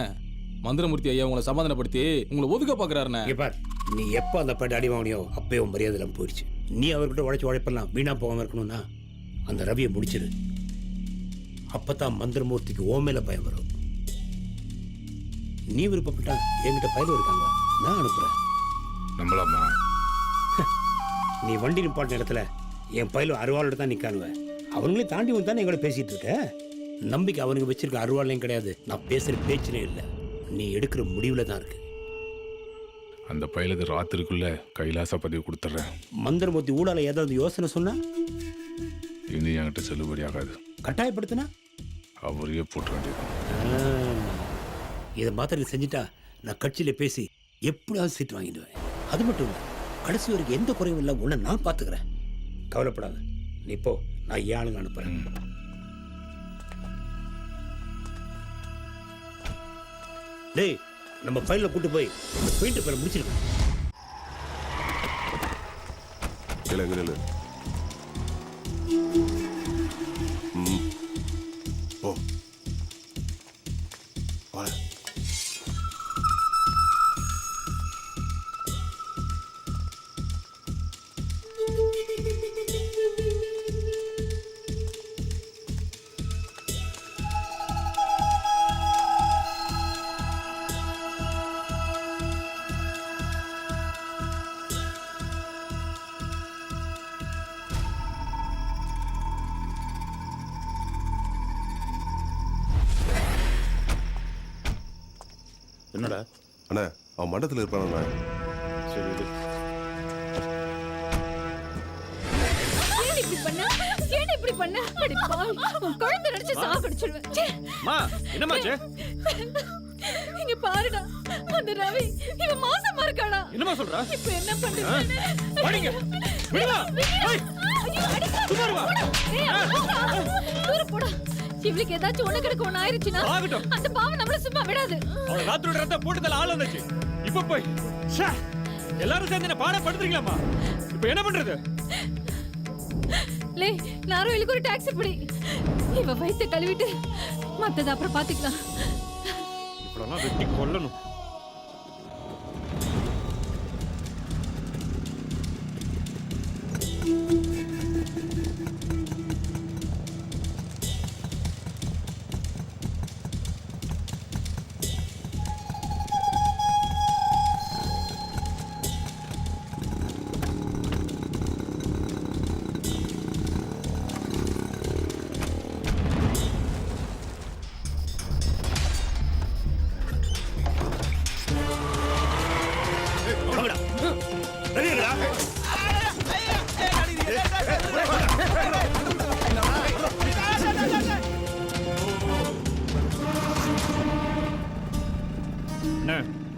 மந்திரமூர்த்தி ஐயா உங்களை சமாதானப்படுத்தி உங்களை ஒதுக்க பாக்குறாருண்ணே. இங்க பார், நீ எப்போ அந்த பாட்டு அடி வாங்கினியோ அப்பயே உன் மரியாதை எல்லாம் போயிடுச்சு. நீ அவர்கிட்ட உழைப்பெல்லாம் வீணா போகாம இருக்கணும்னா அந்த ரவியை முடிச்சிரு. அப்பதான் மந்திரமூர்த்திக்கு ஓ மேல பயம் வரும். நீ விருப்பப்பட்டா என்கிட்ட பயிலும் இருக்காங்க, நான் அனுப்புறேன். நம்பலாமா? நீ வண்டி நிப்பாட்டின இடத்துல என் பயிலும் அருவாளோட தான் நிற்கானுவேன். அவங்களே தாண்டி வந்து தானே எங்களோட பேசிட்டு இருக்க. நம்பிக்கை அவனுக்கு வச்சிருக்க அருவாளையும் கிடையாது, நான் பேசுற பேச்சுனே இல்லை. நீ எடுக்கிற முடிவில் தான் இருக்கு. அந்த பையலுக்கு ராத்திரிக்குள்ள கைலாச பதிவு கொடுத்துட்றேன். மந்திரமூர்த்தி ஊடால ஏதாவது யோசனை சொன்னா இனி என்கிட்ட செல்லுபடி ஆகாது. கட்டாயப்படுத்தினா அவரையே போட்டு வேண்டியதான். இதை மாத்திரம் செஞ்சுட்டா நான் கட்சியில் பேசி எப்படியாவது சீட்டு வாங்கிடுவேன். அது மட்டும் இல்லை, கடைசி வரைக்கும் எந்த குறையும் இல்லை, உன்னை நான் பார்த்துக்கிறேன். கவலைப்படாத, நீ இப்போ நான் ஏன் அனுப்புறேன். டேய், நம்ம ஃபைலில் கூட்டு போய் இந்த பெயிண்ட் பேரை முடிச்சிருக்கோம். ஓ வா. என்னடா அண்ணா, அவன் மண்டபத்தில் இருப்பானண்ணா. சரி இது ஏன் இப்படி பண்ண? ஏன் இப்படி பண்ண? அடி பாவி, உன் குழந்தை நினைச்சு சாகடிச்சிடுவேன். ச்சே. மா என்னமாச்சு? இங்க பாருடா, அந்த ரவி இவன் மாசமா இருக்காடா. என்னமா சொல்ற? இப்ப என்ன பண்றது? படிங்க விடுடா. ஏய் சும்மா வா. தூர போடா. இவளுக்கு ஏதாச்சும் ஒண்ணு கிடக்கு ஒண்ணு ஆயிருச்சுனா அந்த பாவம் நம்மள சும்மா விடாது. அவள ராத்திரியோட ரத்த போட்டுதல ஆள் வந்துச்சு. இப்ப போய் ச்சே, எல்லாரும் சேர்ந்து என்ன பாட படுத்துறீங்களாமா? இப்ப என்ன பண்றது? லே, நாரோ இலுக்கு ஒரு டாக்ஸி பிடி. இவ வயித்தை கழுவிட்டு மத்தத அப்புறம் பாத்துக்கலாம். இப்படலாம் வெட்டி கொல்லணும்.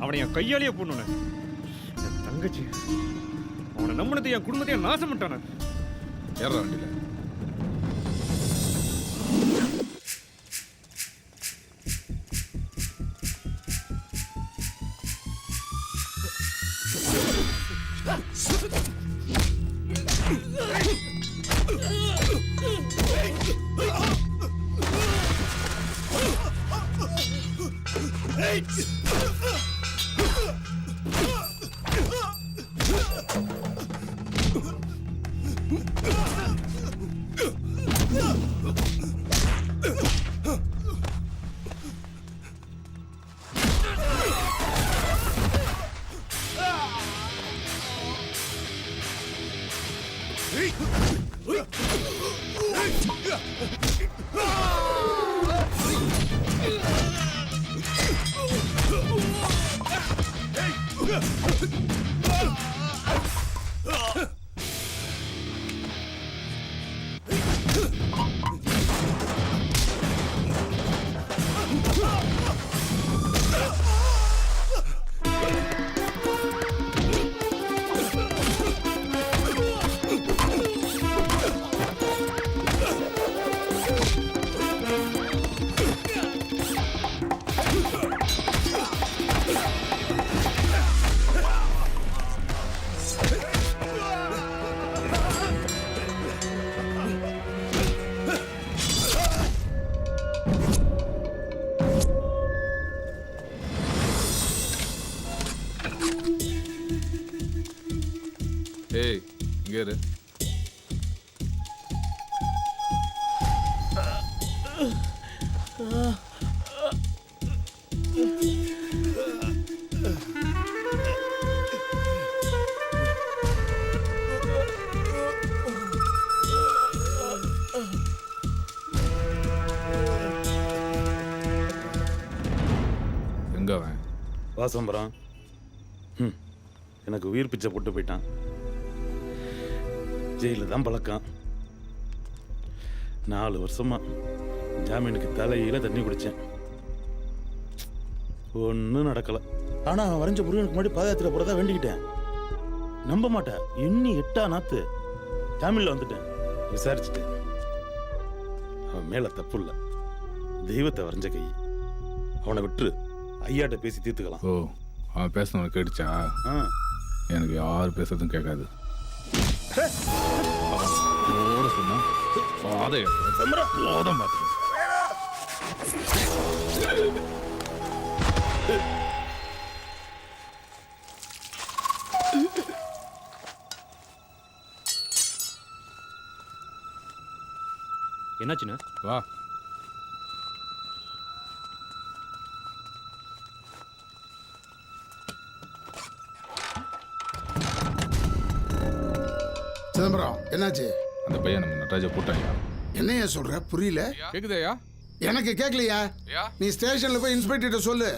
அவனை என் கையாலேயே போடணும். என் தங்கச்சி அவனை நம்பினதை என் குடும்பத்தையும் நாசம் பண்ணிட்டான. ஏறா வண்டியில். ஏய் இங்கே இரு. எங்க அவன்? வாசம்பரம் எனக்கு உயிர் பிச்சை போட்டு போயிட்டான். ஜெயிலில் தான் பழக்கம். 4 வருஷமா ஜாமீனுக்கு தலையில தண்ணி குடித்தேன். ஒன்றும் நடக்கலை. ஆனால் அவன் வரைஞ்ச முருகனுக்கு முன்னாடி பாதயாத்திரை போகிறதா வேண்டிக்கிட்டேன். நம்ப மாட்டேன், இன்னி 8ஆம் நாத்து ஜாமீனில் வந்துட்டேன். விசாரிச்சுட்டேன், அவன் மேலே தப்பு இல்லை. தெய்வத்தை வரைஞ்ச கை. அவனை விட்டுரு, ஐயாட்ட பேசி தீர்த்துக்கலாம். ஓ, அவன் பேசணும் கேட்டுச்சா? எனக்கு யார் பேசுறதும் கேட்காது. சொன்னா என்னாச்சுண்ணா? வா. சிதம்பரம், என்னாச்சு? அந்த பையன் நம்ம நடராஜா போட்டாயா? என்னையா சொல்ற? புரியல. கேக்குதையா? எனக்கு கேட்கலையா? நீ ஸ்டேஷன்ல போய் இன்ஸ்பெக்டர் சொல்லு.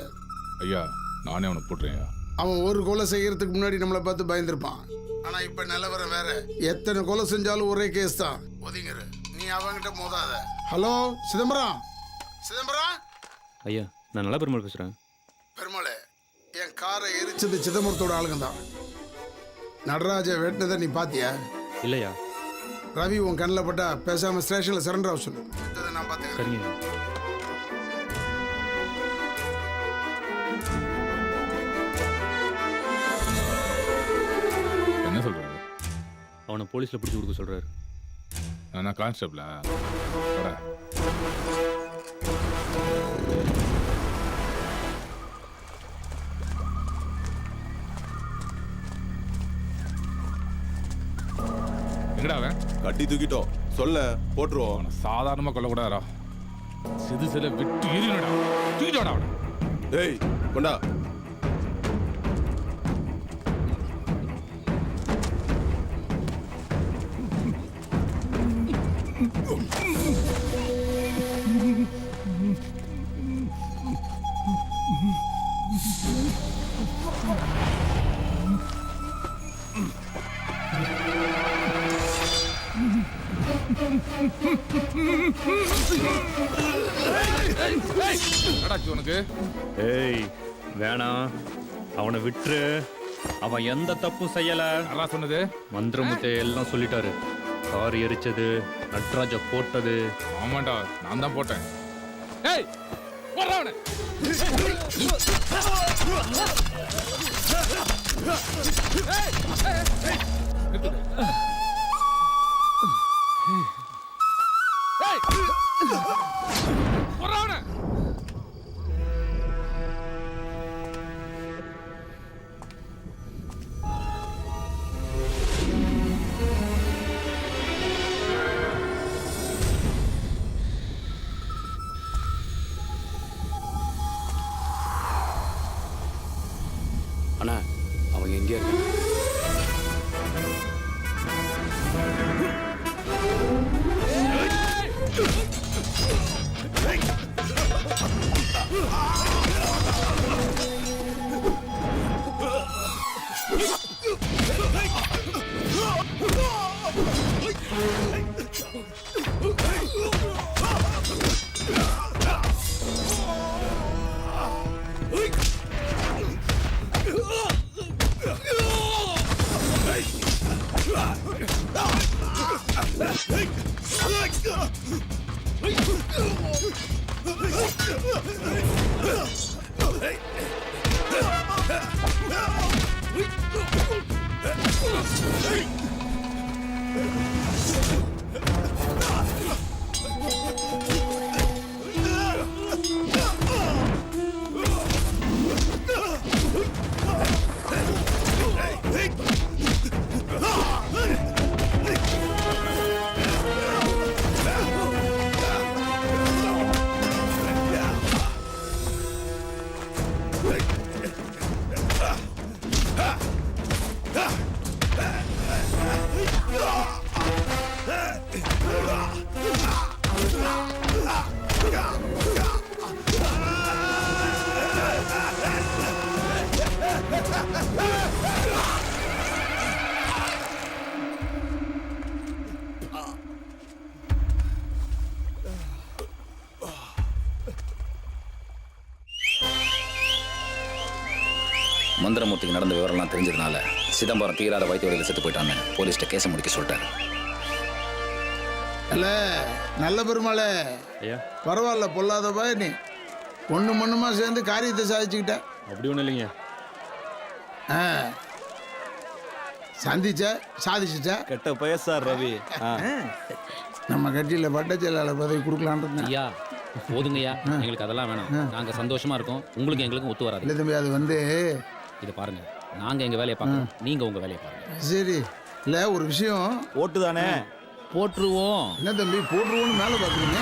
ஐயா, நானே அவனை போட்டுறேன். அவன் ஒரு கொலை செய்யறதுக்கு முன்னாடி நம்மளை பார்த்து பயந்துருப்பான். ஆனா இப்ப நிலவரம் வேற. எத்தனை கொலை செஞ்சாலும் ஒரே கேஸ் தான். ஒதுங்கிரு, நீ அவங்கிட்ட மோதாத. ஹலோ சிதம்பரம். சிதம்பரம் ஐயா, நான் நல்ல பெருமாள் பேசுறேன். பெருமாளே, என் காரை எரிச்சது சிதம்பரத்தோட ஆளுங்க தான். நடராஜா வெட்டினதை நீ பாத்தியா? இல்லையா? ரவி உன் கண்ணில் பட்டா பேசாம ஸ்டேஷன்ல சரண்டர் ஆக சொல்லு. நான் பார்த்துக்கிறேன். சரிங்க. என்ன சொல்றாரு? அவனை போலீஸ்ல பிடிச்சி கொடுக்க சொல்றாரு. நான் கான்ஸ்டபிளா? எங்கடா அவன்? கட்டி தூக்கிட்டோம். சொல்ல போட்டுருவோம். சாதாரணமா கொல்லக்கூடாதா? சிறு சில விட்டு எரியடா. தூக்கிட்டோடா அவனை. ஏய் கொண்டா. உனக்கு ஏய் வேணாம், அவனை விட்டுரு. அவன் எந்த தப்பும் செய்யல. சொன்னது மந்திரமுத்தை எல்லாம் சொல்லிட்டாரு. கார் எரிச்சது, நட்ராஜ போட்டது. ஆமாண்டா, நான் தான் போட்டேன். ஏய் போறவனே. அண்ணா, அவங்க எங்கே இருக்காங்க? Ah! மந்திரமூர்த்திக்கு நடந்த விவரம்லாம் தெரிஞ்சதுனால சிதம்பரம் தீராத வைத்திய வழியில் செத்து போயிட்டான்னு போலீஸ்ட்ட கேஸை முடிக்க சொல்லிட்டாரு. இல்ல நல்ல பெருமாளே, பரவாயில்ல, பொல்லாதப்பா நீ ஒண்ணு மண்ணுமா சேர்ந்து காரியத்தை சாதிச்சுக்கிட்ட. அப்படி ஒன்றும் இல்லைங்க. சந்திச்ச சாதிச்சுட்ட. கெட்ட பயசார் ரவி. நம்ம கட்சியில் வட்ட செயலாளர் பதவி கொடுக்கலான்னு ஐயா போதுங்கய்யா, எங்களுக்கு அதெல்லாம் வேணாம். நாங்க சந்தோஷமா இருக்கோம், உங்களுக்கு எங்களுக்கும் ஒத்து வராது. இல்லை தம்பி, அது வந்து இதை பாருங்க, நாங்க எங்க வேலையை பார்க்கணும், நீங்க உங்க வேலையை பாருங்க. சரி. இல்லை ஒரு விஷயம். ஓட்டு தானே போட்டுருவோம். என்ன தம்பி போட்டுருவோன்னு மேலே பார்க்குறீங்க?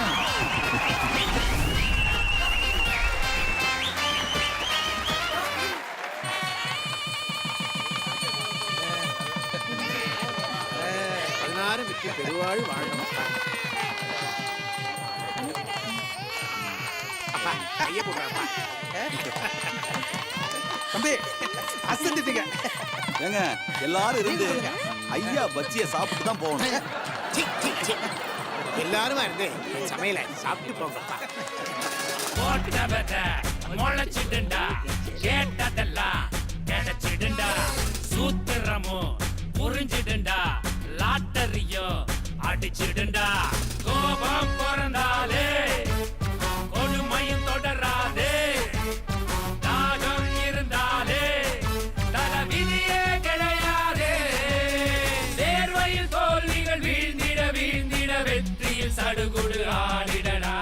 பெருவாழ் வாழணும். தம்பி அசந்துட்டீங்க. ஏங்க எல்லாரும் இருந்து ஐயா பச்சிய சாப்பிட்டு தான் போகணும். எல்லாரும் இருந்து சமையல சாப்பிட்டு போங்கப்பா. முளைச்சிடுண்டா, கேட்டதெல்லாம் கிடைச்சிடுண்டா, சூத்திரமும் புரிஞ்சிடுண்டா, லாட்டரியோ அடிச்சிடுண்டா. கோபம் பிறந்தாலே கொடுமையும் தொடராதே, தாகம் இருந்தாலே தலைவிதியே கிடையாதே. தேர்வையில் தோல்விகள் வீழ்ந்திட வீழ்ந்திட வெற்றியில் சடுகுடு ஆடிடடா.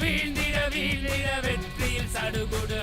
வீழ்ந்திட வீழ்ந்திட வெற்றியில் சடுகுடு